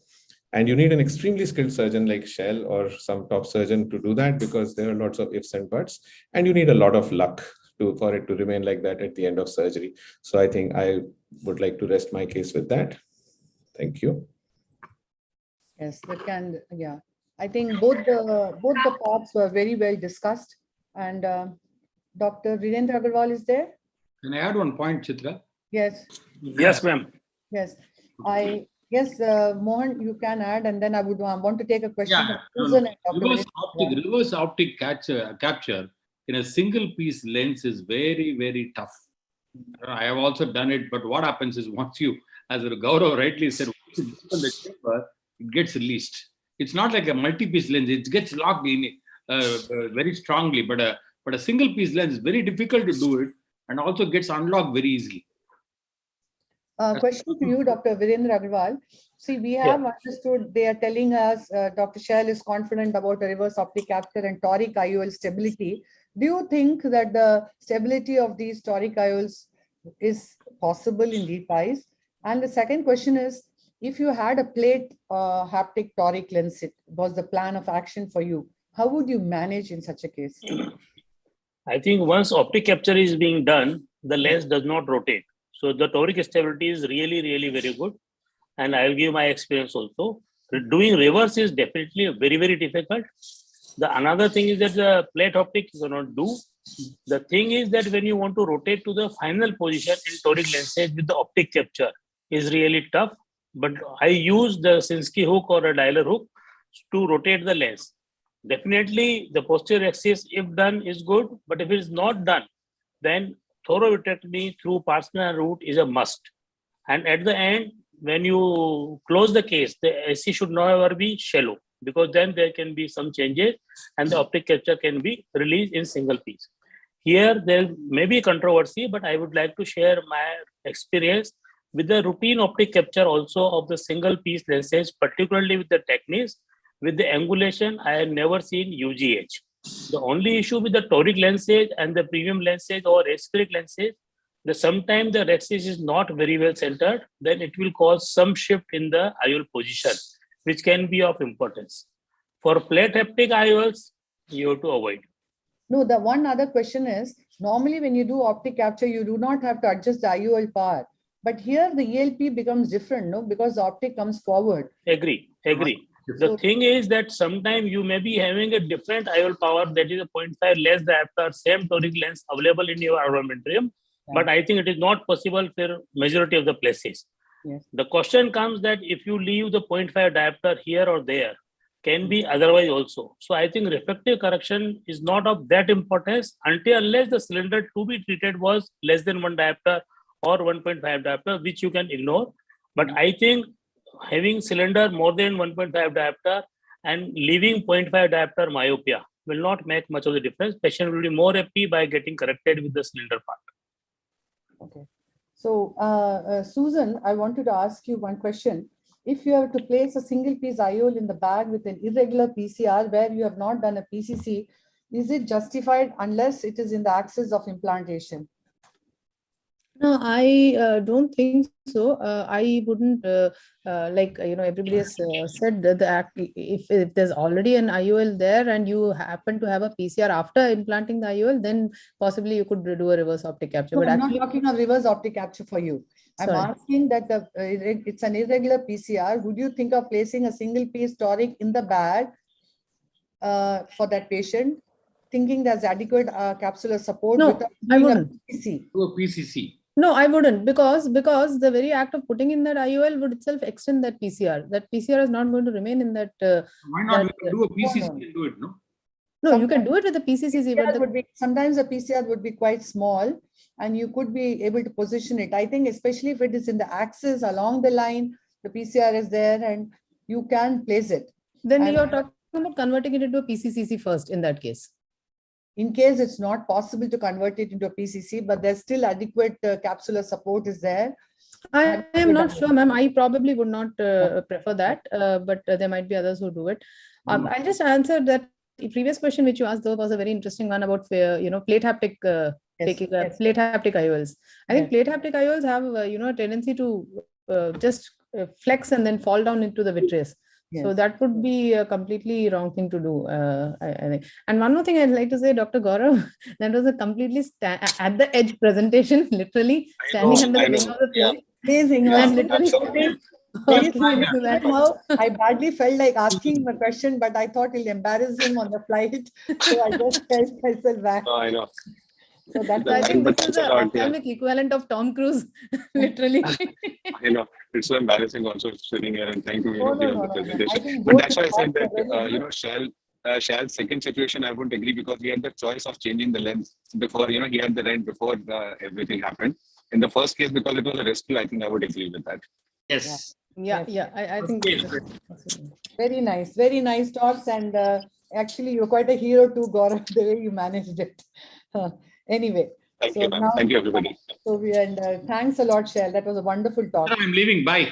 Speaker 22: And you need an extremely skilled surgeon like Shell or some top surgeon to do that, because there are lots of ifs and buts, and you need a lot of luck for it to remain like that at the end of surgery. So I think I would like to rest my case with that. Thank you.
Speaker 6: Yes, that can, yeah. I think both the parts were very well discussed. And Dr. Virendra Agarwal is there?
Speaker 12: Can I add one point, Chitra?
Speaker 6: Yes.
Speaker 14: Yes, ma'am.
Speaker 6: Yes. Yes, Mohan, you can add, and then I would want to take a question from
Speaker 12: No.
Speaker 6: Susan and Dr.
Speaker 12: Reverse optic capture in a single piece lens is very, very tough. I have also done it, but what happens is once you, as Gaurav rightly said, once you open the chamber, it gets released. It's not like a multi-piece lens; it gets locked in very strongly. But a single-piece lens is very difficult to do it, and also gets unlocked very easily.
Speaker 6: Question to you, Dr. Virendra Agarwal. See, we have understood, they are telling us Dr. Shell is confident about a reverse optic capture and toric IOL stability. Do you think that the stability of these toric IOLs is possible in deep eyes? And the second question is, if you had a plate haptic toric lens, it was the plan of action for you, how would you manage in such a case?
Speaker 14: I think once optic capture is being done, the lens does not rotate. So the toric stability is really, really very good. And I'll give my experience also. Doing reverse is definitely very, very difficult. Another thing is that the plate optic you cannot do. The thing is that when you want to rotate to the final position in toric lenses with the optic capture is really tough. But I use the Sinskey hook or a dialer hook to rotate the lens. Definitely the posterior axis, if done, is good. But if it is not done, then phacovitrectomy through Parsonage route is a must. And at the end, when you close the case, the AC should never be shallow, because then there can be some changes and the optic capture can be released in single piece. Here, there may be controversy, but I would like to share my experience with the routine optic capture also of the single piece lenses, particularly with the techniques. With the angulation, I have never seen UGH. The only issue with the toric lenses and the premium lenses or aspheric lenses, that sometimes the rhexis is not very well centered, then it will cause some shift in the IOL position, which can be of importance. For plate haptic IOLs, you have to avoid.
Speaker 6: No, the one other question is, normally when you do optic capture, you do not have to adjust the IOL power. But here the ELP becomes different, no? Because the optic comes forward.
Speaker 14: Agree. The thing is that sometimes you may be having a different IOL power, that is a 0.5 less diopter, same toric lens available in your armamentarium. But I think it is not possible for majority of the places.
Speaker 6: Yes.
Speaker 14: The question comes that if you leave the 0.5 diopter here or there, can be otherwise also. So I think refractive correction is not of that importance unless the cylinder to be treated was less than 1 diopter or 1.5 diopter, which you can ignore. But I think having cylinder more than 1.5 diopter and leaving 0.5 diopter myopia will not make much of the difference. Patient will be more happy by getting corrected with the cylinder part.
Speaker 6: Okay. So, Susan, I wanted to ask you one question. If you have to place a single piece IOL in the bag with an irregular PCR where you have not done a PCC, Is it justified unless it is in the axis of implantation?
Speaker 13: No, I don't think so. I wouldn't everybody has said that if there's already an IOL there and you happen to have a PCR after implanting the IOL, then possibly you could do a reverse optic capture.
Speaker 6: No,
Speaker 13: But
Speaker 6: I'm
Speaker 13: actually,
Speaker 6: not talking of reverse optic capture for you. I'm
Speaker 13: sorry.
Speaker 6: asking that it's an irregular PCR. Would you think of placing a single piece toric in the bag for that patient, thinking there's adequate capsular support
Speaker 13: No,
Speaker 6: without
Speaker 13: I
Speaker 6: doing a
Speaker 13: wouldn't.
Speaker 6: PCC?
Speaker 12: Do a PCC.
Speaker 13: No, I wouldn't, because the very act of putting in that IOL would itself extend that PCR. That PCR is not going to remain in that.
Speaker 12: Why not?
Speaker 13: That,
Speaker 12: We can do a PCC
Speaker 6: no.
Speaker 12: and do it, no?
Speaker 13: No, you can do it with the PCCC, but
Speaker 6: sometimes the PCR would be quite small and you could be able to position it. I think especially if it is in the axis along the line, the PCR is there and you can place it.
Speaker 13: Then
Speaker 6: And
Speaker 13: you're talking about converting it into a PCCC first in that case.
Speaker 6: in case it's not possible to convert it into a PCC, but there's still adequate capsular support is there.
Speaker 13: I am not sure, ma'am. I probably would not prefer that, but there might be others who do it. I'll just answer that previous question which you asked, though, was a very interesting one about plate haptic plate haptic IOLs. I think plate haptic IOLs have a tendency to just flex and then fall down into the vitreous. So that would be a completely wrong thing to do, I think. And one more thing I'd like to say, Dr. Gaurav, that was a completely at the edge presentation, literally standing under the wing of the plane.
Speaker 6: Amazing.
Speaker 13: And literally
Speaker 6: I badly felt like asking him a question, but I thought it'll embarrass him on the flight. So I just held myself back.
Speaker 21: Oh, I know.
Speaker 6: So that's
Speaker 13: I think this is the ophthalmic equivalent of Tom Cruise, literally.
Speaker 21: I know. It's so embarrassing also sitting here and trying to give the presentation.
Speaker 6: But
Speaker 21: that's why I said that, Shal's second situation, I wouldn't agree because he had the choice of changing the lens before, he had the lens before everything happened. In the first case, because it was a rescue, I think I would agree with that.
Speaker 12: Yes.
Speaker 13: Yeah, I think
Speaker 6: very nice talks. And actually, you're quite a hero too, Gaurav, the way you managed it. Anyway.
Speaker 21: Thank you, ma'am. Thank you, everybody.
Speaker 6: So thanks a lot, Shell. That was a wonderful talk.
Speaker 12: I'm leaving. Bye.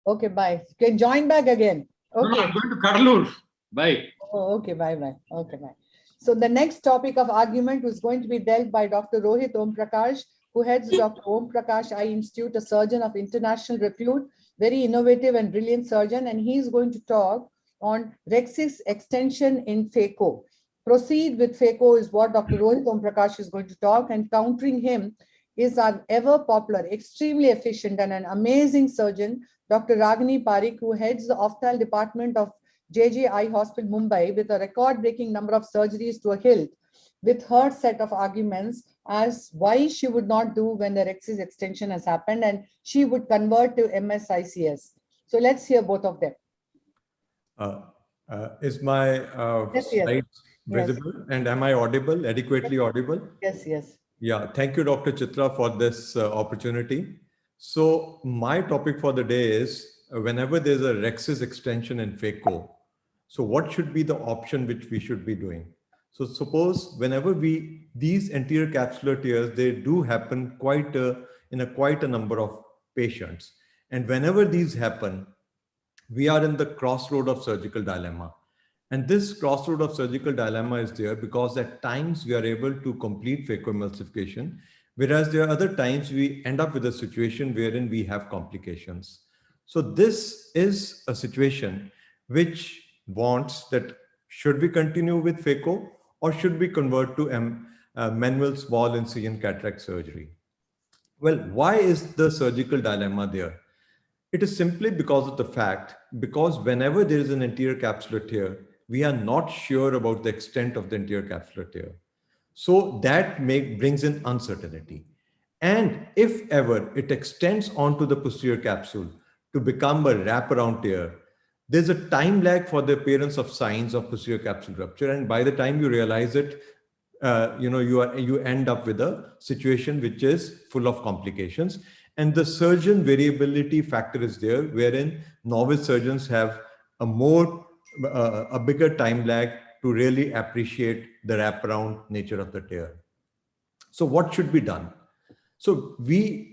Speaker 6: Okay, bye. You can join back again. Okay.
Speaker 12: No, I'm going to Kadalur. Bye.
Speaker 6: Oh, okay, bye. Okay, bye. So the next topic of argument was going to be dealt by Dr. Rohit Om Prakash, who heads Dr. Om Prakash Eye Institute, a surgeon of international repute, very innovative and brilliant surgeon, and he's going to talk on Rexis extension in Phaco. Proceed with Phaco is what Dr. Rohit Om Prakash is going to talk, and countering him is our ever popular, extremely efficient and an amazing surgeon, Dr. Ragini Parikh, who heads the Opthal department of JJ Eye Hospital, Mumbai, with a record-breaking number of surgeries to a hilt, with her set of arguments as why she would not do when the Rexis extension has happened and she would convert to MSICS. So let's hear both of them.
Speaker 3: Is my slide visible and am I audible, adequately audible?
Speaker 6: Yes.
Speaker 3: Yeah, thank you, Dr. Chitra, for this opportunity. So my topic for the day is whenever there's a Rexis extension in Phaco, so what should be the option which we should be doing? So suppose whenever these anterior capsular tears, they do happen in quite a number of patients. And whenever these happen, we are in the crossroad of surgical dilemma. And this crossroad of surgical dilemma is there because at times we are able to complete phacoemulsification, whereas there are other times we end up with a situation wherein we have complications. So this is a situation which wants that should we continue with Phaco or should we convert to manual small incision cataract surgery? Well, why is the surgical dilemma there? It is simply because of the fact, because whenever there is an anterior capsular tear, we are not sure about the extent of the anterior capsular tear. So that brings in uncertainty. And if ever it extends onto the posterior capsule to become a wraparound tear, there's a time lag for the appearance of signs of posterior capsule rupture. And by the time you realize it, you end up with a situation which is full of complications. And the surgeon variability factor is there, wherein novice surgeons have a bigger time lag to really appreciate the wraparound nature of the tear. So what should be done? So the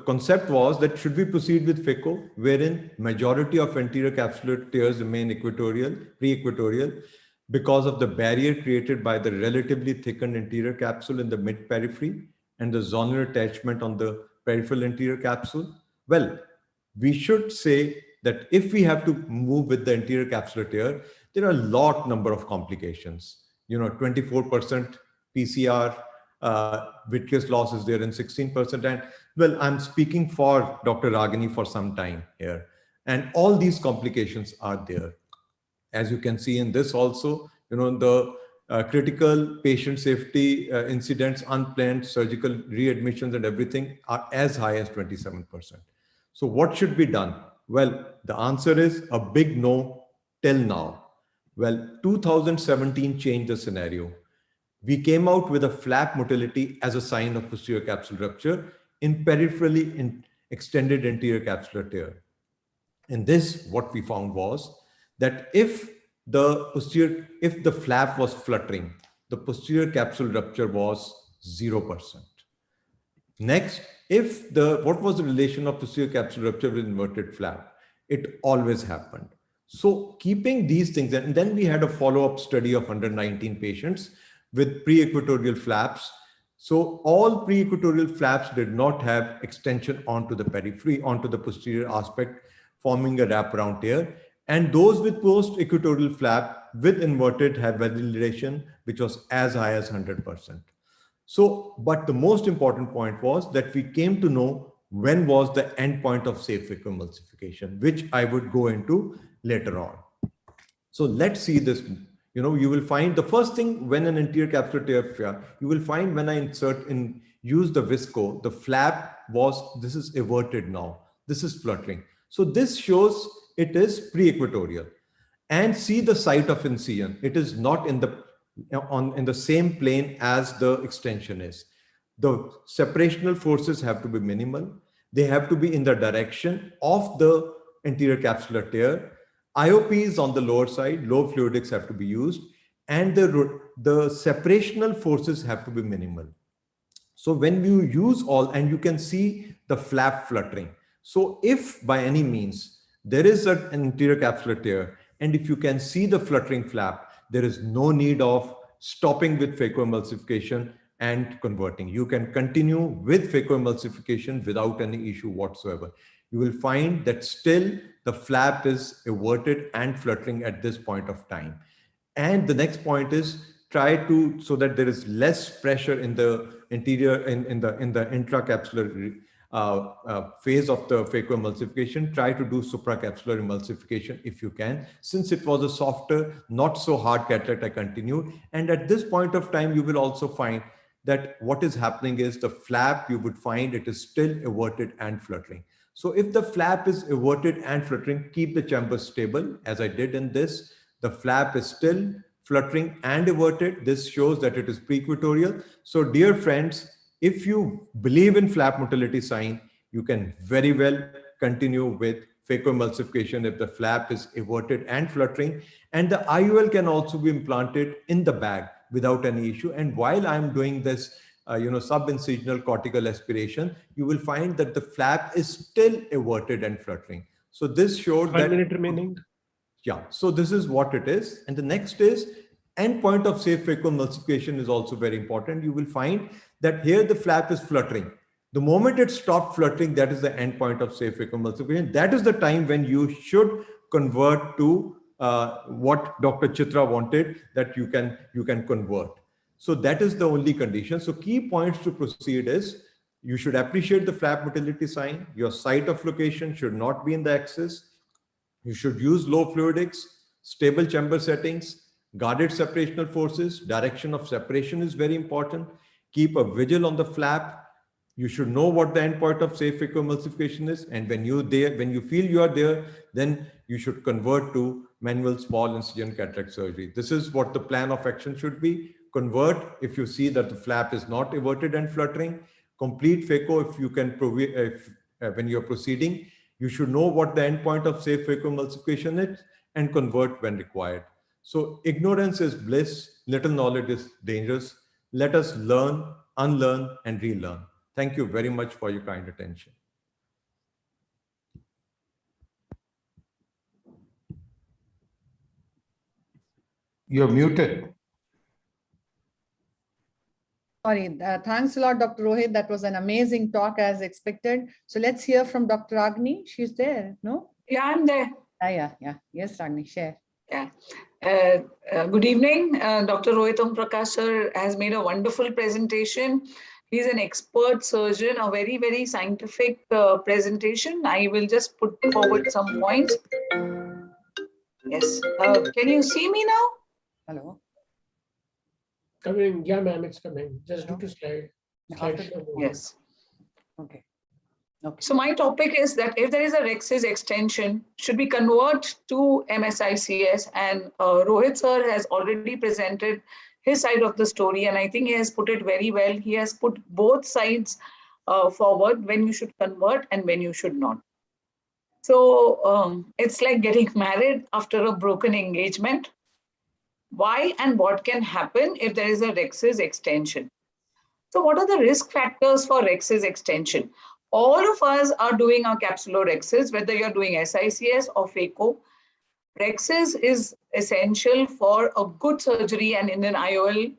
Speaker 3: concept was that should we proceed with Phaco, wherein majority of anterior capsular tears remain equatorial, pre-equatorial, because of the barrier created by the relatively thickened anterior capsule in the mid-periphery and the zonal attachment on the peripheral anterior capsule? Well, we should say that if we have to move with the anterior capsular tear, there are a lot number of complications. 24% PCR, vitreous loss is there in 16%. And well, I'm speaking for Dr. Ragini for some time here. And all these complications are there. As you can see in this also, the critical patient safety incidents, unplanned surgical readmissions and everything are as high as 27%. So what should be done? Well, the answer is a big no till now. Well, 2017 changed the scenario. We came out with a flap motility as a sign of posterior capsular rupture in peripherally extended anterior capsular tear. In this, what we found was that if the flap was fluttering, the posterior capsule rupture was 0%. Next, what was the relation of posterior capsule rupture with inverted flap? It always happened. So keeping these things, and then we had a follow-up study of 119 patients with pre-equatorial flaps. So all pre-equatorial flaps did not have extension onto the periphery, onto the posterior aspect, forming a wraparound tear. And those with post-equatorial flap with inverted have validation, which was as high as 100%. So, but the most important point was that we came to know when was the end point of safe phacoemulsification, which I would go into later on. So let's see this. You will find the first thing when an anterior capsular tear, you will find when I use the visco, the flap this is everted now. This is fluttering. So this shows it is pre-equatorial. And see the site of incision. It is not in the same plane as the extension is. The separational forces have to be minimal. They have to be in the direction of the anterior capsular tear. IOP is on the lower side, low fluidics have to be used, and the separational forces have to be minimal. So when you use all, and you can see the flap fluttering. So if by any means there is an anterior capsular tear, and if you can see the fluttering flap, there is no need of stopping with phacoemulsification and converting. You can continue with phacoemulsification without any issue whatsoever. You will find that still the flap is everted and fluttering at this point of time. And the next point is so that there is less pressure in the anterior, in the intracapsular phase of the phacoemulsification, try to do supracapsular emulsification if you can. Since it was a softer, not so hard cataract, I continued. And at this point of time, you will also find that what is happening is the flap, you would find it is still everted and fluttering. So if the flap is everted and fluttering, keep the chamber stable, as I did in this. The flap is still fluttering and everted. This shows that it is pre-equatorial. So dear friends, if you believe in flap motility sign, you can very well continue with phacoemulsification if the flap is everted and fluttering. And the IOL can also be implanted in the bag without any issue. And while I'm doing this, subincisional cortical aspiration, you will find that the flap is still everted and fluttering. So this showed
Speaker 5: 1 minute remaining.
Speaker 3: Yeah, so this is what it is. And the next is endpoint of safe phacoemulsification is also very important. You will find that here the flap is fluttering. The moment it stopped fluttering, that is the endpoint of safe phacoemulsification. That is the time when you should convert to what Dr. Chitra wanted, that you can convert. So that is the only condition. So key points to proceed is you should appreciate the flap motility sign. Your site of location should not be in the axis. You should use low fluidics, stable chamber settings, guarded separational forces. Direction of separation is very important. Keep a vigil on the flap. You should know what the endpoint of safe phacoemulsification is. And when you feel you are there, then you should convert to manual small incision cataract surgery. This is what the plan of action should be. Convert if you see that the flap is not everted and fluttering. Complete phaco if you can, when you're proceeding. You should know what the endpoint of safe phacoemulsification is and convert when required. So ignorance is bliss, little knowledge is dangerous. Let us learn, unlearn, and relearn. Thank you very much for your kind attention.
Speaker 11: You're muted.
Speaker 6: Sorry, thanks a lot, Dr. Rohit. That was an amazing talk as expected. So let's hear from Dr. Agni. She's there, no?
Speaker 16: Yeah, I'm there.
Speaker 6: Yeah. Yes, Agni, share.
Speaker 16: Yeah. Good evening. Dr. Rohit Prakash sir has made a wonderful presentation. He's an expert surgeon, a very, very scientific presentation. I will just put forward some points. Yes. Can you see me now?
Speaker 6: Hello.
Speaker 5: Coming, yeah, ma'am, it's coming. Just do to slide.
Speaker 16: Yes.
Speaker 6: Okay.
Speaker 16: So my topic is that if there is a Rex's extension, should we convert to MSICS? And Rohit sir has already presented his side of the story, and I think he has put it very well. He has put both sides forward, when you should convert and when you should not. So it's like getting married after a broken engagement. Why and what can happen if there is a Rex's extension? So what are the risk factors for Rex's extension? All of us are doing our capsular Rex's, whether you're doing SICS or Phaco. Rex's is essential for a good surgery and in an IOL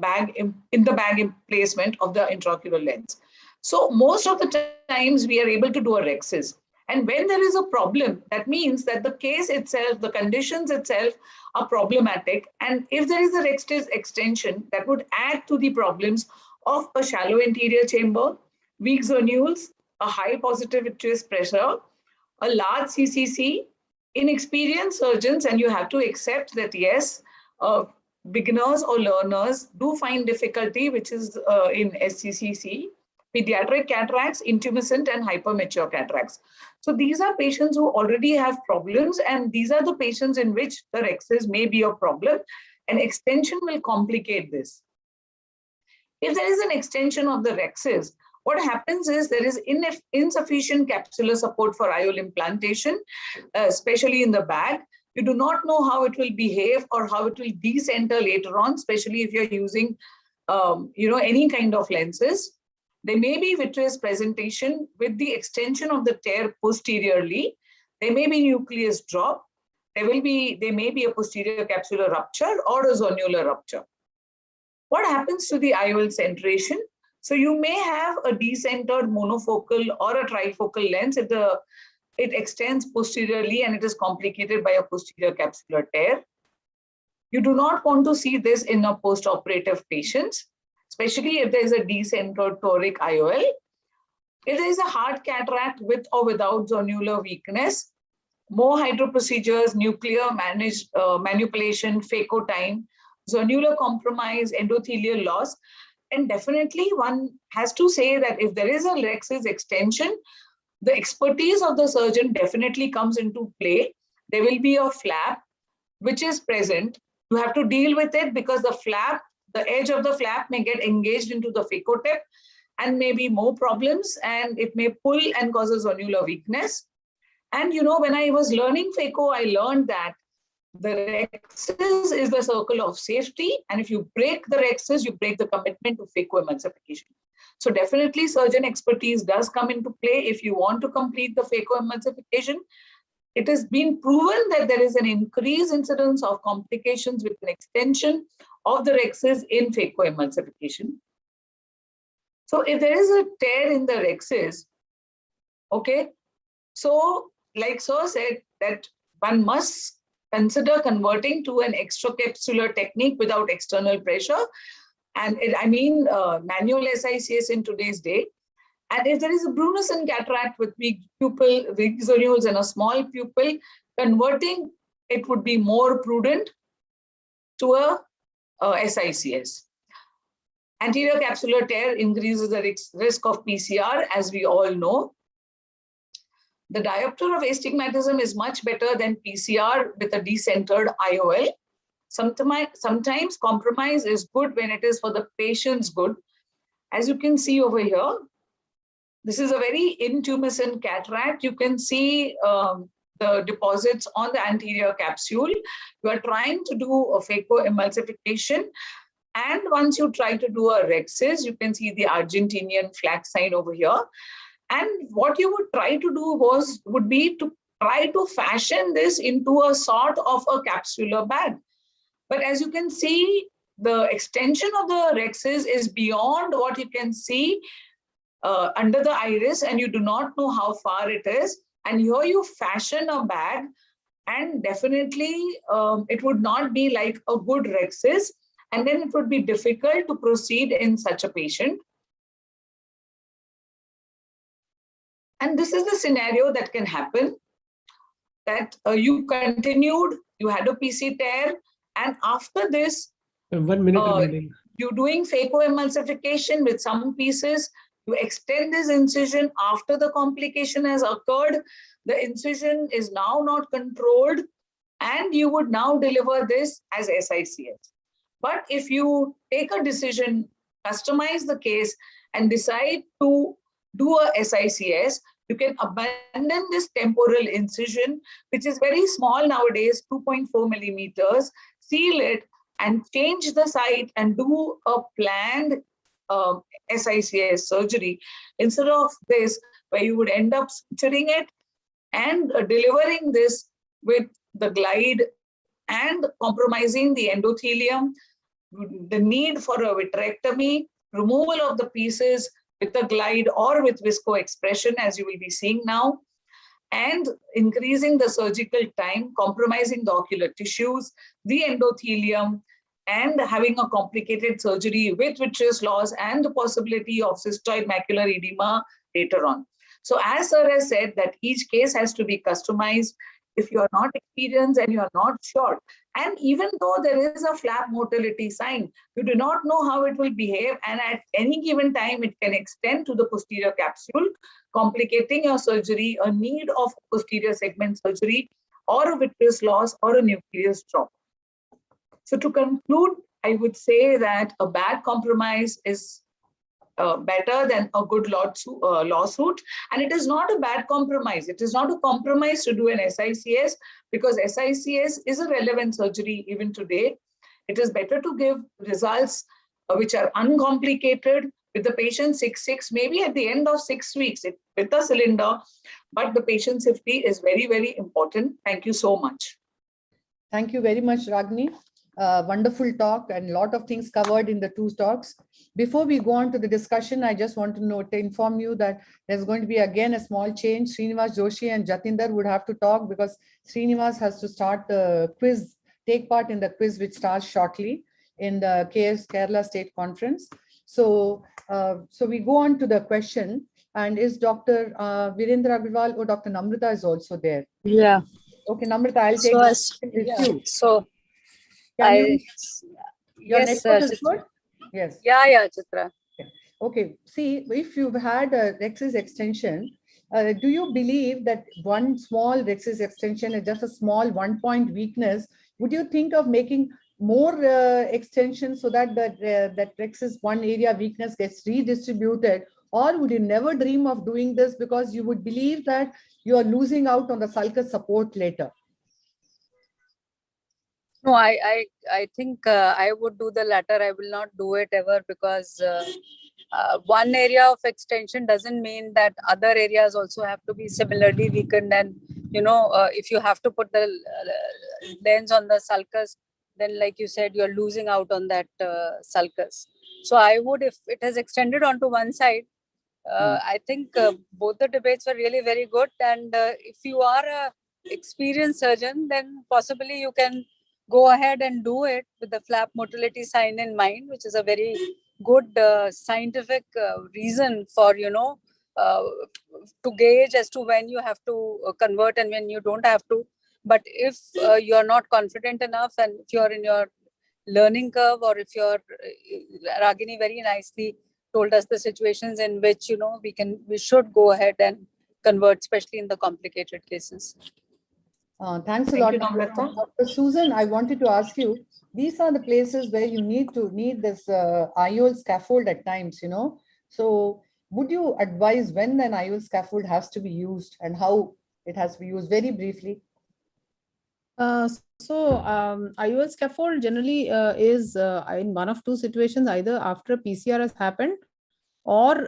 Speaker 16: bag, in the bag placement of the intraocular lens. So most of the times we are able to do a Rex's. And when there is a problem, that means that the case itself, the conditions itself are problematic. And if there is a Rex's extension, that would add to the problems of a shallow anterior chamber, weak zonules, a high positive vitreous pressure, a large CCC, inexperienced surgeons, and you have to accept that, yes, beginners or learners do find difficulty, which is in SCCC, pediatric cataracts, intumescent and hypermature cataracts. So these are patients who already have problems, and these are the patients in which the Rex's may be a problem, and extension will complicate this. If there is an extension of the Rex's, what happens is there is insufficient capsular support for IOL implantation, especially in the bag. You do not know how it will behave or how it will decenter later on, especially if you're using any kind of lenses. There may be vitreous presentation with the extension of the tear posteriorly. There may be nucleus drop. There may be a posterior capsular rupture or a zonular rupture. What happens to the IOL centration? So you may have a decentered monofocal or a trifocal lens if it extends posteriorly and it is complicated by a posterior capsular tear. You do not want to see this in a post-operative patients, especially if there is a decentered toric IOL. If there is a hard cataract with or without zonular weakness, more hydro procedures, nuclear manipulation, phaco time, zonular compromise, endothelial loss. And definitely one has to say that if there is a Rex's extension, the expertise of the surgeon definitely comes into play. There will be a flap which is present. You have to deal with it because the edge of the flap may get engaged into the phaco tip and may be more problems, and it may pull and cause a zonular weakness. And when I was learning phaco, I learned that the Rex's is the circle of safety, and if you break the Rex's, you break the commitment to phaco emulsification. So definitely surgeon expertise does come into play if you want to complete the phaco emulsification. It has been proven that there is an increased incidence of complications with an extension of the Rex's in phaco emulsification. So if there is a tear in the Rex's, okay, so like Sir said, that one must consider converting to an extracapsular technique without external pressure. And manual SICS in today's day. And if there is a Brunison cataract with weak pupil, weak zonules and a small pupil, converting it would be more prudent to a SICS. Anterior capsular tear increases the risk of PCR, as we all know. The diopter of astigmatism is much better than PCR with a decentered IOL. Sometimes compromise is good when it is for the patient's good. As you can see over here, this is a very intumescent cataract. You can see the deposits on the anterior capsule. You are trying to do a phaco emulsification. And once you try to do a Rex's, you can see the Argentinian flag sign over here. And what you would try to do would be to try to fashion this into a sort of a capsular bag. But as you can see, the extension of the rexes is beyond what you can see under the iris, and you do not know how far it is. And here you fashion a bag, and definitely it would not be like a good rexis, and then it would be difficult to proceed in such a patient. And this is the scenario that can happen, that you continued, you had a PC tear, and after this,
Speaker 5: 1 minute remaining.
Speaker 16: you're doing phacoemulsification with some pieces. You extend this incision after the complication has occurred. The incision is now not controlled, and you would now deliver this as SICS. But if you take a decision, customize the case, and decide to do a SICS, you can abandon this temporal incision, which is very small nowadays, 2.4 millimeters, seal it, and change the site and do a planned SICS surgery instead of this, where you would end up suturing it and delivering this with the glide and compromising the endothelium, the need for a vitrectomy, removal of the pieces with a glide or with visco expression, as you will be seeing now, and increasing the surgical time, compromising the ocular tissues, the endothelium, and having a complicated surgery with vitreous loss and the possibility of cystoid macular edema later on. So as sir has said, that each case has to be customized. If you are not experienced and you are not sure, and even though there is a flap motility sign, you do not know how it will behave, and at any given time it can extend to the posterior capsule, complicating your surgery, a need of posterior segment surgery, or a vitreous loss, or a nucleus drop. So to conclude, I would say that a bad compromise is better than a good lawsuit. And it is not a bad compromise. It is not a compromise to do an SICS, because SICS is a relevant surgery even today. It is better to give results which are uncomplicated with the patient 6/6, maybe at the end of 6 weeks with a cylinder, but the patient safety is very, very important. Thank you so much.
Speaker 6: Thank you very much, Ragini. Wonderful talk and a lot of things covered in the two talks. Before we go on to the discussion, I just want to inform you that there's going to be again a small change. Srinivas Joshi and Jatinder would have to talk because Srinivas has to start the quiz, take part in the quiz which starts shortly in the Kerala State Conference. So, so we go on to the question, and is Dr. Virendra Agarwal or Dr. Namrata is also there?
Speaker 7: Yeah.
Speaker 6: Okay, Namrata, I'll take you.
Speaker 7: So,
Speaker 6: Your
Speaker 7: yes,
Speaker 6: network is good? Yes.
Speaker 7: Yeah, Chitra.
Speaker 6: Okay. See, if you've had a rexis extension, do you believe that one small rexis extension is just a small 1-point weakness? Would you think of making more extensions so that that rexis one area weakness gets redistributed? Or would you never dream of doing this because you would believe that you are losing out on the sulcus support later?
Speaker 7: No, I think I would do the latter. I will not do it ever, because one area of extension doesn't mean that other areas also have to be similarly weakened. And, you know, if you have to put the lens on the sulcus, then like you said, you're losing out on that sulcus. So I would, if it has extended onto one side, I think both the debates were really very good. And if you are a experienced surgeon, then possibly you can go ahead and do it with the flap motility sign in mind, which is a very good scientific reason for, you know, to gauge as to when you have to convert and when you don't have to. But if you're not confident enough, and if you're in your learning curve, or if you're, Ragini very nicely told us the situations in which, you know, we should go ahead and convert, especially in the complicated cases.
Speaker 6: Thanks a lot, Dr. Susan. I wanted to ask you, these are the places where you need this IOL scaffold at times, you know. So would you advise when an IOL scaffold has to be used and how it has to be used, very briefly?
Speaker 13: IOL scaffold generally is in one of two situations, either after PCR has happened or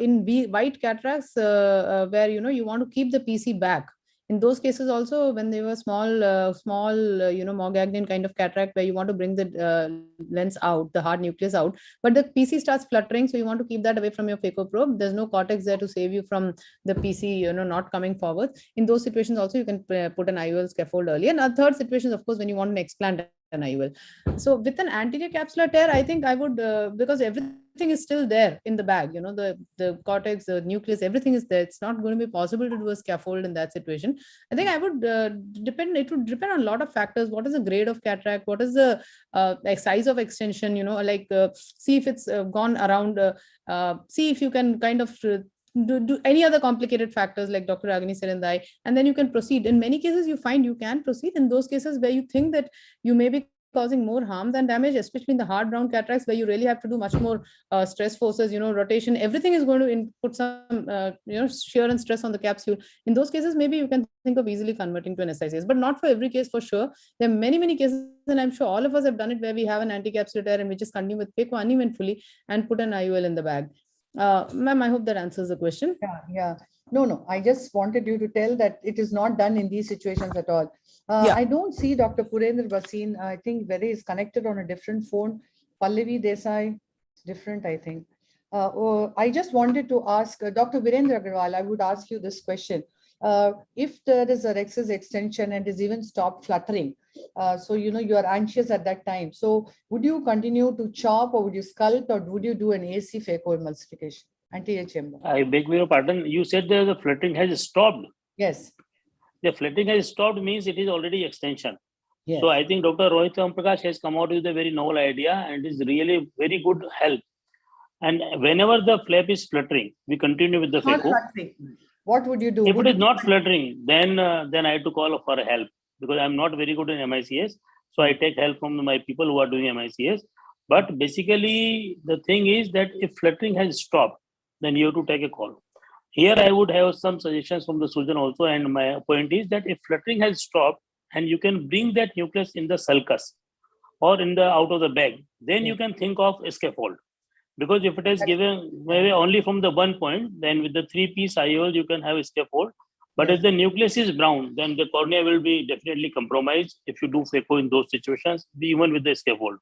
Speaker 13: in white cataracts where, you know, you want to keep the PC back. In those cases also, when they were small, Morgagnian kind of cataract where you want to bring the lens out, the hard nucleus out, but the PC starts fluttering, so you want to keep that away from your phaco probe. There's no cortex there to save you from the PC, not coming forward. In those situations also, you can put an IOL scaffold early. And a third situation, of course, when you want an explant an IOL. So with an anterior capsular tear, I think I would, because everything is still there in the bag, the cortex, the nucleus, everything is there. It's not going to be possible to do a scaffold in that situation. I think I would it would depend on a lot of factors. What is the grade of cataract? What is the size of extension? See if it's gone around, see if you can kind of do any other complicated factors like Dr. Agni said in the eye, and then you can proceed. In many cases, you find you can proceed. In those cases where you think that you may be causing more harm than damage, especially in the hard brown cataracts where you really have to do much more stress forces, rotation, everything is going to put some, shear and stress on the capsule. In those cases, maybe you can think of easily converting to an SICS, but not for every case for sure. There are many, many cases, and I'm sure all of us have done it where we have an anticapsular tear and we just continue with phaco uneventfully and put an IOL in the bag. Ma'am, I hope that answers the question.
Speaker 6: Yeah. No. I just wanted you to tell that it is not done in these situations at all. I don't see Dr. Purendra Basin. I think Vere is connected on a different phone. Pallavi Desai, different, I think. I just wanted to ask Dr. Virendra Agarwal, I would ask you this question. If there is a rexus extension and is even stopped fluttering, so you are anxious at that time. So would you continue to chop, or would you sculpt, or would you do an AC phaco emulsification, anterior chamber?
Speaker 14: I beg your pardon. You said that the fluttering has stopped.
Speaker 6: Yes.
Speaker 14: The fluttering has stopped means it is already extension.
Speaker 6: Yes.
Speaker 14: So I think Dr. Rohit Prakash has come out with a very novel idea, and it is really very good help. And whenever the flap is fluttering, we continue with the
Speaker 6: Not
Speaker 14: phaco.
Speaker 6: fluttering. What would you do?
Speaker 14: If it is not fluttering, then I have to call for help, because I'm not very good in MSICS. So I take help from my people who are doing MSICS. But basically, the thing is that if fluttering has stopped, then you have to take a call. Here, I would have some suggestions from the surgeon also. And my point is that if fluttering has stopped and you can bring that nucleus in the sulcus or in the out of the bag, then you can think of a scaffold. Because if it is given maybe only from the one point, then with the 3-piece IOL, you can have a scaffold. But if the nucleus is brown, then the cornea will be definitely compromised if you do phaco in those situations, even with the scaffold.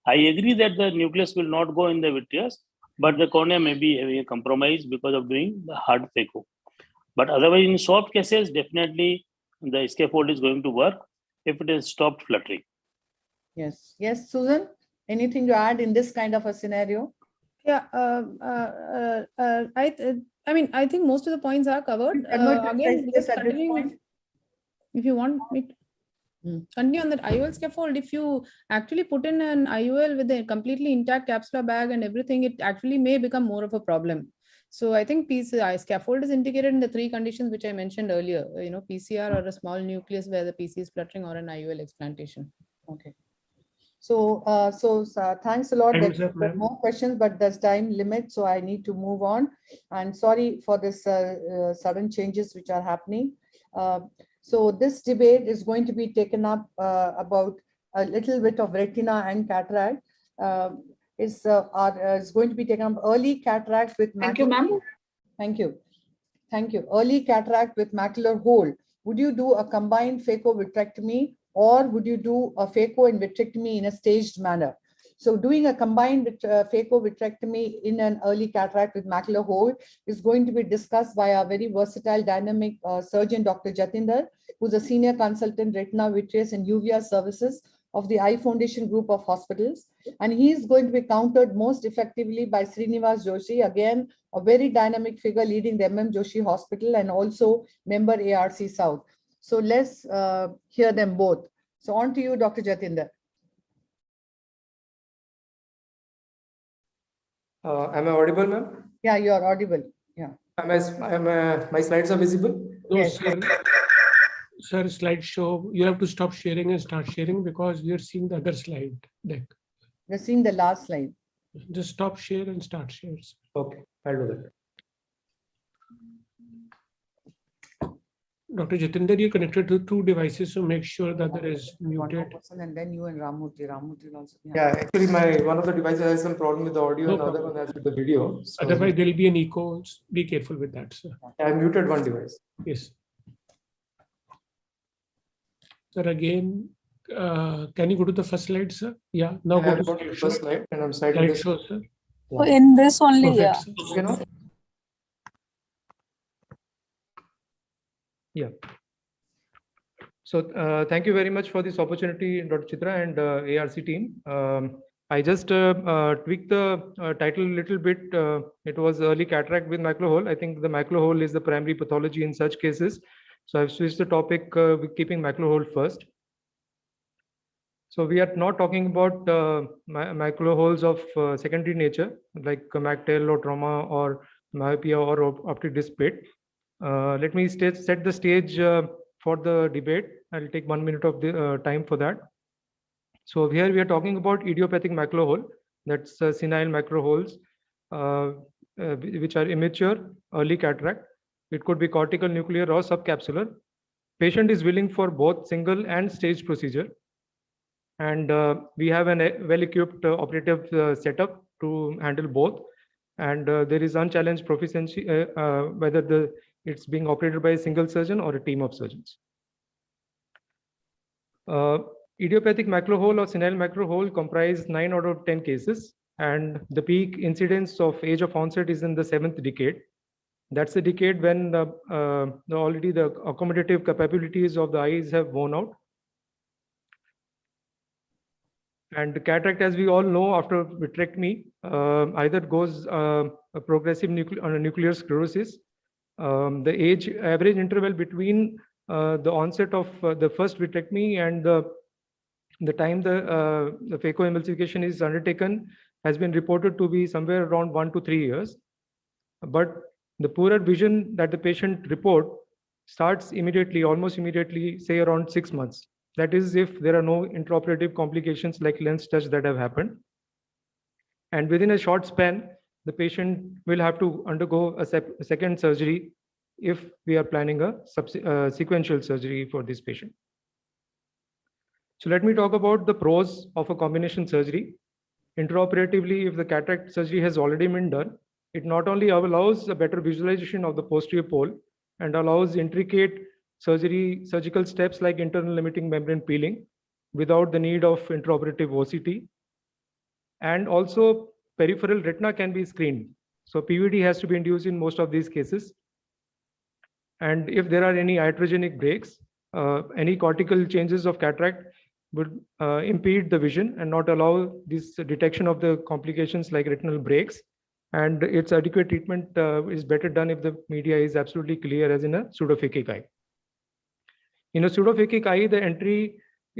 Speaker 14: I agree that the nucleus will not go in the vitreous, but the cornea may be having a compromise because of doing the hard phaco. But otherwise, in soft cases, definitely the scaffold is going to work if it is stopped fluttering.
Speaker 6: Yes. Yes, Susan, anything to add in this kind of a scenario?
Speaker 13: Yeah, I think most of the points are covered. Again, just continuing with, if you want me to continue on that IOL scaffold, if you actually put in an IOL with a completely intact capsular bag and everything, it actually may become more of a problem. So I think scaffold is indicated in the 3 conditions which I mentioned earlier, PCR or a small nucleus where the PC is fluttering, or an IOL explantation.
Speaker 6: Okay. So, thanks a lot. There are more questions, but there's time limit, so I need to move on. And sorry for this sudden changes which are happening. So this debate is going to be taken up about a little bit of retina and cataract. Is going to be taken up early cataract with macular.
Speaker 16: Thank you, ma'am.
Speaker 6: Thank you. Thank you. Early cataract with macular hole. Would you do a combined phacovitrectomy, or would you do a phaco and vitrectomy in a staged manner? So doing a combined phacovitrectomy in an early cataract with macular hole is going to be discussed by our very versatile dynamic surgeon, Dr. Jatinder, who's a senior consultant retina, vitreous and uvea services of the Eye Foundation group of hospitals. And he is going to be countered most effectively by Srinivas Joshi, again, a very dynamic figure leading the MM Joshi Hospital and also member ARC South. So let's hear them both. So on to you, Dr. Jatinder.
Speaker 8: Am I audible, ma'am?
Speaker 6: Yeah, you are audible. Yeah.
Speaker 8: My slides are visible?
Speaker 5: No,
Speaker 6: Yes.
Speaker 5: Sir, slideshow, you have to stop sharing and start sharing because we are seeing the other slide deck.
Speaker 6: We're seeing the last slide.
Speaker 5: Just stop share and start shares.
Speaker 8: Okay, I'll do that.
Speaker 5: Dr. Jatinder, you're connected to 2 devices, so make sure that there is muted.
Speaker 6: And then you and Ramurthy will also.
Speaker 8: Yeah, actually, one of the devices has some problem with the audio,
Speaker 5: No
Speaker 8: and the other one has with the video. So
Speaker 5: Otherwise, there will be an echo. Be careful with that, sir.
Speaker 8: I muted one device.
Speaker 5: Yes. Sir, again, can you go to the first slide, sir? Yeah, now
Speaker 8: I
Speaker 5: go
Speaker 8: have
Speaker 5: to
Speaker 8: gone to the first slide and I'm citing this.
Speaker 5: slideshow, sir.
Speaker 7: So in this only,
Speaker 5: Perfect,
Speaker 7: yeah.
Speaker 5: sir.
Speaker 8: You know?
Speaker 2: Yeah. So thank you very much for this opportunity, Dr. Chitra and ARC team. I just tweaked the title a little bit. It was early cataract with macular hole. I think the macular hole is the primary pathology in such cases. So I've switched the topic with keeping macular hole first. So we are not talking about macular holes of secondary nature, like MacTel or trauma or myopia or optic disc plate. Let me set the stage for the debate. I'll take 1 minute of the time for that. So here we are talking about idiopathic macular hole. That's senile macular holes, which are immature, early cataract. It could be cortical, nuclear, or subcapsular. Patient is willing for both single and staged procedure. And we have a well-equipped operative setup to handle both. And there is unchallenged proficiency, whether it's being operated by a single surgeon or a team of surgeons. Idiopathic macular hole or senile macular hole comprise 9 out of 10 cases. And the peak incidence of age of onset is in the 7th decade. That's the decade when already the accommodative capabilities of the eyes have worn out. And cataract, as we all know, after vitrectomy, either goes a progressive nuclear sclerosis. The average interval between the onset of the first vitrectomy and the time the phaco emulsification is undertaken has been reported to be somewhere around 1 to 3 years. But the poorer vision that the patient report starts immediately, almost immediately, say around 6 months. That is if there are no intraoperative complications like lens touch that have happened. And within a short span, the patient will have to undergo a second surgery if we are planning a sequential surgery for this patient. So let me talk about the pros of a combination surgery. Intraoperatively, if the cataract surgery has already been done, it not only allows a better visualization of the posterior pole and allows intricate surgical steps like internal limiting membrane peeling without the need of intraoperative OCT. And also peripheral retina can be screened. So PVD has to be induced in most of these cases. And if there are any iatrogenic breaks, any cortical changes of cataract would impede the vision and not allow this detection of the complications like retinal breaks. And its adequate treatment is better done if the media is absolutely clear, as in a pseudophakic eye. In a pseudophakic eye, the entry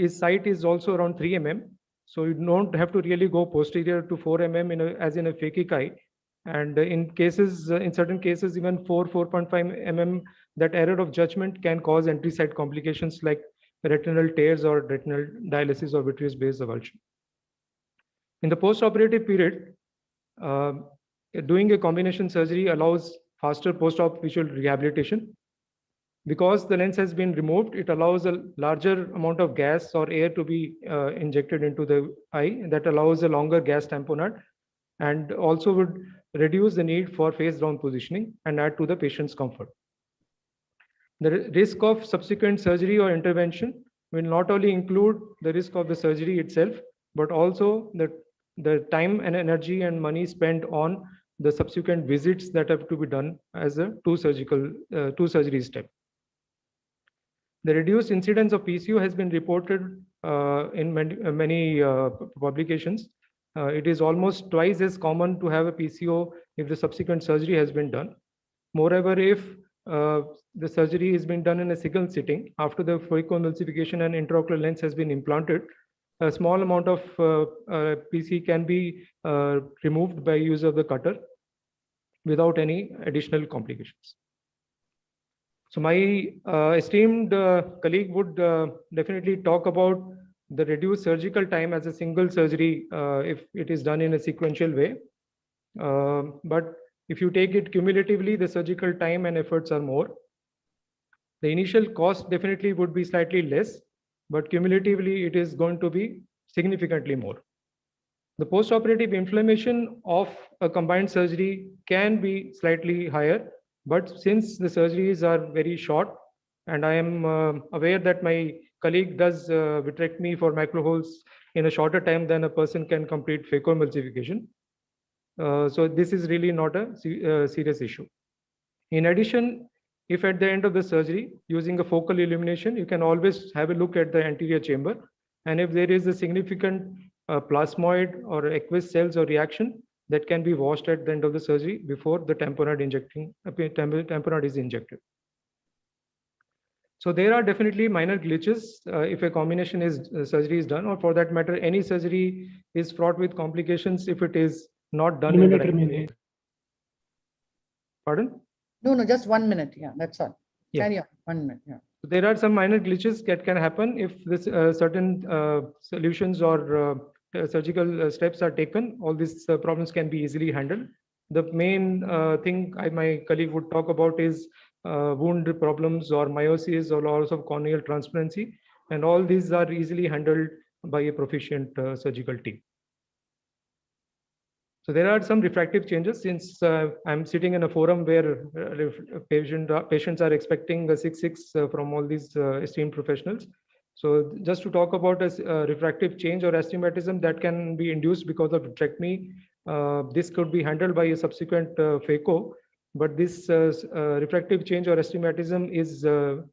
Speaker 2: site is also around 3 mm. So you don't have to really go posterior to 4 mm as in a phakic eye. And in certain cases, even 4.5 mm, that error of judgment can cause entry site complications like retinal tears or retinal dialysis or vitreous-based avulsion. In the post-operative period, doing a combination surgery allows faster post-op visual rehabilitation. Because the lens has been removed, it allows a larger amount of gas or air to be injected into the eye. That allows a longer gas tamponade and also would reduce the need for face down positioning and add to the patient's comfort. The risk of subsequent surgery or intervention will not only include the risk of the surgery itself, but also the time and energy and money spent on the subsequent visits that have to be done as a two surgery step. The reduced incidence of PCO has been reported in many publications. It is almost twice as common to have a PCO if the subsequent surgery has been done. Moreover, if the surgery has been done in a single sitting after the phacoemulsification and intraocular lens has been implanted, a small amount of PC can be removed by use of the cutter without any additional complications. So my esteemed colleague would definitely talk about the reduced surgical time as a single surgery if it is done in a sequential way. But if you take it cumulatively, the surgical time and efforts are more. The initial cost definitely would be slightly less, but cumulatively it is going to be significantly more. The post-operative inflammation of a combined surgery can be slightly higher, but since the surgeries are very short, and I am aware that my colleague does vitrectomy for macular holes in a shorter time than a person can complete phacoemulsification. So this is really not a serious issue. In addition, if at the end of the surgery, using a focal illumination, you can always have a look at the anterior chamber. And if there is a significant plasmoid or aqueous cells or reaction, that can be washed at the end of the surgery before the tamponade is injected. So there are definitely minor glitches if a combination surgery is done, or for that matter, any surgery is fraught with complications if it is not done in the right way. Pardon?
Speaker 6: No, just 1 minute. Yeah, that's all.
Speaker 2: Yeah.
Speaker 6: Carry on. 1 minute. Yeah.
Speaker 2: There are some minor glitches that can happen if this certain solutions or surgical steps are taken. All these problems can be easily handled. The main thing my colleague would talk about is wound problems or meiosis or loss of corneal transparency. And all these are easily handled by a proficient surgical team. So there are some refractive changes, since I'm sitting in a forum where patients are expecting a 6/6 from all these esteemed professionals. So just to talk about a refractive change or astigmatism that can be induced because of vitrectomy, this could be handled by a subsequent Phaco, but this refractive change or astigmatism is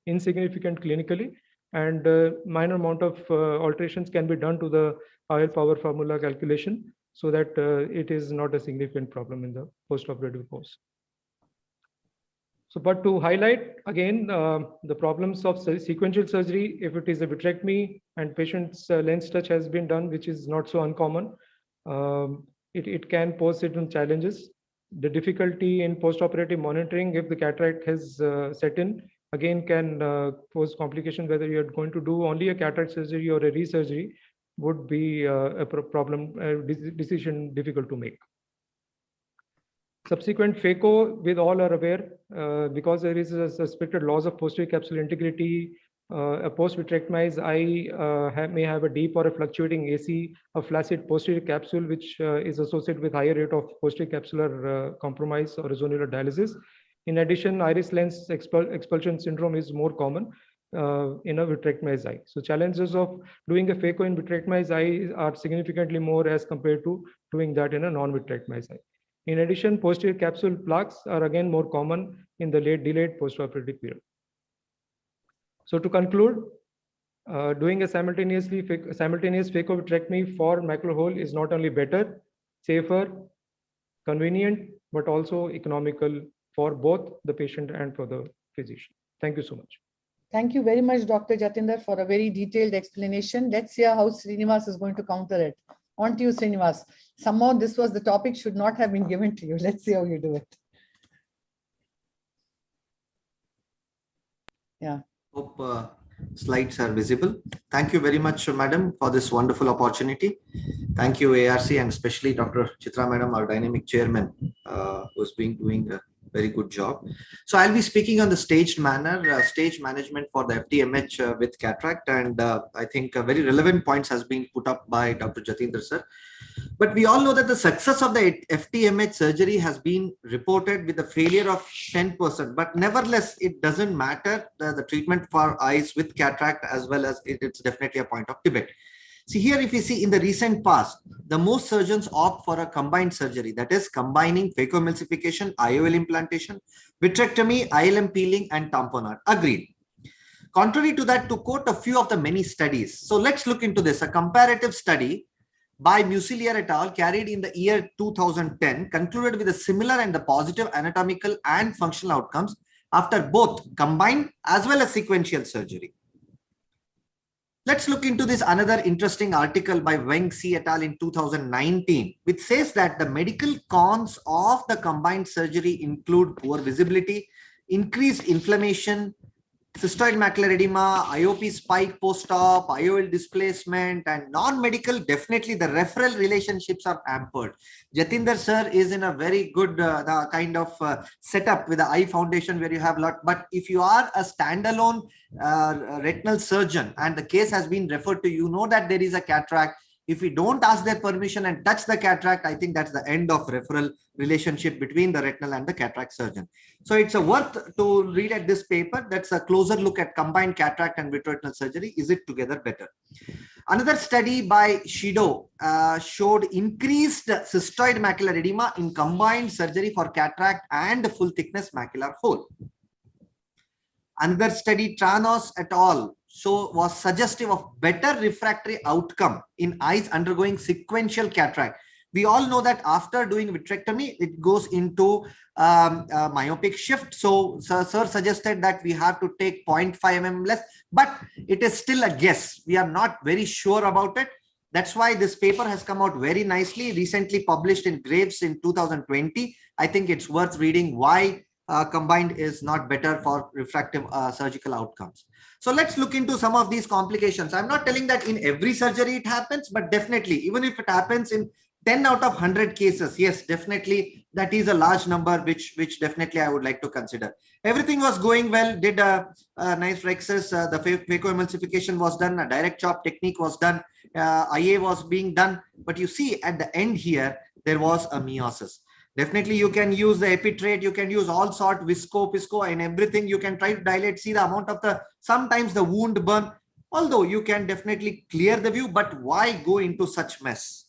Speaker 2: insignificant clinically, and minor amount of alterations can be done to the IOL power formula calculation, so that it is not a significant problem in the post-operative course. So, but to highlight again the problems of sequential surgery, if it is a vitrectomy and patient's lens touch has been done, which is not so uncommon, it can pose certain challenges. The difficulty in post-operative monitoring, if the cataract has set in, again can pose complication. Whether you're going to do only a cataract surgery or a resurgery would be a problem, decision difficult to make. Subsequent Phaco, with all are aware, because there is a suspected loss of posterior capsular integrity, a post-vitrectomized eye may have a deep or a fluctuating AC, a flaccid posterior capsule, which is associated with higher rate of posterior capsular compromise or zonular dialysis. In addition, iris lens expulsion syndrome is more common in a vitrectomized eye. So challenges of doing a Phaco in vitrectomized eye are significantly more as compared to doing that in a non-vitrectomized eye. In addition, posterior capsule plaques are again more common in the delayed post-operative period. So to conclude, doing a simultaneous phacovitrectomy for macular hole is not only better, safer, convenient, but also economical for both the patient and for the physician. Thank you so much.
Speaker 6: Thank you very much, Dr. Jatinder, for a very detailed explanation. Let's hear how Srinivas is going to counter it. On to you, Srinivas. Somehow this was the topic should not have been given to you. Let's see how you do it. Yeah.
Speaker 9: Hope slides are visible. Thank you very much, Madam, for this wonderful opportunity. Thank you, ARC, and especially Dr. Chitra Madam, our dynamic chairman, who's been doing a very good job. So I'll be speaking on the staged manner, stage management for the FTMH with cataract, and I think very relevant points has been put up by Dr. Jatinder sir. But we all know that the success of the FTMH surgery has been reported with a failure of 10%, but nevertheless, it doesn't matter the treatment for eyes with cataract, as well as it's definitely a point of debate. See here, if you see in the recent past, the most surgeons opt for a combined surgery, that is combining phacoemulsification, IOL implantation, vitrectomy, ILM peeling, and tamponade. Agreed. Contrary to that, to quote a few of the many studies. So let's look into this. A comparative study by Macular et al. Carried in the year 2010 concluded with a similar and the positive anatomical and functional outcomes after both combined as well as sequential surgery. Let's look into this another interesting article by Wang C et al. In 2019, which says that the medical cons of the combined surgery include poor visibility, increased inflammation, cystoid macular edema, IOP spike post-op, IOL displacement, and non-medical, definitely the referral relationships are hampered. Jatinder sir is in a very good kind of setup with the eye foundation where you have a lot. But if you are a standalone retinal surgeon and the case has been referred to, you know that there is a cataract, If we don't ask their permission and touch the cataract, I think that's the end of referral relationship between the retinal and the cataract surgeon. So it's a worth to read at this paper. That's a closer look at combined cataract and vitreoretinal surgery. Is it together better? Another study by Shido showed increased cystoid macular edema in combined surgery for cataract and full thickness macular hole. Another study, Tranos et al., was suggestive of better refractory outcome in eyes undergoing sequential cataract. We all know that after doing vitrectomy, it goes into myopic shift. So sir suggested that we have to take 0.5 mm less, but it is still a guess. We are not very sure about it. That's why this paper has come out very nicely, recently published in Graves in 2020. I think it's worth reading why combined is not better for refractive surgical outcomes. So let's look into some of these complications. I'm not telling that in every surgery it happens, but definitely, even if it happens in 10 out of 100 cases, yes, definitely that is a large number, which definitely I would like to consider. Everything was going well, did a nice rexus, the phaco emulsification was done, a direct chop technique was done, IA was being done, but you see at the end here, there was a meiosis. Definitely you can use the epitrate, you can use all sort, visco, pisco and everything. You can try to dilate, see the amount of sometimes the wound burn, although you can definitely clear the view, but why go into such mess?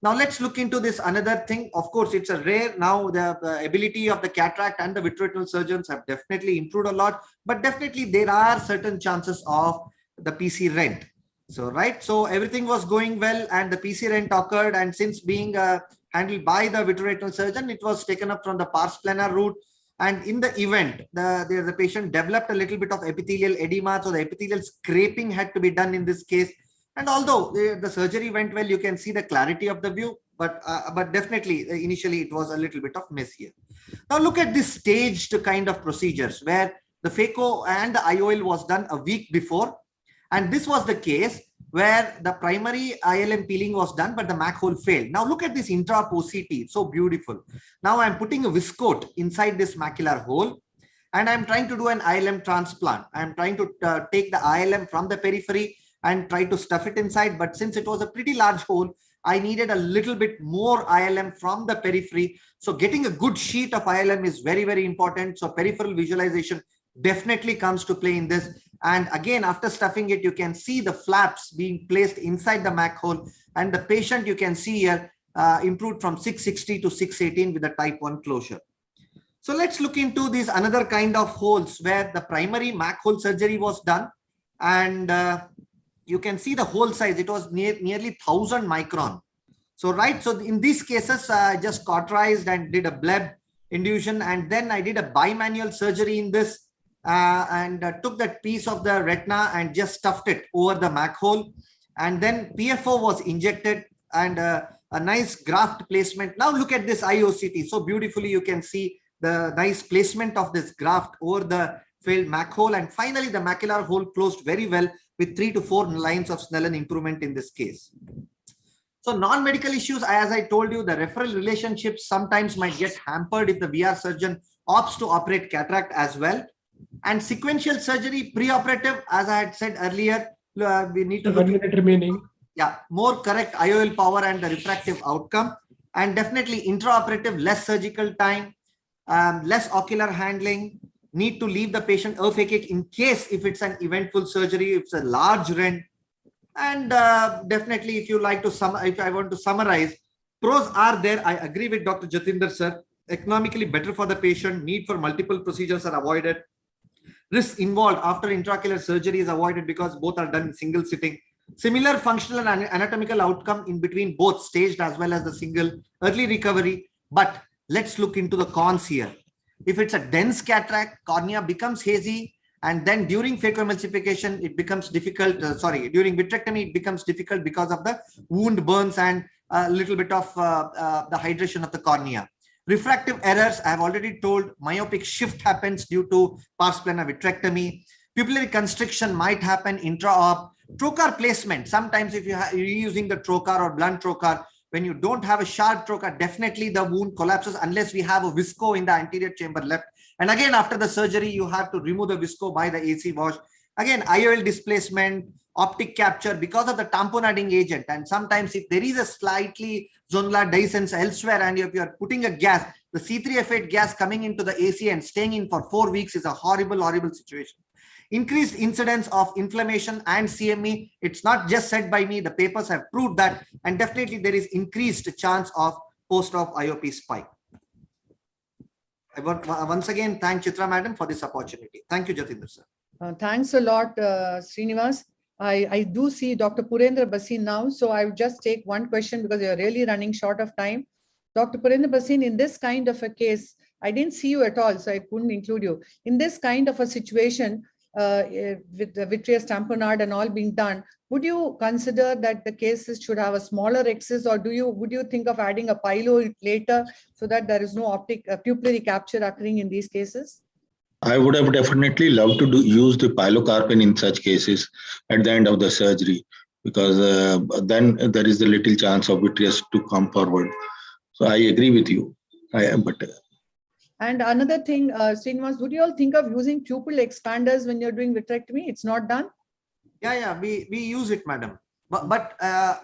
Speaker 9: Now let's look into this another thing. Of course, it's a rare, now the ability of the cataract and the vitreoretinal surgeons have definitely improved a lot, but definitely there are certain chances of the PC rent. So, right. So everything was going well and the PC rent occurred, and since being handled by the vitreoretinal surgeon, it was taken up from the pars plana route. And in the event, the patient developed a little bit of epithelial edema. So the epithelial scraping had to be done in this case. And although the surgery went well, you can see the clarity of the view, but definitely initially it was a little bit of mess here. Now look at this staged kind of procedures where the phaco and the IOL was done a week before. And this was the case where the primary ILM peeling was done, but the MAC hole failed. Now look at this intra-op OCT, so beautiful. Now I'm putting a viscoat inside this macular hole and I'm trying to do an ILM transplant. I'm trying to take the ILM from the periphery and try to stuff it inside. But since it was a pretty large hole, I needed a little bit more ILM from the periphery. So getting a good sheet of ILM is very, very important. So peripheral visualization definitely comes to play in this. And again, after stuffing it, you can see the flaps being placed inside the MAC hole. And the patient, you can see here, improved from 660 to 618 with a type 1 closure. So let's look into this another kind of holes where the primary MAC hole surgery was done. And you can see the hole size, it was nearly 1000 micron. So, right, so in these cases, I just cauterized and did a bleb induction, and then I did a bimanual surgery in this and took that piece of the retina and just stuffed it over the MAC hole. And then PFO was injected and a nice graft placement. Now look at this IOCT. So beautifully, you can see the nice placement of this graft over the failed MAC hole. And finally, the macular hole closed very well with 3 to 4 lines of Snellen improvement in this case. So non-medical issues, as I told you, the referral relationships sometimes might get hampered if the VR surgeon opts to operate cataract as well. And sequential surgery, preoperative, as I had said earlier, we need to
Speaker 5: 1 minute remaining.
Speaker 9: Yeah, more correct IOL power and the refractive outcome. And definitely intraoperative, less surgical time, less ocular handling, need to leave the patient aphakic in case if it's an eventful surgery, if it's a large rent. And definitely, if you like to if I want to summarize, pros are there. I agree with Dr. Jatinder sir. Economically better for the patient, need for multiple procedures are avoided. Risk involved after intraocular surgery is avoided because both are done in single sitting. Similar functional and anatomical outcome in between both staged as well as the single early recovery. But let's look into the cons here. If it's a dense cataract, cornea becomes hazy, and then during phacoemulsification, it becomes difficult. During vitrectomy, it becomes difficult because of the wound burns and a little bit of the hydration of the cornea. Refractive errors, I have already told, myopic shift happens due to pars plana vitrectomy. Pupillary constriction might happen intra-op. Trocar placement, sometimes if you're using the trocar or blunt trocar, when you don't have a sharp trocar, definitely the wound collapses unless we have a visco in the anterior chamber left. And again, after the surgery, you have to remove the visco by the AC wash. Again, IOL displacement, optic capture because of the tamponading agent. And sometimes if there is a slightly zonular dehiscence elsewhere, and if you are putting a gas, the C3F8 gas coming into the AC and staying in for 4 weeks is a horrible, horrible situation. Increased incidence of inflammation and CME. It's not just said by me, the papers have proved that, and definitely there is increased chance of post-op IOP spike. I want once again thank Chitra madam for this opportunity. Thank you, Jatinder sir.
Speaker 6: Thanks a lot, Srinivas. I do see Dr. Purendra Basin now, so I will just take one question because you're really running short of time. Dr. Purendra Basin, in this kind of a case, I didn't see you at all, so I couldn't include you. In this kind of a situation, with the vitreous tamponade and all being done, would you consider that the cases should have a smaller axis, or would you think of adding a pilo later so that there is no optic pupillary capture occurring in these cases?
Speaker 15: I would have definitely loved to use the pilocarpine in such cases at the end of the surgery, because then there is a little chance of vitreous to come forward. So I agree with you.
Speaker 6: And another thing, Srinivas, would you all think of using pupil expanders when you're doing vitrectomy? It's not done?
Speaker 9: Yeah, we use it, madam. But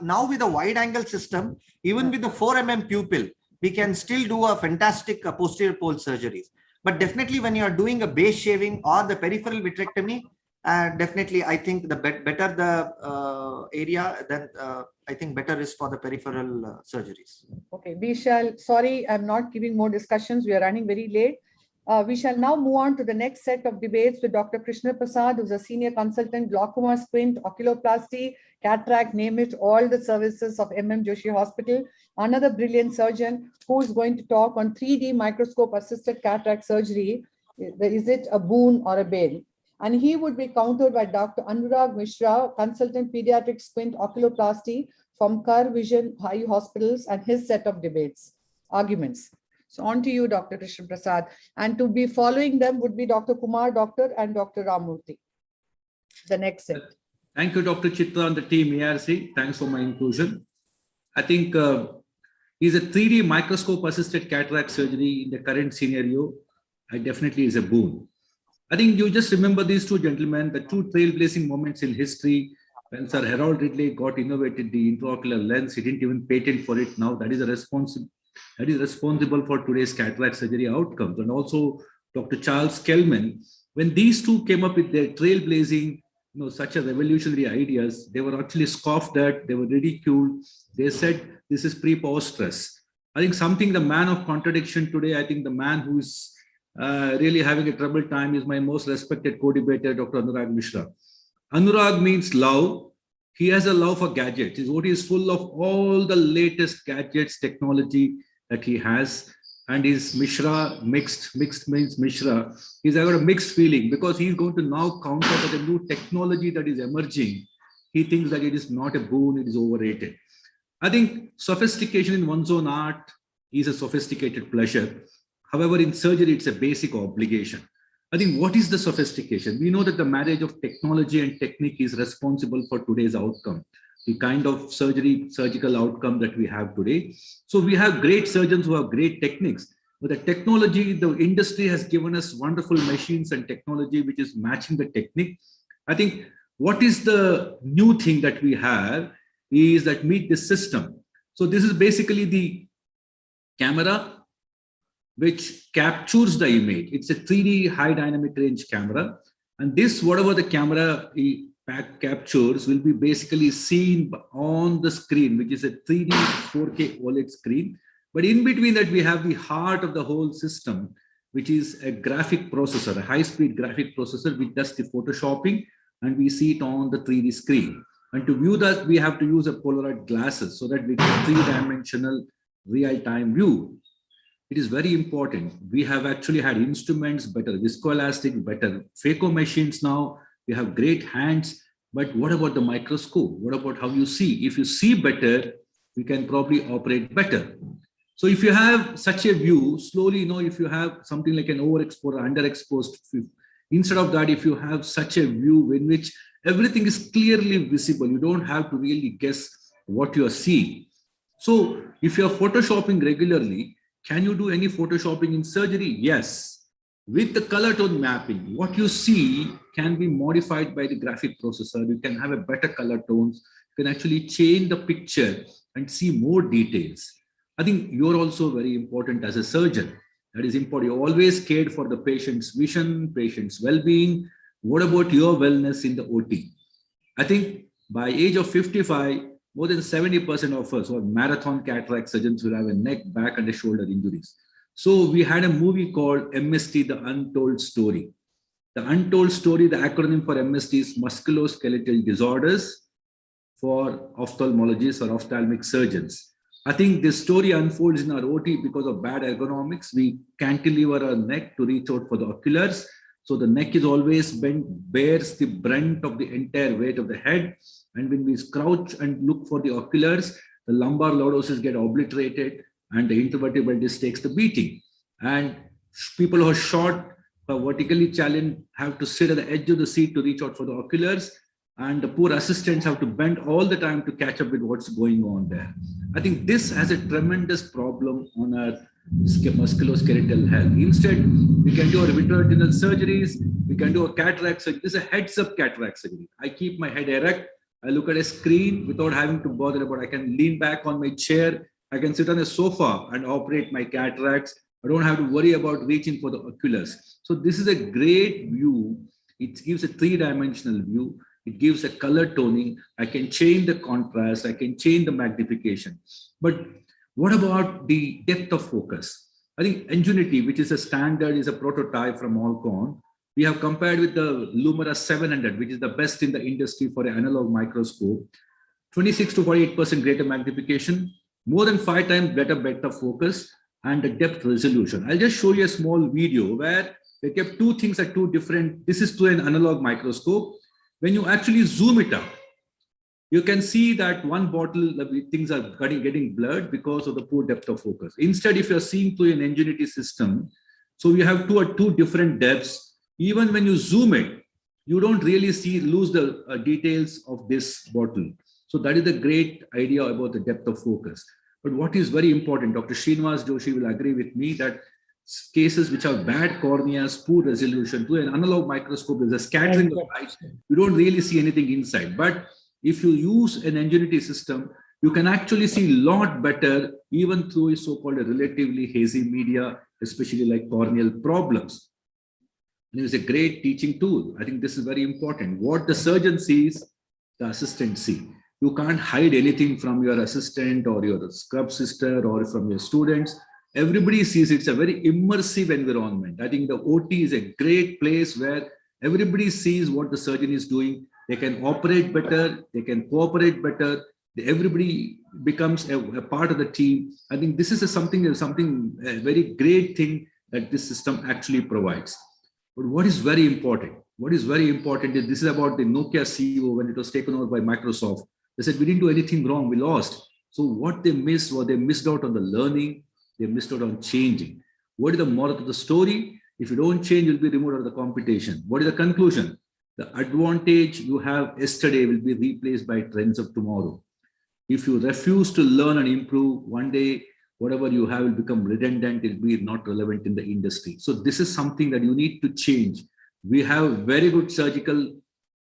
Speaker 9: now with a wide angle system, even with the 4 mm pupil, we can still do a fantastic posterior pole surgeries. But definitely when you are doing a base shaving or the peripheral vitrectomy, definitely I think the better the area, then I think better is for the peripheral surgeries.
Speaker 6: Okay, we shall, sorry, I'm not giving more discussions. We are running very late. We shall now move on to the next set of debates with Dr. Krishna Prasad, who's a senior consultant, glaucoma, squint, oculoplasty, cataract, name it, all the services of MM Joshi Hospital. Another brilliant surgeon who's going to talk on 3D microscope assisted cataract surgery. Is it a boon or a bane? And he would be countered by Dr. Anurag Mishra, consultant pediatric squint oculoplasty from Kar Vision High Hospitals, and his set of arguments. So on to you, Dr. Krishna Prasad. And to be following them would be Dr. Kumar, Doctor, and Dr. Ramurthy. The next set.
Speaker 17: Thank you, Dr. Chitra and the team ARC. Thanks for my inclusion. I think is a 3D microscope assisted cataract surgery in the current scenario. I definitely is a boon. I think you just remember these two gentlemen, the two trailblazing moments in history. When Sir Harold Ridley got innovated the intraocular lens, he didn't even patent for it. Now that is responsible for today's cataract surgery outcomes. And also Dr. Charles Kellman, when these two came up with their trailblazing, such a revolutionary ideas, they were actually scoffed at, they were ridiculed. They said, this is preposterous. I think something, the man of contradiction today, I think the man who is really having a troubled time is my most respected co-debater, Dr. Anurag Mishra. Anurag means love. He has a love for gadgets. He is full of all the latest gadgets, technology that he has. And his Mishra, mixed means Mishra. He's got a mixed feeling because he's going to now counter that the new technology that is emerging. He thinks that it is not a boon, it is overrated. I think sophistication in one's own art is a sophisticated pleasure. However, in surgery, it's a basic obligation. I think what is the sophistication? We know that the marriage of technology and technique is responsible for today's outcome, the kind of surgical outcome that we have today. So we have great surgeons who have great techniques, but the technology, the industry has given us wonderful machines and technology which is matching the technique. I think what is the new thing that we have is that meet this system. So this is basically the camera which captures the image. It's a 3D high dynamic range camera. And this, whatever the camera captures, will be basically seen on the screen, which is a 3D 4K OLED screen. But in between that, we have the heart of the whole system, which is a graphic processor, a high-speed graphic processor, which does the photoshopping, and we see it on the 3D screen. And to view that, we have to use a Polaroid glasses so that we get three-dimensional real-time view. It is very important. We have actually had instruments, better viscoelastic, better Phaco machines now. We have great hands. But what about the microscope? What about how you see? If you see better, we can probably operate better. So if you have such a view, slowly, if you have something like an overexposed or underexposed, instead of that, if you have such a view in which everything is clearly visible, you don't have to really guess what you are seeing. So if you are photoshopping regularly, can you do any photoshopping in surgery? Yes. With the color tone mapping, what you see can be modified by the graphic processor. You can have a better color tones. You can actually change the picture and see more details. I think you're also very important as a surgeon. That is important. You always cared for the patient's vision, patient's well-being. What about your wellness in the OT? I think by age of 55, more than 70% of us who are marathon cataract surgeons will have a neck, back, and a shoulder injuries. So we had a movie called MST, The Untold Story. The Untold Story, the acronym for MST is musculoskeletal disorders for ophthalmologists or ophthalmic surgeons. I think this story unfolds in our OT because of bad ergonomics. We cantilever our neck to reach out for the oculars. So the neck is always bent, bears the brunt of the entire weight of the head. And when we crouch and look for the oculars, the lumbar lordosis get obliterated and the intervertebral disc takes the beating. And people who are short, vertically challenged, have to sit at the edge of the seat to reach out for the oculars. And the poor assistants have to bend all the time to catch up with what's going on there. I think this has a tremendous problem on our musculoskeletal health. Instead, we can do our vitreoretinal surgeries, we can do a cataract surgery. This is a heads-up cataract surgery. I keep my head erect, I look at a screen without having to bother about, I can lean back on my chair, I can sit on a sofa and operate my cataracts. I don't have to worry about reaching for the oculars. So this is a great view. It gives a three-dimensional view. It gives a color toning. I can change the contrast. I can change the magnification. But what about the depth of focus? I think Ingenuity, which is a standard, is a prototype from Alcon. We have compared with the Lumira 700, which is the best in the industry for an analog microscope. 26 to 48% greater magnification, more than 5 times better focus, and the depth resolution. I'll just show you a small video where they kept two things at two different. This is through an analog microscope. When you actually zoom it up, you can see that one bottle, things are getting blurred because of the poor depth of focus. Instead, if you're seeing through an Ingenuity system, so you have two different depths. Even when you zoom it, you don't really lose the details of this bottle. So that is the great idea about the depth of focus. But what is very important, Dr. Srinivas Joshi will agree with me that cases which have bad corneas, poor resolution, to an analog microscope, there's a scattering of light. You don't really see anything inside. But if you use an Ingenuity system, you can actually see a lot better, even through a so-called relatively hazy media, especially like corneal problems. And it's a great teaching tool. I think this is very important. What the surgeon sees, the assistant sees. You can't hide anything from your assistant or your scrub sister or from your students. Everybody sees it's a very immersive environment. I think the OT is a great place where everybody sees what the surgeon is doing. They can operate better, they can cooperate better. Everybody becomes a part of the team. I think this is a very great thing that this system actually provides. But what is very important? What is very important is this is about the Nokia CEO when it was taken over by Microsoft. They said, we didn't do anything wrong, we lost. So what they missed was they missed out on the learning, they missed out on changing. What is the moral of the story? If you don't change, you'll be removed out of the competition. What is the conclusion? The advantage you have yesterday will be replaced by trends of tomorrow. If you refuse to learn and improve, one day, whatever you have will become redundant, it will be not relevant in the industry. So this is something that you need to change. We have very good surgical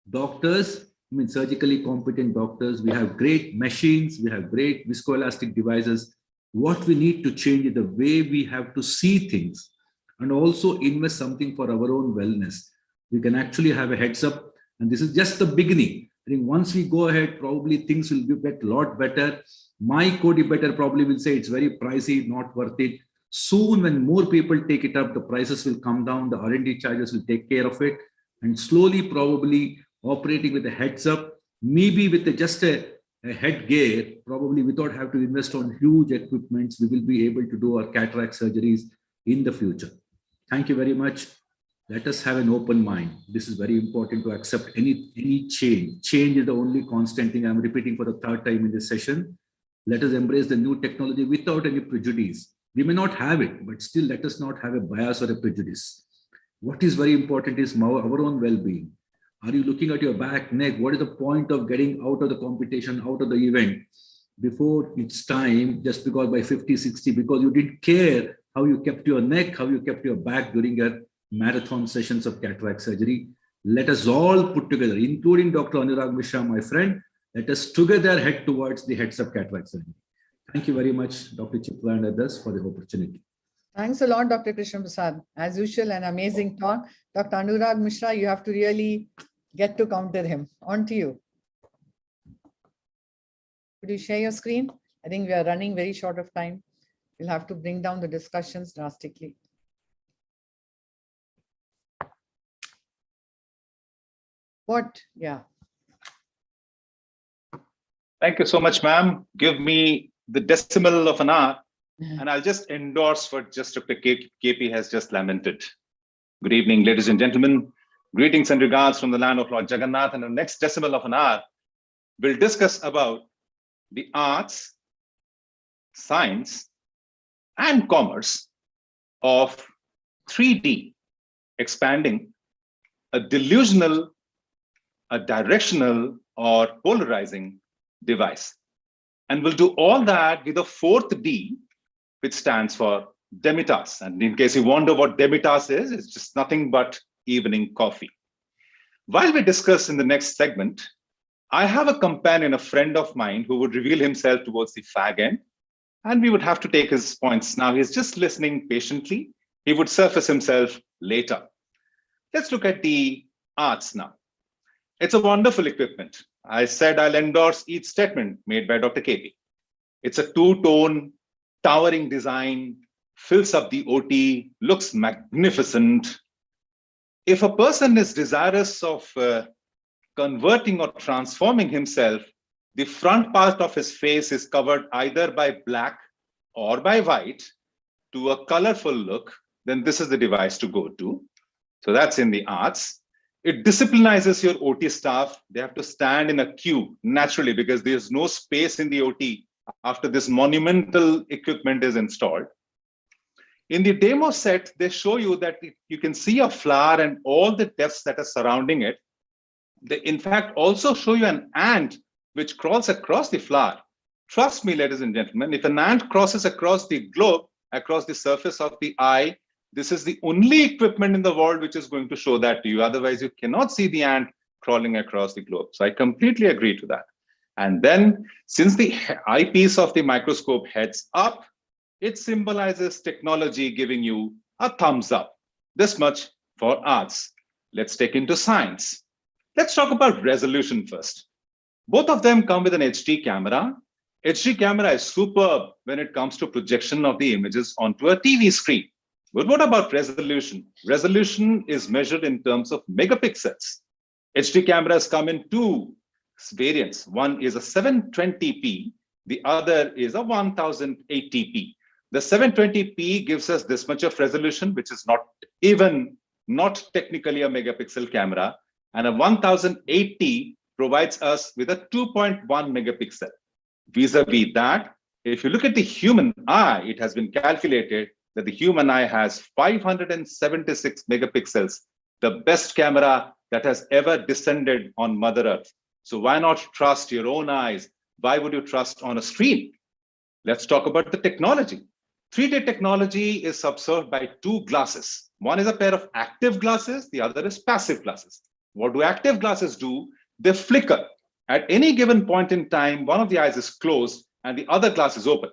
Speaker 17: doctors, surgically competent doctors. We have great machines. We have great viscoelastic devices. What we need to change is the way we have to see things and also invest something for our own wellness. We can actually have a heads up. And this is just the beginning. I think once we go ahead, probably things will get a lot better. My co-debater probably will say it's very pricey, not worth it. Soon, when more people take it up, the prices will come down. The R&D charges will take care of it. And slowly, probably, operating with a heads up, maybe with just a headgear, probably without having to invest on huge equipments, we will be able to do our cataract surgeries in the future. Thank you very much. Let us have an open mind. This is very important to accept any change. Change is the only constant thing. I'm repeating for the third time in this session. Let us embrace the new technology without any prejudice. We may not have it, but still let us not have a bias or a prejudice. What is very important is our own well-being. Are you looking at your back, neck? What is the point of getting out of the competition, out of the event before it's time, just because by 50, 60, because you didn't care how you kept your neck, how you kept your back during marathon sessions of cataract surgery. Let us all put together, including Dr. Anurag Mishra, my friend, let us together head towards the heads of cataract surgery. Thank you very much, Dr. Chitra and others, for the opportunity.
Speaker 6: Thanks a lot, Dr. Krishna Prasad. As usual, an amazing talk. Dr. Anurag Mishra, you have to really get to counter him. On to you. Could you share your screen? I think we are running very short of time. We'll have to bring down the discussions drastically. What? Yeah.
Speaker 4: Thank you so much, ma'am. Give me the decimal of an hour, and I'll just endorse what just Dr. KP has just lamented. Good evening, ladies and gentlemen. Greetings and regards from the land of Lord Jagannath. And the next decimal of an hour, we'll discuss about the arts, science, and commerce of 3D, expanding a delusional, a directional, or polarizing device. And we'll do all that with a fourth D, which stands for Demitasse. And in case you wonder what Demitasse is, it's just nothing but evening coffee. While we discuss in the next segment, I have a companion, a friend of mine, who would reveal himself towards the fag end, and we would have to take his points now. He's just listening patiently. He would surface himself later. Let's look at the arts now. It's a wonderful equipment. I said I'll endorse each statement made by Dr. KP. It's a two-tone, towering design, fills up the OT, looks magnificent. If a person is desirous of converting or transforming himself, the front part of his face is covered either by black or by white to a colorful look, then this is the device to go to. So that's in the arts. It disciplinizes your OT staff. They have to stand in a queue naturally because there's no space in the OT after this monumental equipment is installed. In the demo set, they show you that you can see a flower and all the depths that are surrounding it. They, in fact, also show you an ant which crawls across the flower. Trust me, ladies and gentlemen, if an ant crosses across the globe, across the surface of the eye, this is the only equipment in the world which is going to show that to you. Otherwise, you cannot see the ant crawling across the globe. So I completely agree to that. And then, since the eyepiece of the microscope heads up, it symbolizes technology giving you a thumbs up. This much for arts. Let's take into science. Let's talk about resolution first. Both of them come with an HD camera. HD camera is superb when it comes to projection of the images onto a TV screen. But what about resolution? Resolution is measured in terms of megapixels. HD cameras come in two variants. One is a 720p, the other is a 1080p. The 720p gives us this much of resolution, which is not technically a megapixel camera, and a 1080 provides us with a 2.1 megapixel. Vis-a-vis that, if you look at the human eye, it has been calculated that the human eye has 576 megapixels, the best camera that has ever descended on Mother Earth. So why not trust your own eyes? Why would you trust on a screen? Let's talk about the technology. 3D technology is observed by two glasses. One is a pair of active glasses, the other is passive glasses. What do active glasses do? They flicker. At any given point in time, one of the eyes is closed and the other glass is open.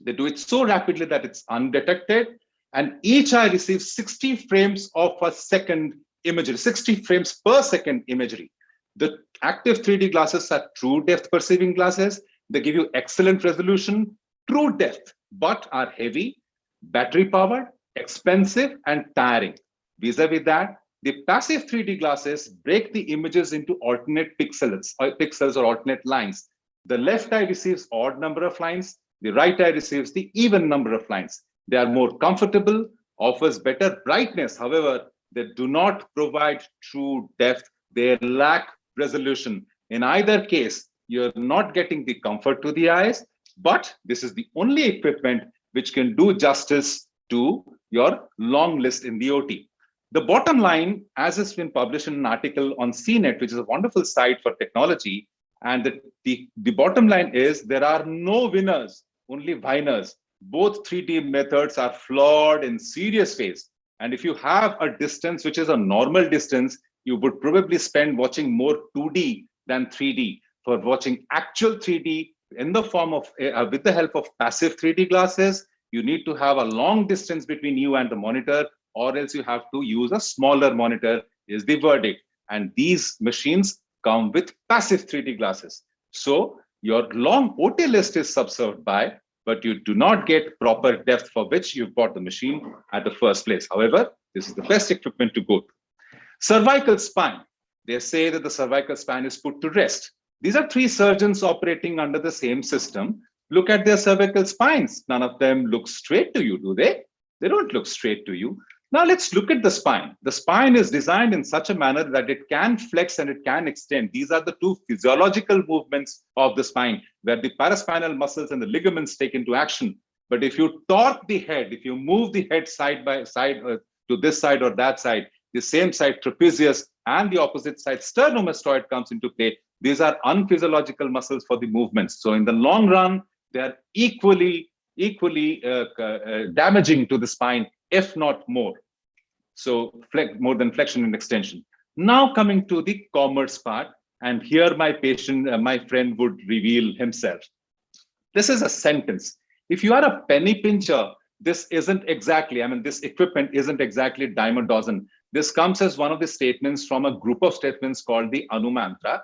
Speaker 4: They do it so rapidly that it's undetected, and each eye receives 60 frames of a second imagery, 60 frames per second imagery. The active 3D glasses are true depth perceiving glasses. They give you excellent resolution, true depth, but are heavy, battery powered, expensive, and tiring. Vis-a-vis that, the passive 3D glasses break the images into alternate pixels or alternate lines. The left eye receives odd number of lines. The right eye receives the even number of lines. They are more comfortable, offers better brightness. However, they do not provide true depth. They lack resolution. In either case, you're not getting the comfort to the eyes, but this is the only equipment which can do justice to your long list in the OT. The bottom line, as has been published in an article on CNET, which is a wonderful site for technology, and the bottom line is there are no winners, only whiners. Both 3D methods are flawed in serious ways. And if you have a distance which is a normal distance, you would probably spend watching more 2D than 3D. For watching actual 3D in the form of, with the help of passive 3D glasses, you need to have a long distance between you and the monitor, or else you have to use a smaller monitor, is the verdict. And these machines come with passive 3D glasses. So your long OT list is subserved by, but you do not get proper depth for which you bought the machine at the first place. However, this is the best equipment to go to. Cervical spine. They say that the cervical spine is put to rest. These are 3 surgeons operating under the same system. Look at their cervical spines. None of them look straight to you, do they? They don't look straight to you. Now let's look at the spine. The spine is designed in such a manner that it can flex and it can extend. These are the 2 physiological movements of the spine, where the paraspinal muscles and the ligaments take into action. But if you torque the head, if you move the head side by side to this side or that side, the same side trapezius and the opposite side sternomastoid comes into play. These are unphysiological muscles for the movements. So in the long run, they are equally damaging to the spine, if not more. So more than flexion and extension. Now coming to the commerce part, and here my friend would reveal himself. This is a sentence. If you are a penny pincher, this isn't exactly, this equipment isn't exactly dime a dozen. This comes as one of the statements from a group of statements called the Anu Mantra,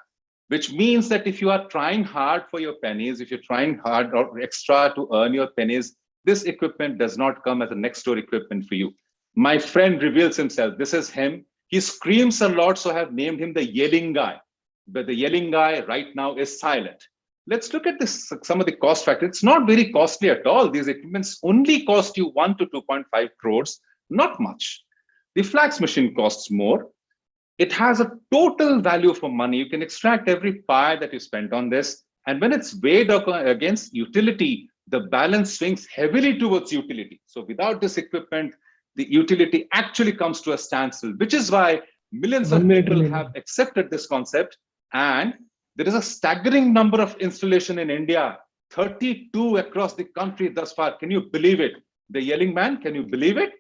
Speaker 4: which means that if you are trying hard for your pennies, if you're trying hard or extra to earn your pennies, this equipment does not come as a next door equipment for you. My friend reveals himself. This is him. He screams a lot, so I have named him the yelling guy. But the yelling guy right now is silent. Let's look at this, some of the cost factors. It's not very costly at all. These equipments only cost you 1 to 2.5 crores, not much. The flax machine costs more. It has a total value for money. You can extract every pie that you spent on this. And when it's weighed against utility, the balance swings heavily towards utility. So without this equipment, the utility actually comes to a standstill, which is why millions of people have accepted this concept. And there is a staggering number of installation in India, 32 across the country thus far. Can you believe it? The yelling man, can you believe it?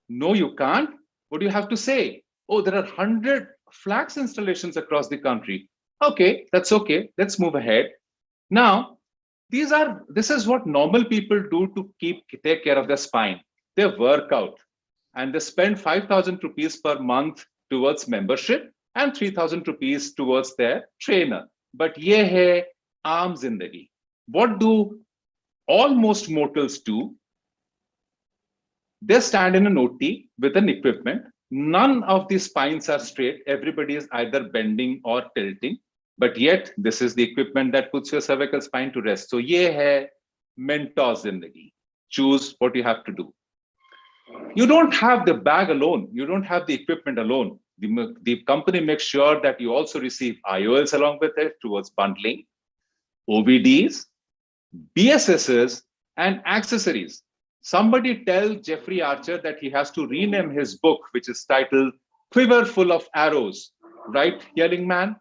Speaker 4: No, you can't. What do you have to say? Oh, there are 100 flax installations across the country. Okay, that's okay. Let's move ahead. Now, this is what normal people do to take care of their spine. They work out and they spend 5,000 rupees per month towards membership and 3,000 rupees towards their trainer. But ye hai aam zindagi. What do almost mortals do? They stand in an OT with an equipment. None of the spines are straight. Everybody is either bending or tilting. But yet, this is the equipment that puts your cervical spine to rest. So, ye hai mentor zindagi. Choose what you have to do. You don't have the bag alone. You don't have the equipment alone. The company makes sure that you also receive IOLs along with it towards bundling, OVDs, BSSs, and accessories. Somebody tell Jeffrey Archer that he has to rename his book, which is titled Quiver Full of Arrows. Right, yelling man?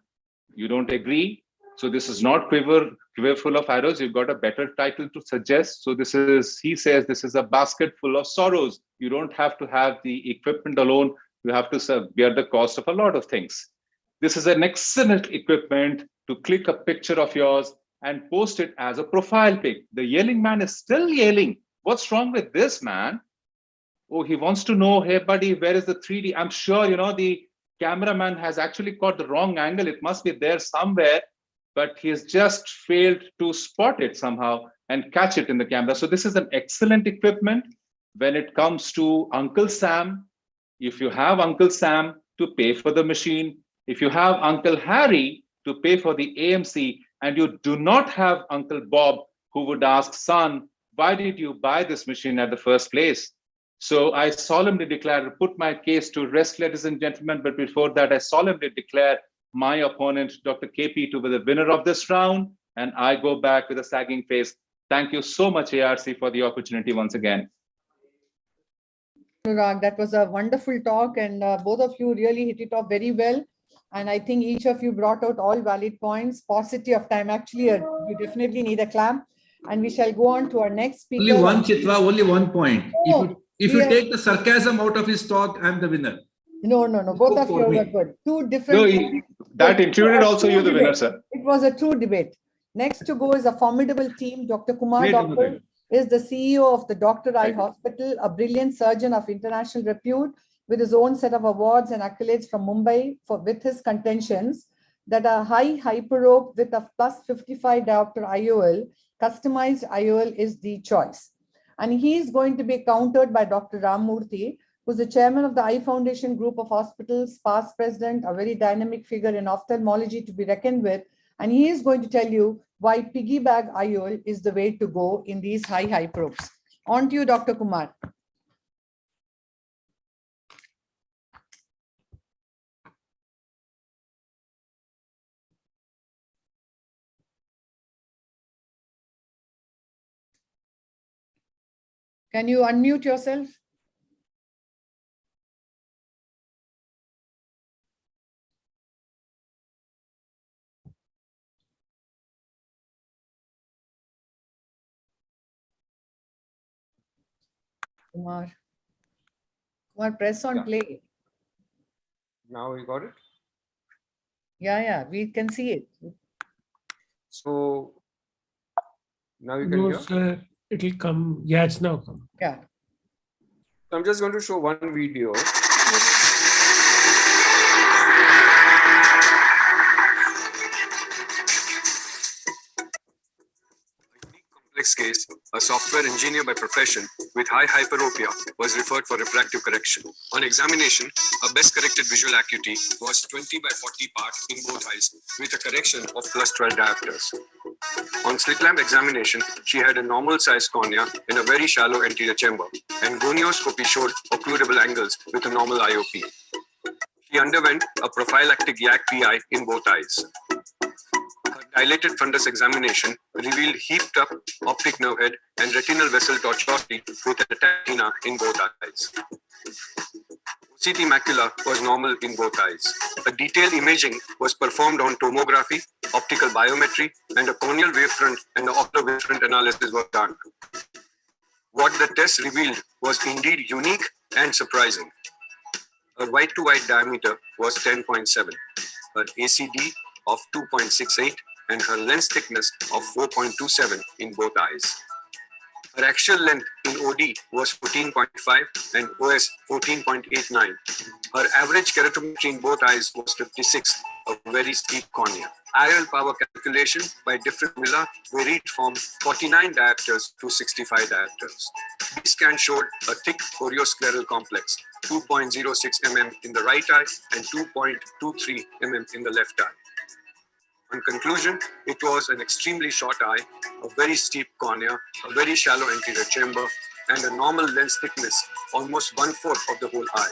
Speaker 4: You don't agree? So this is not Quiver Full of Arrows. You've got a better title to suggest. So this is, he says, this is a basket full of sorrows. You don't have to have the equipment alone. You have to bear the cost of a lot of things. This is an excellent equipment to click a picture of yours and post it as a profile pic. The yelling man is still yelling. What's wrong with this, man? Oh, he wants to know, hey, buddy, where is the 3D? I'm sure, the cameraman has actually caught the wrong angle. It must be there somewhere, but he has just failed to spot it somehow and catch it in the camera. So this is an excellent equipment when it comes to Uncle Sam. If you have Uncle Sam to pay for the machine, if you have Uncle Harry to pay for the AMC, and you do not have Uncle Bob who would ask, son, why did you buy this machine at the first place? So I solemnly declare, put my case to rest, ladies and gentlemen. But before that, I solemnly declare my opponent, Dr. KP, to be the winner of this round. And I go back with a sagging face. Thank you so much, ARC, for the opportunity once again.
Speaker 6: Anurag, that was a wonderful talk, and both of you really hit it off very well. And I think each of you brought out all valid points. Paucity of time. Actually, you definitely need a clap. And we shall go on to our next speaker.
Speaker 17: Only one, Chitra, only one point.
Speaker 6: Oh,
Speaker 17: If you take the sarcasm out of his talk, I'm the winner.
Speaker 6: No. Both of you were good. Two different.
Speaker 4: No, that included also you're the winner, sir.
Speaker 6: It was a true debate. Next to go is a formidable team. Dr. Kumar Doctor is the CEO of the Dr. Eye Hospital, a brilliant surgeon of international repute with his own set of awards and accolades from Mumbai with his contentions that a high hyperope with a plus 55 diopter IOL, customized IOL is the choice. And he is going to be countered by Dr. Ramurthy, who's the chairman of the Eye Foundation Group of Hospitals, past president, a very dynamic figure in ophthalmology to be reckoned with. And he is going to tell you why piggyback IOL is the way to go in these high hyperopes. On to you, Dr. Kumar. Can you unmute yourself? Kumar, press on play.
Speaker 8: Now we got it.
Speaker 6: Yeah, we can see it.
Speaker 8: So now you can
Speaker 5: No,
Speaker 8: hear.
Speaker 5: sir, it'll come. Yeah, it's now come.
Speaker 6: Yeah.
Speaker 8: So I'm just going to show one video. Complex case, a software engineer by profession with high hyperopia was referred for refractive correction. On examination, her best corrected visual acuity was 20 by 40 part in both eyes with a correction of plus 12 diopters. On slit lamp examination, she had a normal size cornea in a very shallow anterior chamber, and gonioscopy showed occludable angles with a normal IOP. She underwent a prophylactic YAG PI in both eyes. Her dilated fundus examination revealed heaped up optic nerve head and retinal vessel tortuosity with a tetina in both eyes. OCT macula was normal in both eyes. A detailed imaging was performed on tomography, optical biometry, and a corneal wavefront and the ocular wavefront analysis was done. What the test revealed was indeed unique and surprising. Her white-to-white diameter was 10.7, her ACD of 2.68, and her lens thickness of 4.27 in both eyes. Her axial length in OD was 14.5 and OS 14.89. Her average keratometry in both eyes was 56, a very steep cornea. IOL power calculation by different formula varied from 49 diopters to 65 diopters. B scan showed a thick chorioscleral complex, 2.06 mm in the right eye and 2.23 mm in the left eye. In conclusion, it was an extremely short eye, a very steep cornea, a very shallow anterior chamber, and a normal lens thickness, almost 1/4 of the whole eye.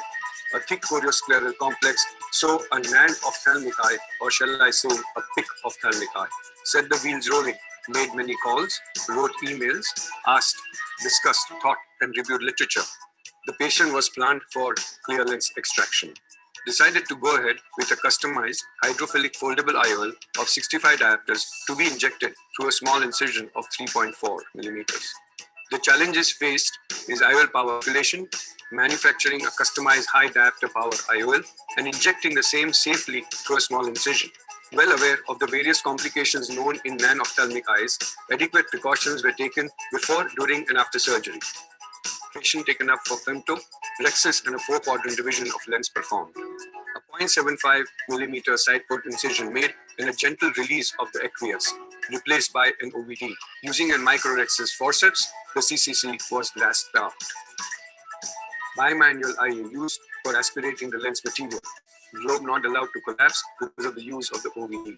Speaker 8: A thick chorioscleral complex, so a NAND ophthalmic eye, or shall I say, a PIC ophthalmic eye. Set the wheels rolling, made many calls, wrote emails, asked, discussed, thought, and reviewed literature. The patient was planned for clear lens extraction. Decided to go ahead with a customized hydrophilic foldable IOL of 65 diopters to be injected through a small incision of 3.4 millimeters. The challenges faced is IOL power calculation, manufacturing a customized high diopter power IOL, and injecting the same safely through a small incision. Well aware of the various complications known in non-ophthalmic eyes, adequate precautions were taken before, during, and after surgery. Patient taken up for femto, rhexis, and a 4-quadrant division of lens performed. A 0.75 millimeter side port incision made and a gentle release of the aqueous, replaced by an OVD. Using a microrhexis forceps, the CCC was grasped out. Bimanual IA used for aspirating the lens material. Globe not allowed to collapse because of the use of the OVD.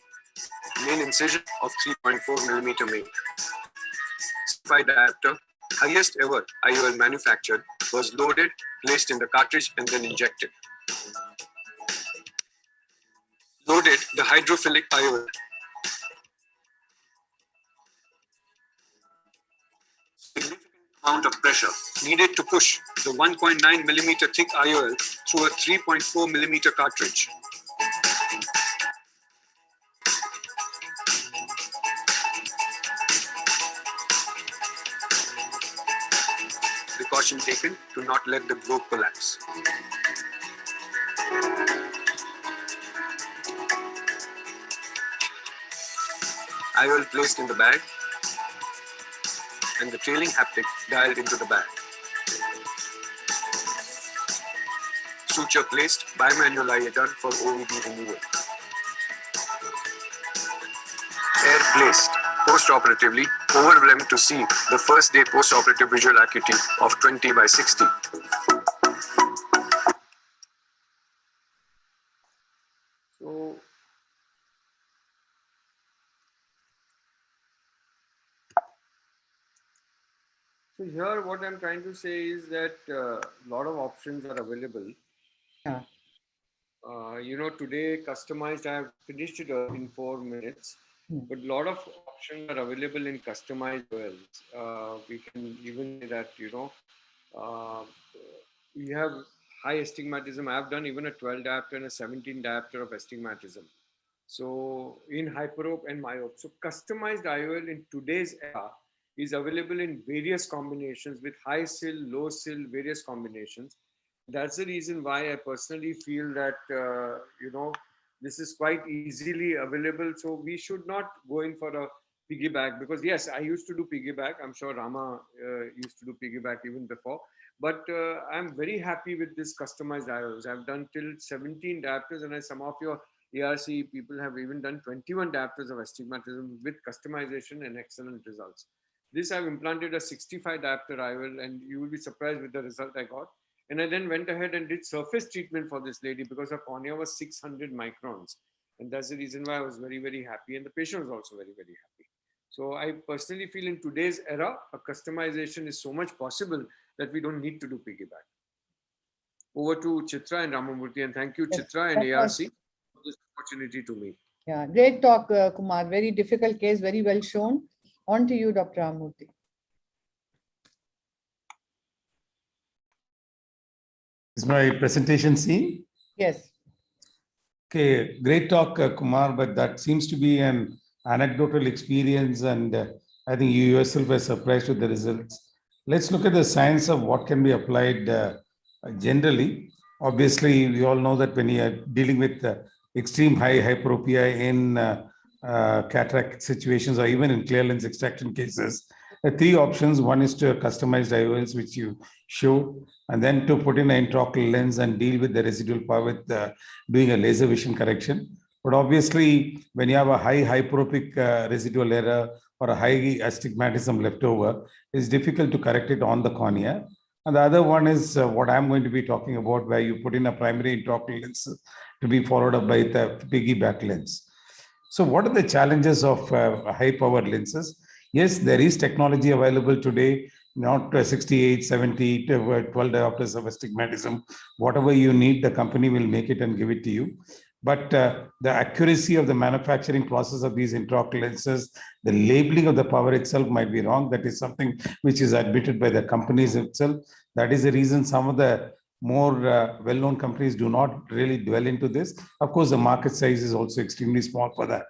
Speaker 8: Main incision of 3.4 millimeter made. 5 diopter, highest ever IOL manufactured, was loaded, placed in the cartridge, and then injected. Loaded the hydrophilic IOL. Significant amount of pressure needed to push the 1.9 millimeter thick IOL through a 3.4 millimeter cartridge. precaution taken to not let the globe collapse. IOL placed in the bag and the trailing haptic dialed into the bag. Suture placed, bimanual eye done for OVD removal. Air placed. Post-operatively, overwhelmed to see the first day post-operative visual acuity of 20 by 60.
Speaker 1: So here what I'm trying to say is that a lot of options are available.
Speaker 6: Yeah.
Speaker 1: Today customized, I have finished it in 4 minutes, but a lot of options are available in customized IOLs. We can even say that, we have high astigmatism. I have done even a 12 diopter and a 17 diopter of astigmatism. So in hyperope and myope. So customized IOL in today's era is available in various combinations with high SIL, low SIL, various combinations. That's the reason why I personally feel that, this is quite easily available. So we should not go in for a piggyback, because yes, I used to do piggyback. I'm sure Rama used to do piggyback even before. But I'm very happy with this customized IOLs. I've done till 17 diopters, and some of your ARC people have even done 21 diopters of astigmatism with customization and excellent results. This I've implanted a 65 diopter IOL, and you will be surprised with the result I got. And I then went ahead and did surface treatment for this lady because her cornea was 600 microns. And that's the reason why I was very, very happy. And the patient was also very, very happy. So I personally feel in today's era, a customization is so much possible that we don't need to do piggyback. Over to Chitra and Ramamurthy. And thank you, Chitra and ARC, for this opportunity to me.
Speaker 6: Yeah, great talk, Kumar. Very difficult case, very well shown. On to you, Dr. Ramamurthy.
Speaker 11: Is my presentation seen?
Speaker 6: Yes.
Speaker 11: Okay, great talk, Kumar, but that seems to be an anecdotal experience, and I think you yourself were surprised with the results. Let's look at the science of what can be applied generally. Obviously, we all know that when you are dealing with extreme high hyperopia in cataract situations or even in clear lens extraction cases, the three options. One is to customize IOLs, which you showed, and then to put in an intraocular lens and deal with the residual power with doing a laser vision correction. But obviously, when you have a high hyperopic residual error or a high astigmatism left over, it's difficult to correct it on the cornea. And the other one is what I'm going to be talking about, where you put in a primary intraocular lens to be followed up by the piggyback lens. So what are the challenges of high-powered lenses? Yes, there is technology available today, not 68, 70, 12 diopters of astigmatism. Whatever you need, the company will make it and give it to you. But the accuracy of the manufacturing process of these intraocular lenses, the labeling of the power itself might be wrong. That is something which is admitted by the companies itself. That is the reason some of the more well-known companies do not really dwell into this. Of course, the market size is also extremely small for that.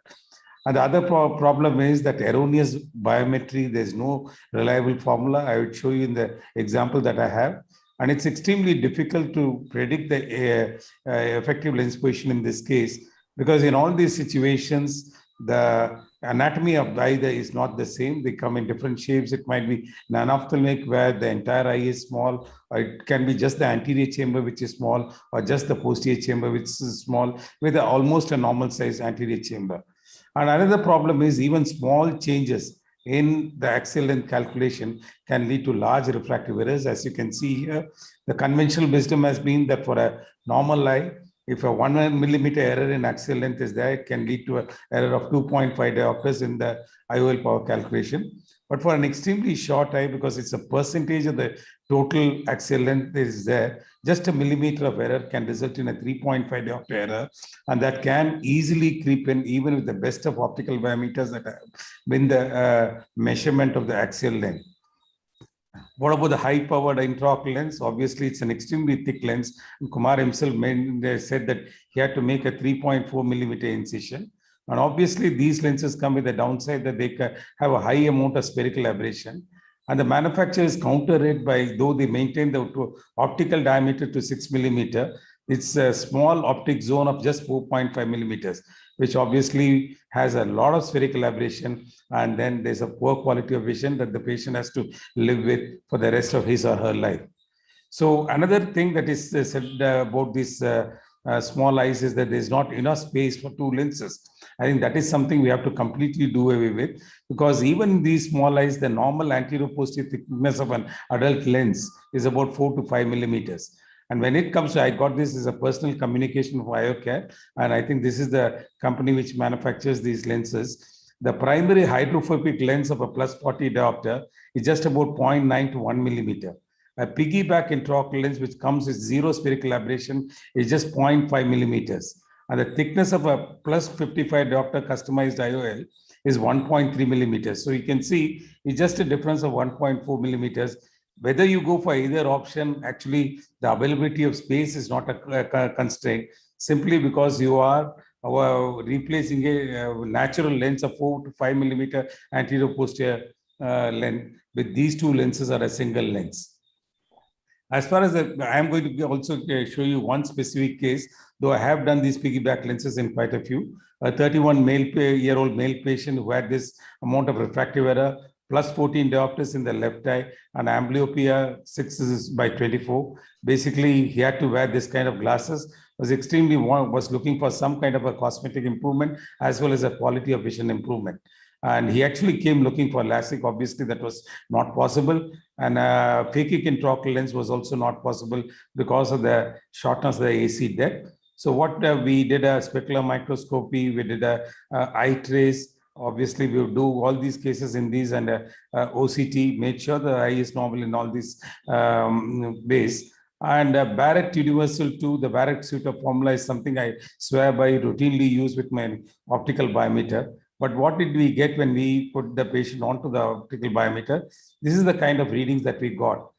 Speaker 11: And the other problem is that erroneous biometry, there's no reliable formula. I would show you in the example that I have. And it's extremely difficult to predict the effective lens position in this case, because in all these situations, the anatomy of the eye is not the same. They come in different shapes. It might be non-ophthalmic, where the entire eye is small, or it can be just the anterior chamber, which is small, or just the posterior chamber, which is small, with almost a normal size anterior chamber. And another problem is even small changes in the axial length calculation can lead to large refractive errors. As you can see here, the conventional wisdom has been that for a normal eye, if a 1 millimeter error in axial length is there, it can lead to an error of 2.5 diopters in the IOL power calculation. But for an extremely short eye, because it's a percentage of the total axial length is there, just a millimeter of error can result in a 3.5 diopter error. And that can easily creep in even with the best of optical biometers that have been the measurement of the axial length. What about the high-powered intraocular lens? Obviously, it's an extremely thick lens. And Kumar himself said that he had to make a 3.4 millimeter incision. And obviously, these lenses come with the downside that they have a high amount of spherical aberration. And the manufacturers counter it by, though they maintain the optical diameter to 6 millimeter, it's a small optic zone of just 4.5 millimeters, which obviously has a lot of spherical aberration. And then there's a poor quality of vision that the patient has to live with for the rest of his or her life. So another thing that is said about these small eyes is that there's not enough space for two lenses. I think that is something we have to completely do away with, because even these small eyes, the normal anterior posterior thickness of an adult lens is about 4 to 5 millimeters. And when it comes to, I got this as a personal communication of IOCAT, and I think this is the company which manufactures these lenses. The primary hydrophobic lens of a plus 40 diopter is just about 0.9 to 1 millimeter. A piggyback intraocular lens, which comes with zero spherical aberration, is just 0.5 millimeters. And the thickness of a plus 55 diopter customized IOL is 1.3 millimeters. So you can see it's just a difference of 1.4 millimeters. Whether you go for either option, actually the availability of space is not a constraint, simply because you are replacing a natural lens of 4 to 5 millimeter anterior posterior lens with these two lenses are a single lens. As far as I am going to also show you one specific case, though I have done these piggyback lenses in quite a few. A 31-year-old male patient who had this amount of refractive error, plus 14 diopters in the left eye, and amblyopia 6/24. Basically, he had to wear this kind of glasses, was looking for some kind of a cosmetic improvement as well as a quality of vision improvement. And he actually came looking for LASIK. Obviously, that was not possible. And phakic intraocular lens was also not possible because of the shortness of the AC depth. So what we did a specular microscopy, we did a eye trace. Obviously, we would do all these cases in these, and OCT, made sure the eye is normal in all these ways. And Barrett Universal 2, the Barrett suite of formula is something I swear by, routinely use with my optical biometer. But what did we get when we put the patient onto the optical biometer? This is the kind of readings that we got.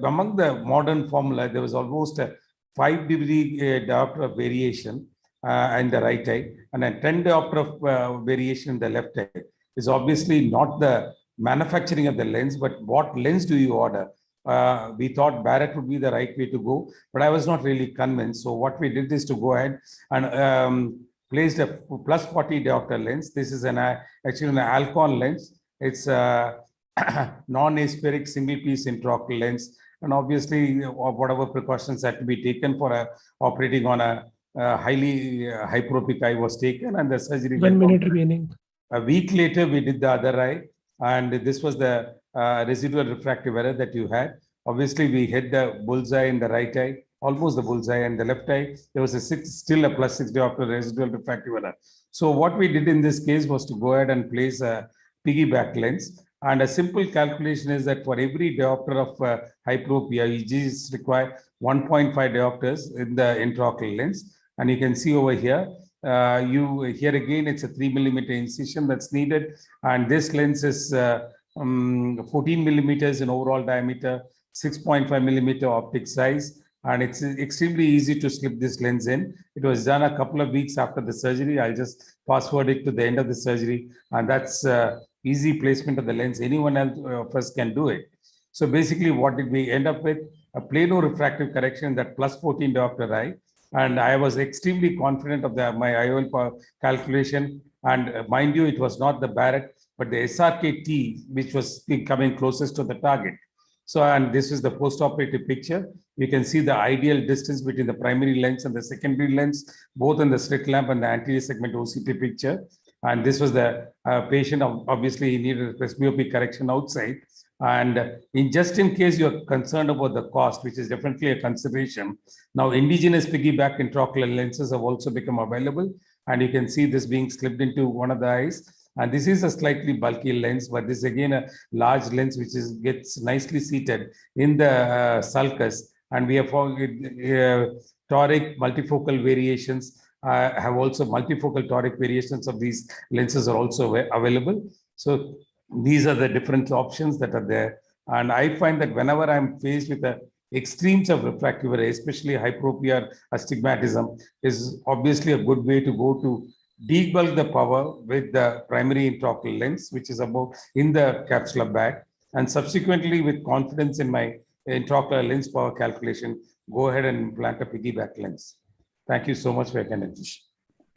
Speaker 11: Among the modern formula, there was almost a 5-degree diopter of variation in the right eye, and a 10 diopter of variation in the left eye. Is obviously not the manufacturing of the lens, but what lens do you order? We thought Barrett would be the right way to go, but I was not really convinced. So what we did is to go ahead and placed a plus 40 diopter lens. This is actually an Alcon lens. It's a non-aspheric single piece intraocular lens. And obviously, whatever precautions had to be taken for operating on a highly hyperopic eye was taken, and the surgery.
Speaker 5: 1 minute remaining.
Speaker 11: A week later, we did the other eye, and this was the residual refractive error that you had. Obviously, we hit the bullseye in the right eye, almost the bullseye, and the left eye, there was still a plus 6 diopter residual refractive error. So what we did in this case was to go ahead and place a piggyback lens. And a simple calculation is that for every diopter of hyperopia, you just require 1.5 diopters in the intraocular lens. And you can see over here, here again, it's a 3 millimeter incision that's needed. And this lens is 14 millimeters in overall diameter, 6.5 millimeter optic size. And it's extremely easy to slip this lens in. It was done a couple of weeks after the surgery. I'll just fast forward it to the end of the surgery. And that's easy placement of the lens. Anyone else of us can do it. So basically, what did we end up with? A plano refractive correction, that plus 14 diopter eye. And I was extremely confident of my IOL calculation. And mind you, it was not the Barrett, but the SRK-T, which was coming closest to the target. So, and this is the post-operative picture. You can see the ideal distance between the primary lens and the secondary lens, both in the slit lamp and the anterior segment OCT picture. And this was the patient, obviously he needed a presbyopic correction outside. And just in case you're concerned about the cost, which is definitely a consideration, now indigenous piggyback intraocular lenses have also become available. And you can see this being slipped into one of the eyes. And this is a slightly bulky lens, but this is again a large lens which gets nicely seated in the sulcus. And we have found toric multifocal variations, have also multifocal toric variations of these lenses are also available. So these are the different options that are there. And I find that whenever I'm faced with the extremes of refractive error, especially hyperopia or astigmatism, is obviously a good way to go to debulk the power with the primary intraocular lens, which is about in the capsular bag. and subsequently, with confidence in my intraocular lens power calculation, go ahead and implant a piggyback lens. Thank you so much for your kind attention.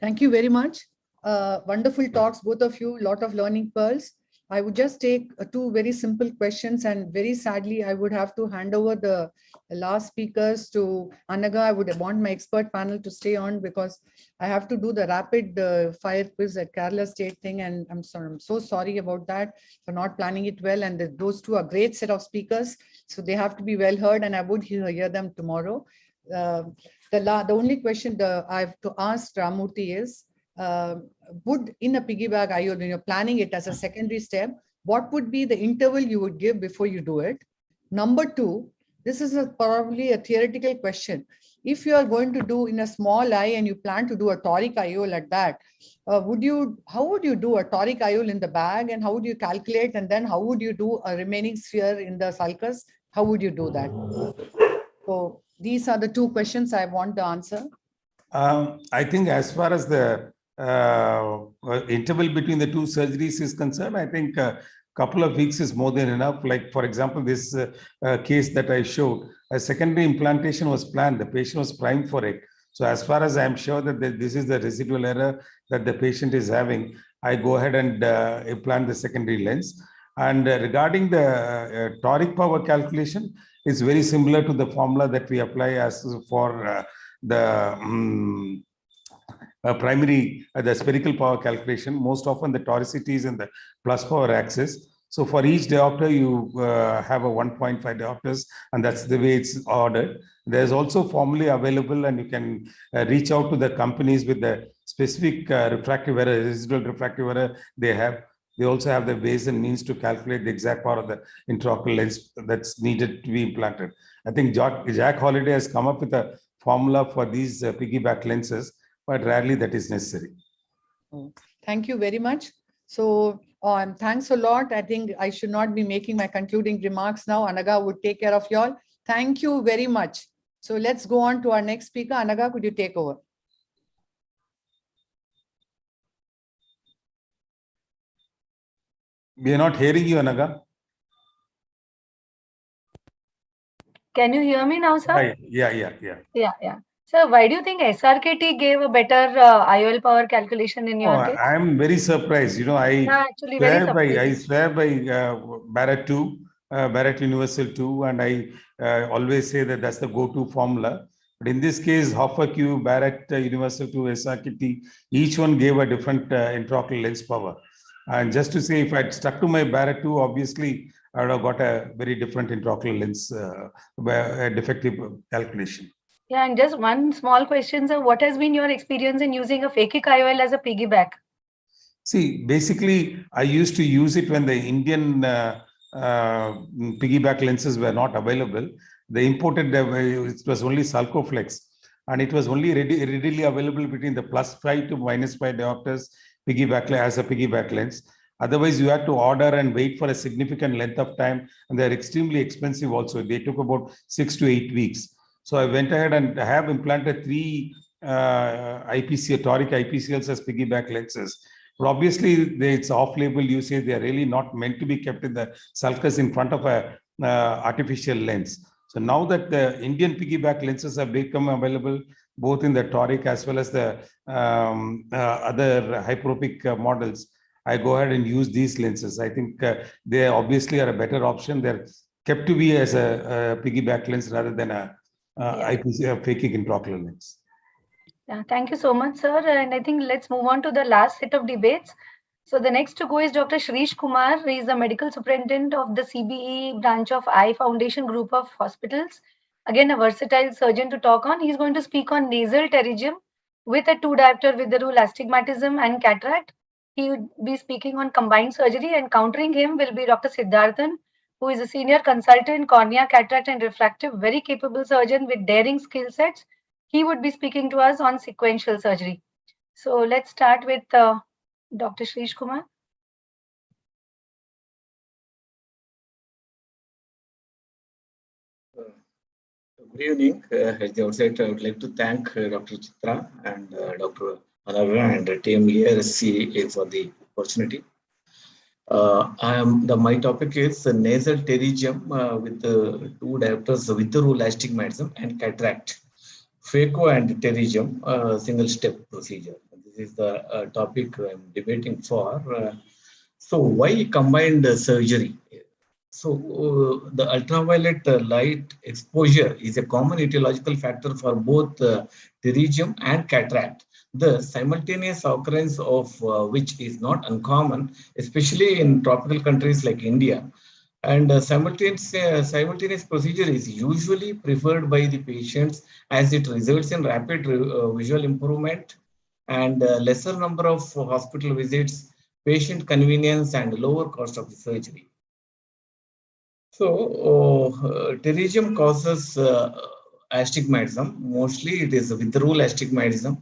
Speaker 6: Thank you very much. Wonderful talks, both of you, lot of learning pearls. I would just take two very simple questions, and very sadly, I would have to hand over the last speakers to Anaga. I would want my expert panel to stay on because I have to do the rapid fire quiz at Kerala State thing, and I'm so sorry about that for not planning it well. And those two are great set of speakers, so they have to be well heard, and I would hear them tomorrow. The only question I have to ask Ramurthy is, would in a piggyback IOL, when you're planning it as a secondary step, what would be the interval you would give before you do it? Number two, this is probably a theoretical question. If you are going to do in a small eye and you plan to do a toric IOL at that, how would you do a toric IOL in the bag, and how would you calculate, and then how would you do a remaining sphere in the sulcus? How would you do that? So these are the two questions I want to answer.
Speaker 11: I think as far as the interval between the two surgeries is concerned, I think a couple of weeks is more than enough. Like, for example, this case that I showed, a secondary implantation was planned. The patient was primed for it. So as far as I'm sure that this is the residual error that the patient is having, I go ahead and implant the secondary lens. And regarding the toric power calculation, it's very similar to the formula that we apply as for the primary, the spherical power calculation. Most often the toricity is in the plus power axis. So for each diopter, you have a 1.5 diopters, and that's the way it's ordered. There's also formula available, and you can reach out to the companies with the specific refractive error, residual refractive error they have. They also have the ways and means to calculate the exact power of the intraocular lens that's needed to be implanted. I think Jack Holliday has come up with a formula for these piggyback lenses, but rarely that is necessary.
Speaker 6: Thank you very much. So thanks a lot. I think I should not be making my concluding remarks now. Anaga would take care of y'all. Thank you very much. So let's go on to our next speaker. Anaga, could you take over?
Speaker 11: We are not hearing you, Anaga.
Speaker 10: Can you hear me now, sir?
Speaker 11: Yeah.
Speaker 10: So why do you think SRKT gave a better IOL power calculation in your case?
Speaker 11: I am very surprised. You know, I swear by Barrett 2, Barrett Universal 2, and I always say that that's the go-to formula. But in this case, Hoffer Q, Barrett Universal 2, SRKT, each one gave a different intraocular lens power. And just to say, if I'd stuck to my Barrett 2, obviously I would have got a very different intraocular lens, defective calculation.
Speaker 10: Yeah, and just one small question, sir. What has been your experience in using a phakic IOL as a piggyback?
Speaker 11: See, basically, I used to use it when the Indian piggyback lenses were not available. They imported, it was only Sulcoflex, and it was only readily available between the +5 to -5 diopters piggyback as a piggyback lens. Otherwise, you had to order and wait for a significant length of time, and they're extremely expensive also. They took about 6 to 8 weeks. So I went ahead and have implanted 3 toric IPCLs as piggyback lenses. But obviously, it's off-label usage. They are really not meant to be kept in the sulcus in front of a artificial lens. So now that the Indian piggyback lenses have become available, both in the toric as well as the other hyperopic models, I go ahead and use these lenses. I think they obviously are a better option. They're kept to be as a piggyback lens rather than a phakic intraocular lens.
Speaker 10: Yeah, thank you so much, sir. And I think let's move on to the last set of debates. So the next to go is Dr. Shrish Kumar. He is the medical superintendent of the CBE branch of Eye Foundation Group of Hospitals. Again, a versatile surgeon to talk on. He's going to speak on nasal pterygium with a 2 diopter with the rule astigmatism and cataract. He would be speaking on combined surgery, and countering him will be Dr. Siddharthan, who is a senior consultant in cornea, cataract and refractive, very capable surgeon with daring skill sets. He would be speaking to us on sequential surgery. So let's start with Dr. Shrish Kumar.
Speaker 18: Good evening. At the outset, I would like to thank Dr. Chitra and Dr. Anaga and the team ARC for the opportunity. My topic is nasal pterygium with 2 diopters with the rule astigmatism and cataract. Phaco and pterygium, single step procedure. This is the topic I'm debating for. So why combined surgery? So the ultraviolet light exposure is a common etiological factor for both pterygium and cataract. The simultaneous occurrence of which is not uncommon, especially in tropical countries like India. And simultaneous procedure is usually preferred by the patients as it results in rapid visual improvement and lesser number of hospital visits, patient convenience, and lower cost of the surgery. So, pterygium causes astigmatism. Mostly it is withdrawal astigmatism.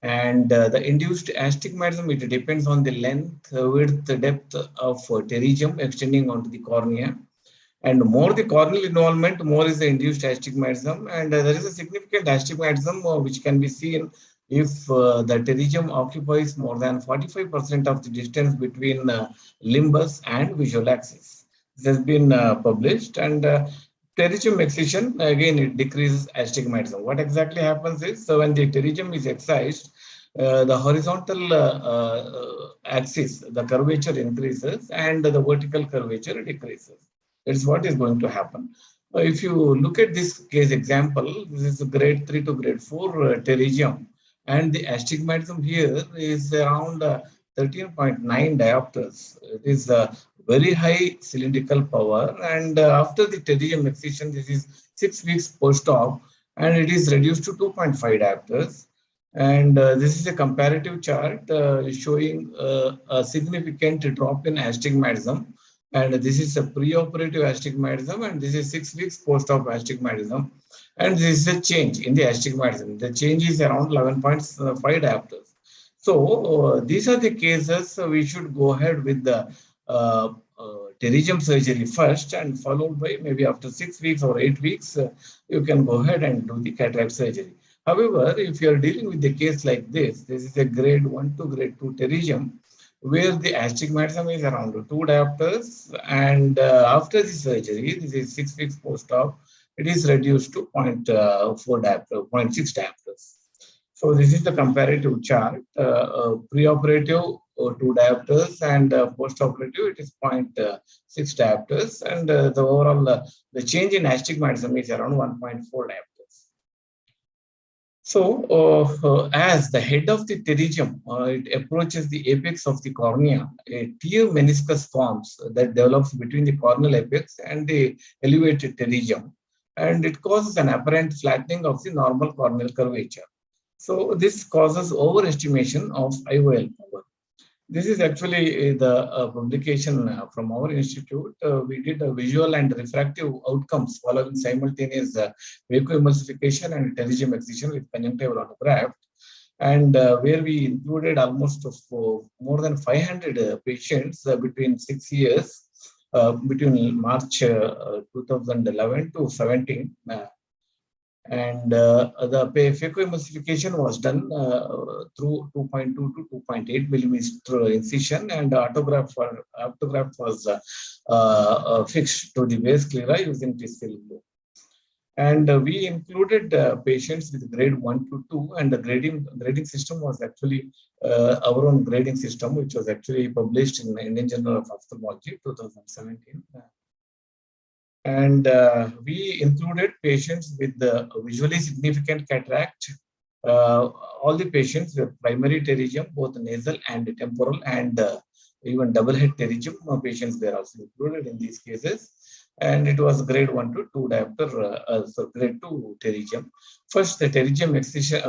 Speaker 18: And the induced astigmatism, it depends on the length, width, depth of pterygium extending onto the cornea. And more the corneal involvement, more is the induced astigmatism. And there is a significant astigmatism which can be seen if the pterygium occupies more than 45% of the distance between limbus and visual axis. This has been published. And pterygium excision, again, it decreases astigmatism. What exactly happens is, so when the pterygium is excised, the horizontal axis, the curvature increases and the vertical curvature decreases. That's what is going to happen. If you look at this case example, this is a grade 3 to grade 4 pterygium, and the astigmatism here is around 13.9 diopters. It is very high cylindrical power, and after the pterygium excision, this is 6 weeks post-op, and it is reduced to 2.5 diopters. And this is a comparative chart showing a significant drop in astigmatism. And this is a preoperative astigmatism, and this is 6 weeks post-op astigmatism. And this is a change in the astigmatism. The change is around 11.5 diopters. So these are the cases we should go ahead with the pterygium surgery first, and followed by maybe after 6 weeks or 8 weeks, you can go ahead and do the cataract surgery. However, if you are dealing with a case like this is a grade 1 to grade 2 pterygium, where the astigmatism is around 2 diopters, and after the surgery, this is 6 weeks post-op, it is reduced to 0.4 diopter, 0.6 diopters. So this is the comparative chart. Preoperative 2 diopters, and post-operative it is 0.6 diopters, and the overall the change in astigmatism is around 1.4 diopters. So, as the head of the pterygium, it approaches the apex of the cornea, a tear meniscus forms that develops between the corneal apex and the elevated pterygium, and it causes an apparent flattening of the normal corneal curvature. So, this causes overestimation of IOL power. This is actually the publication from our institute. We did a visual and refractive outcomes following simultaneous phacoemulsification and pterygium excision with conjunctival autograft, and where we included almost more than 500 patients between 6 years, between March 2011 to 17. And the phacoemulsification was done through 2.2 to 2.8 millimeter incision, and the autograft was fixed to the base sclera using TISL. And we included patients with grade 1 to 2, and the grading system was actually our own grading system, which was actually published in the Indian Journal of Ophthalmology 2017. And we included patients with the visually significant cataract. All the patients with primary pterygium, both nasal and temporal, and even double head pterygium patients were also included in these cases. And it was grade 1 to 2 diopter, so grade 2 pterygium. First, the pterygium excision,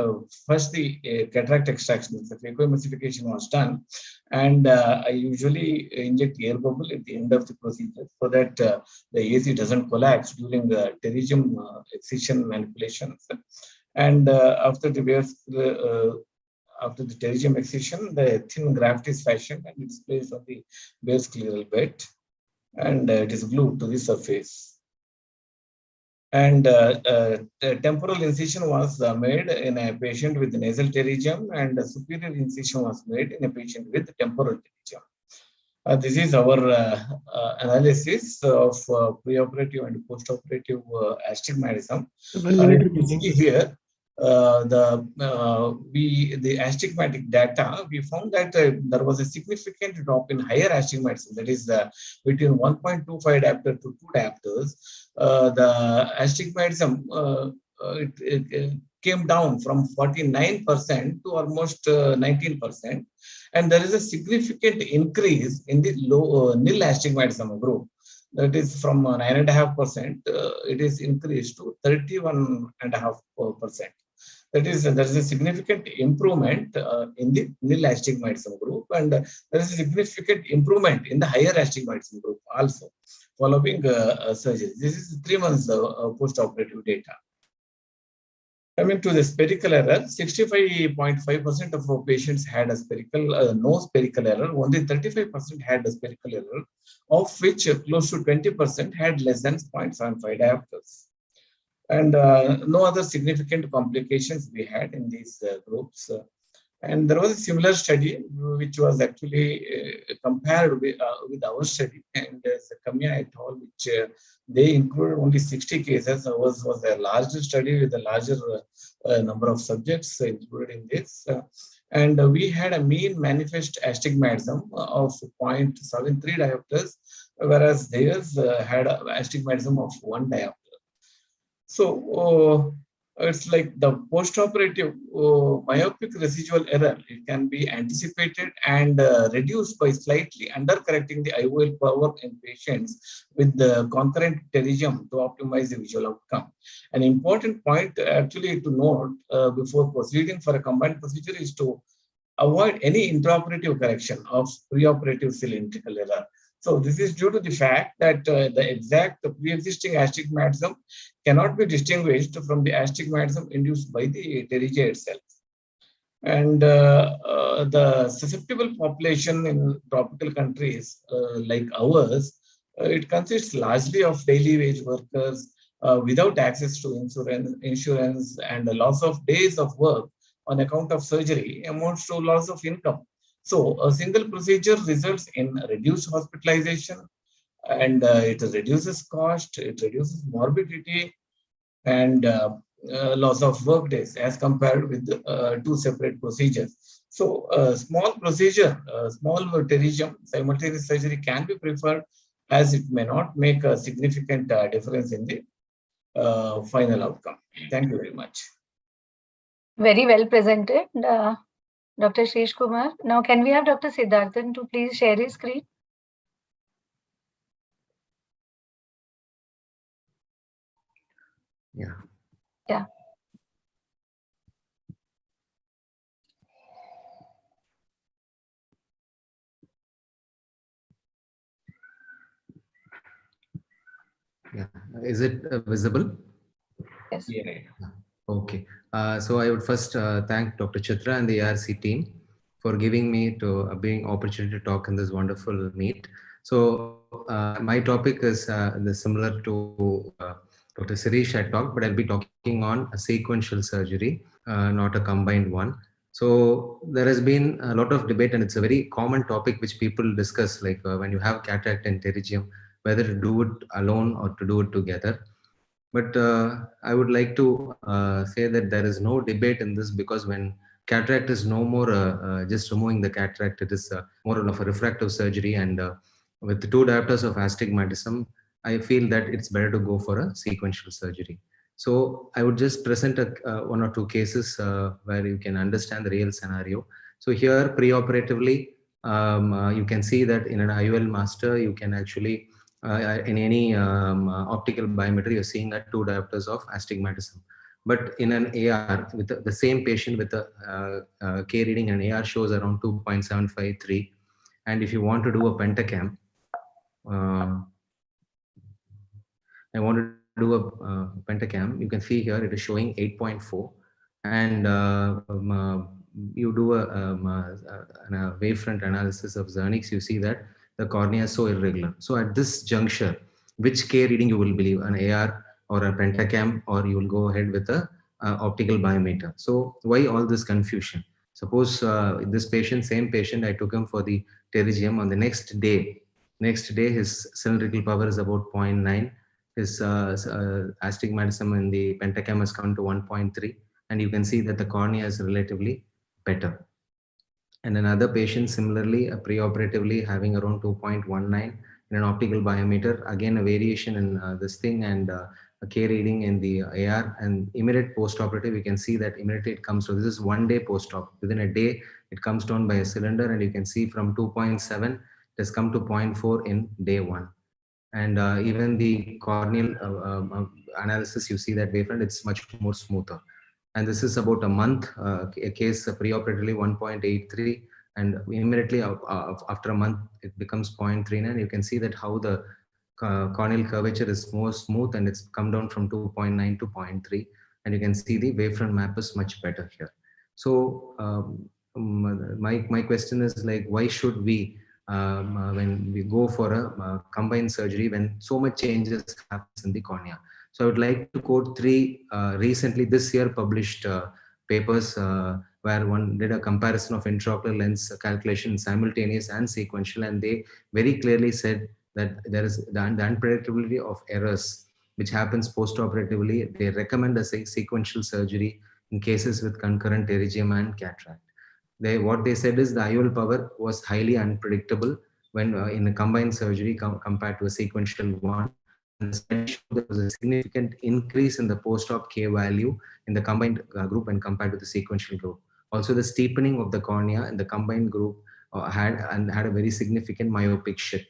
Speaker 18: first the cataract extraction, the phacoemulsification was done. And I usually inject air bubble at the end of the procedure so that the AC doesn't collapse during the pterygium excision manipulations. And after the pterygium excision, the thin graft is fashioned and it's placed on the base scleral bed, and it is glued to the surface. And temporal incision was made in a patient with nasal pterygium, and a superior incision was made in a patient with temporal pterygium. This is our analysis of preoperative and postoperative astigmatism. You see here the astigmatic data. We found that there was a significant drop in higher astigmatism, that is between 1.25 diopter to 2 diopters. The astigmatism it came down from 49% to almost 19%. And there is a significant increase in the low nil astigmatism group. That is from 9.5%, it is increased to 31.5%. That is, there is a significant improvement in the nil astigmatism group, and there is a significant improvement in the higher astigmatism group also following surgery. This is 3 months post-operative data. Coming to the spherical error, 65.5% of our patients had a spherical, no spherical error. Only 35% had a spherical error, of which close to 20% had less than 0.75 diopters. And no other significant complications we had in these groups. And there was a similar study which was actually compared with our study, and Kamya et al., which they included only 60 cases. Ours was a larger study with a larger number of subjects included in this. And we had a mean manifest astigmatism of 0.73 diopters, whereas theirs had an astigmatism of 1 diopter. So it's like the post-operative myopic residual error. It can be anticipated and reduced by slightly undercorrecting the IOL power in patients with the concurrent pterygium to optimize the visual outcome. An important point actually to note before proceeding for a combined procedure is to avoid any intraoperative correction of preoperative cylindrical error. So this is due to the fact that the exact pre-existing astigmatism cannot be distinguished from the astigmatism induced by the pterygia itself. And the susceptible population in tropical countries like ours, it consists largely of daily wage workers without access to insurance, and the loss of days of work on account of surgery amounts to loss of income. So a single procedure results in reduced hospitalization, and it reduces cost, it reduces morbidity, and loss of work days as compared with 2 separate procedures. So a small procedure, small pterygium simultaneous surgery can be preferred, as it may not make a significant difference in the final outcome. Thank you very much.
Speaker 10: Very well presented, Dr. Sheesh Kumar. Now, can we have Dr. Siddharthan to please share his screen?
Speaker 19: Yeah.
Speaker 10: Yeah.
Speaker 19: Yeah. Is it visible?
Speaker 10: Yes.
Speaker 18: Yeah.
Speaker 19: Okay. So I would first thank Dr. Chitra and the ARC team for giving me to being opportunity to talk in this wonderful meet. So my topic is similar to Dr. Sirish had talked, but I'll be talking on a sequential surgery, not a combined one. So there has been a lot of debate, and it's a very common topic which people discuss, like when you have cataract and pterygium, whether to do it alone or to do it together. But I would like to say that there is no debate in this, because when cataract is no more just removing the cataract, it is more of a refractive surgery, and with 2 diopters of astigmatism, I feel that it's better to go for a sequential surgery. So I would just present 1 or 2 cases where you can understand the real scenario. So here, preoperatively, you can see that in an IOL master, you can actually in any optical biometry, you're seeing 2 diopters of astigmatism. But in an AR, with the same patient with a K reading, an AR shows around 2.753. And if you want to do a pentacam, I want to do a pentacam, you can see here it is showing 8.4. And you do a wavefront analysis of Zernix, you see that the cornea is so irregular. So at this juncture, which K reading you will believe, an AR or a pentacam, or you will go ahead with a optical biometer? So why all this confusion? Suppose this patient, same patient, I took him for the pterygium. On the next day, his cylindrical power is about 0.9. His astigmatism in the pentacam has come to 1.3, and you can see that the cornea is relatively better. And another patient similarly, preoperatively having around 2.19 in an optical biometer, again a variation in this thing, and a K reading in the AR, and immediate post-operative, you can see that immediately it comes. So this is 1 day post-op. Within a day, it comes down by a cylinder, and you can see from 2.7, it has come to 0.4 in day 1. And even the corneal analysis, you see that wavefront, it's much more smoother. And this is about a month, a case preoperatively 1.83, and immediately after a month, it becomes 0.39. You can see that how the corneal curvature is more smooth, and it's come down from 2.9 to 0.3. And you can see the wavefront map is much better here. So my question is like, why should we, when we go for a combined surgery, when so much changes happens in the cornea? So I would like to quote 3 recently this year published papers where one did a comparison of intraocular lens calculation, simultaneous and sequential, and they very clearly said that there is the unpredictability of errors which happens post-operatively. They recommend a sequential surgery in cases with concurrent pterygium and cataract. What they said is the IOL power was highly unpredictable when in a combined surgery compared to a sequential one. And the study showed there was a significant increase in the post-op K value in the combined group when compared to the sequential group. Also, the steepening of the cornea in the combined group had a very significant myopic shift.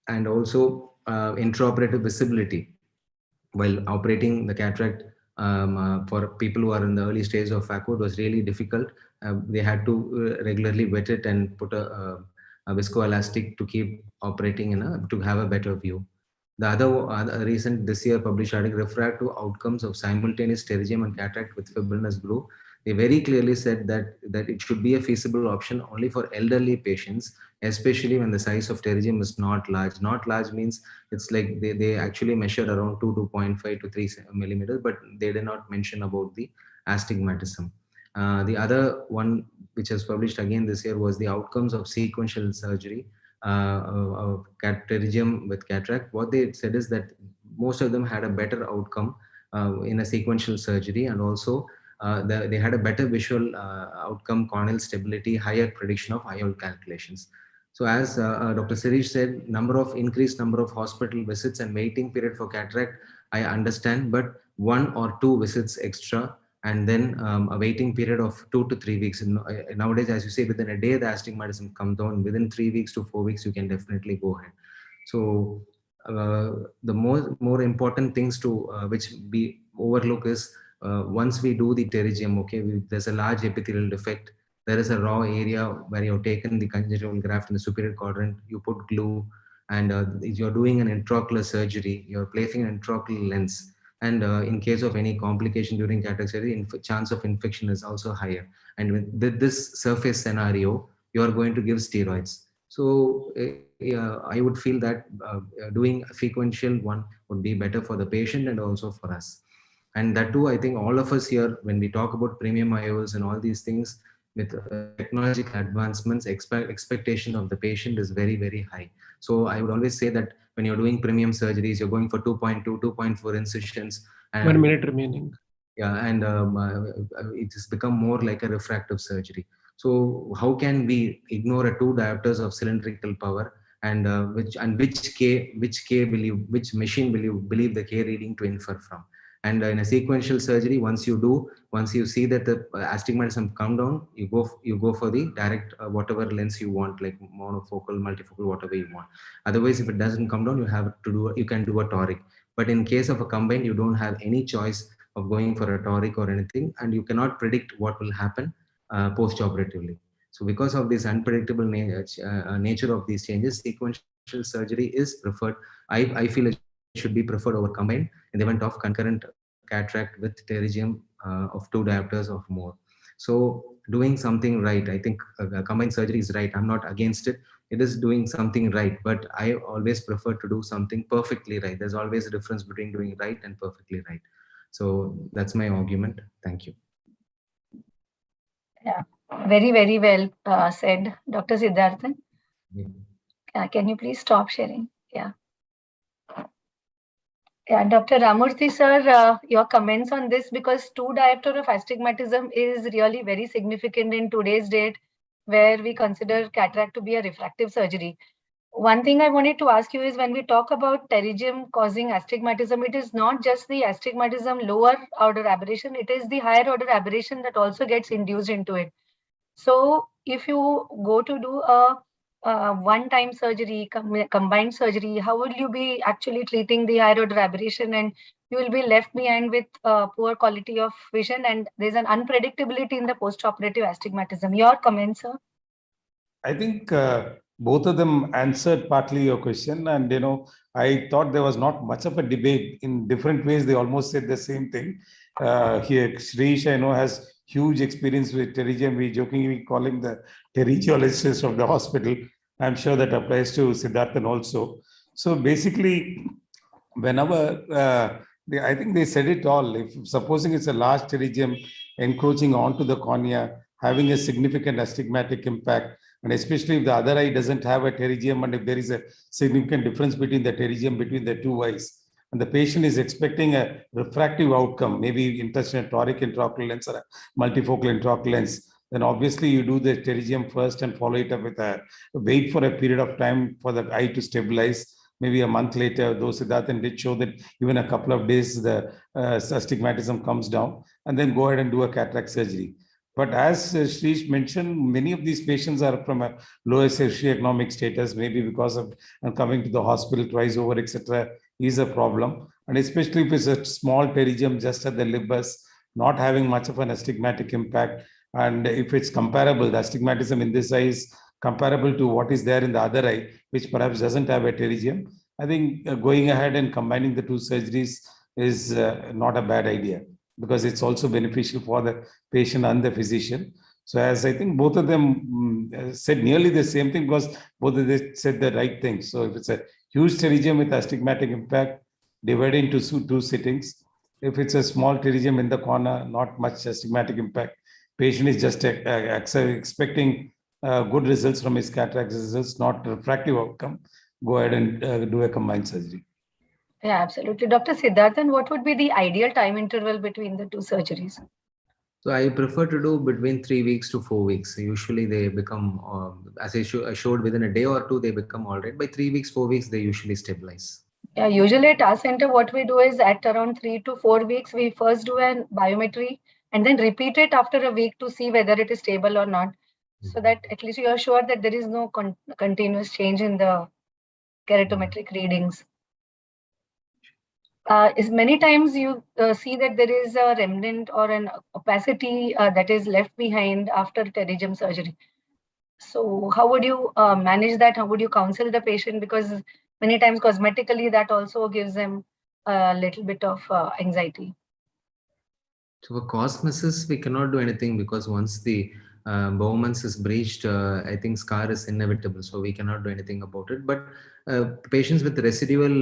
Speaker 19: And also intraoperative visibility while operating the cataract for people who are in the early stage of Phaco, it was really difficult. They had to regularly wet it and put a viscoelastic to keep operating to have a better view. The other recent this year published article, Refractive Outcomes of Simultaneous Pterygium and Cataract with Fibrinous Glue, they very clearly said that it should be a feasible option only for elderly patients, especially when the size of pterygium is not large. Not large means it's like they actually measure around 2.5 to 3 millimeters, but they did not mention about the astigmatism. The other one which was published again this year was the outcomes of sequential surgery of pterygium with cataract. What they said is that most of them had a better outcome in a sequential surgery, and also they had a better visual outcome, corneal stability, higher prediction of IOL calculations. So as Dr. Sirish said, increased number of hospital visits and waiting period for cataract, I understand, but 1 or 2 visits extra, and then a waiting period of 2 to 3 weeks. Nowadays, as you say, within a day, the astigmatism comes down. Within 3 weeks to 4 weeks, you can definitely go ahead. So the more important things to which we overlook is once we do the pterygium, okay, there's a large epithelial defect. There is a raw area where you've taken the conjunctival graft in the superior quadrant, you put glue, and you're doing an intraocular surgery, you're placing an intraocular lens. And in case of any complication during cataract surgery, chance of infection is also higher. And with this surface scenario, you are going to give steroids. So I would feel that doing a sequential one would be better for the patient and also for us. And that too, I think all of us here, when we talk about premium IOLs and all these things, with technological advancements, expectation of the patient is very, very high. So I would always say that when you're doing premium surgeries, you're going for 2.2, 2.4 incisions. And
Speaker 5: 1 minute remaining.
Speaker 19: Yeah, and it has become more like a refractive surgery. So how can we ignore a 2 diopters of cylindrical power, and which machine will you believe the K reading to infer from? And in a sequential surgery, once you see that the astigmatism come down, you go for the direct whatever lens you want, like monofocal, multifocal, whatever you want. Otherwise, if it doesn't come down, you can do a toric. But in case of a combined, you don't have any choice of going for a toric or anything, and you cannot predict what will happen post-operatively. So because of this unpredictable nature of these changes, sequential surgery is preferred. I feel it should be preferred over combined in the event of concurrent cataract with pterygium of 2 diopters or more. So doing something right, I think combined surgery is right. I'm not against it. It is doing something right, but I always prefer to do something perfectly right. There's always a difference between doing right and perfectly right. So that's my argument. Thank you.
Speaker 10: Yeah, Very, very well said, Dr. Siddharthan. Can you please stop sharing? Yeah. Yeah, Dr. Ramurthy sir, your comments on this, because 2 diopter of astigmatism is really very significant in today's date, where we consider cataract to be a refractive surgery. One thing I wanted to ask you is, when we talk about pterygium causing astigmatism, it is not just the astigmatism lower order aberration, it is the higher order aberration that also gets induced into it. So if you go to do a one-time surgery, combined surgery, how will you be actually treating the higher order aberration, and you will be left behind with poor quality of vision, and there's an unpredictability in the post-operative astigmatism. Your comments, sir?
Speaker 11: I think both of them answered partly your question, and I thought there was not much of a debate. In different ways, they almost said the same thing. Here, Shreesh, I know, has huge experience with pterygium. We jokingly call him the pterygiologist of the hospital. I'm sure that applies to Siddharthan also. So basically, whenever I think they said it all. If supposing it's a large pterygium encroaching onto the cornea, having a significant astigmatic impact, and especially if the other eye doesn't have a pterygium, and if there is a significant difference between the pterygium between the two eyes, and the patient is expecting a refractive outcome, maybe interest in a toric intraocular lens or a multifocal intraocular lens, then obviously you do the pterygium first and follow it up with a wait for a period of time for the eye to stabilize. Maybe a month later, though Siddharthan did show that even a couple of days, the astigmatism comes down, and then go ahead and do a cataract surgery. But as Shreesh mentioned, many of these patients are from a lower socioeconomic status, maybe because of coming to the hospital twice over, etc., is a problem. And especially if it's a small pterygium just at the libus, not having much of an astigmatic impact. And if it's comparable, the astigmatism in this eye is comparable to what is there in the other eye, which perhaps doesn't have a pterygium, I think going ahead and combining the two surgeries is not a bad idea, because it's also beneficial for the patient and the physician. So as I think both of them said nearly the same thing, because both of them said the right thing. So if it's a huge pterygium with astigmatic impact, divide into two sittings. If it's a small pterygium in the corner, not much astigmatic impact, patient is just expecting good results from his cataract results, not refractive outcome, go ahead and do a combined surgery.
Speaker 10: Yeah, absolutely. Dr. Siddharthan, what would be the ideal time interval between the two surgeries?
Speaker 19: So I prefer to do between 3 weeks to 4 weeks. Usually they become, as I showed, within a day or two, they become all right. By 3 weeks, 4 weeks, they usually stabilize.
Speaker 10: Yeah, usually at our center, what we do is at around 3 to 4 weeks, we first do a biometry and then repeat it after a week to see whether it is stable or not. So that at least you are sure that there is no continuous change in the keratometric readings. Is many times you see that there is a remnant or an opacity that is left behind after pterygium surgery. So how would you manage that? How would you counsel the patient? Because many times cosmetically that also gives them a little bit of anxiety.
Speaker 19: So for cosmesis, we cannot do anything, because once the Bowman's is breached, I think scar is inevitable. So we cannot do anything about it. But patients with residual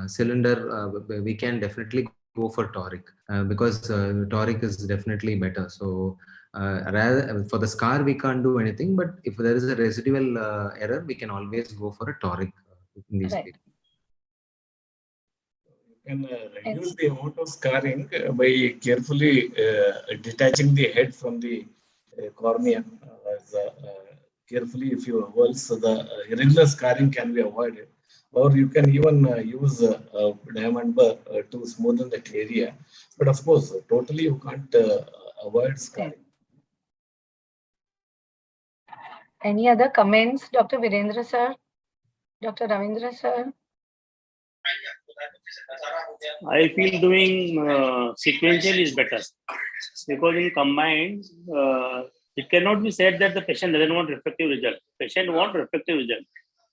Speaker 19: cylinder, we can definitely go for toric, because toric is definitely better. So rather for the scar, we can't do anything. But if there is a residual error, we can always go for a toric in these cases.
Speaker 18: Can reduce the amount of scarring by carefully detaching the head from the cornea. Carefully, if you avoid, so the irregular scarring can be avoided. Or you can even use diamond bar to smoothen that area. But of course, totally you can't avoid scarring.
Speaker 10: Any other comments, Dr. Virendra sir? Dr. Ravindra sir?
Speaker 14: I feel doing sequential is better, because in combined, it cannot be said that the patient doesn't want refractive result. Patient wants refractive result,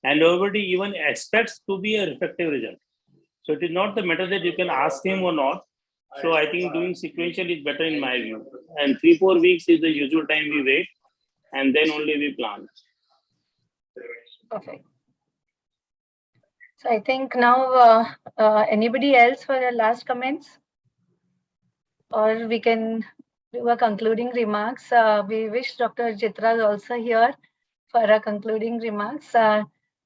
Speaker 14: and nobody even expects to be a refractive result. So it is not the matter that you can ask him or not. So I think doing sequential is better in my view. And 3-4 weeks is the usual time we wait, and then only we plan.
Speaker 10: Perfect. So I think now anybody else for the last comments? Or we can do a concluding remarks. We wish Dr. Chitra is also here for her concluding remarks.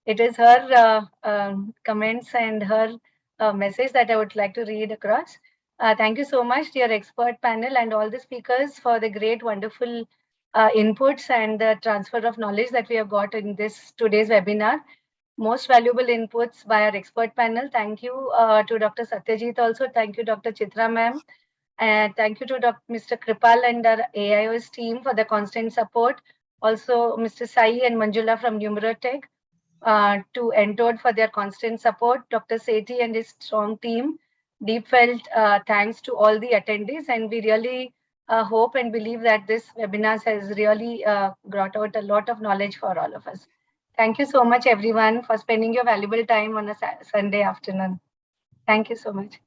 Speaker 10: It is her comments and her message that I would like to read across. Thank you so much, dear expert panel and all the speakers for the great, wonderful inputs and the transfer of knowledge that we have got in this today's webinar. Most valuable inputs by our expert panel. Thank you to Dr. Satyajit also. Thank you, Dr. Chitra ma'am. And thank you to Mr. Kripal and our AIOS team for the constant support. Also, Mr. Sai and Manjula from Numerotech to Endowed for their constant support. Dr. Sethi and his strong team. Deep felt thanks to all the attendees, and we really hope and believe that this webinar has really brought out a lot of knowledge for all of us. Thank you so much, everyone, for spending your valuable time on a Sunday afternoon. Thank you so much.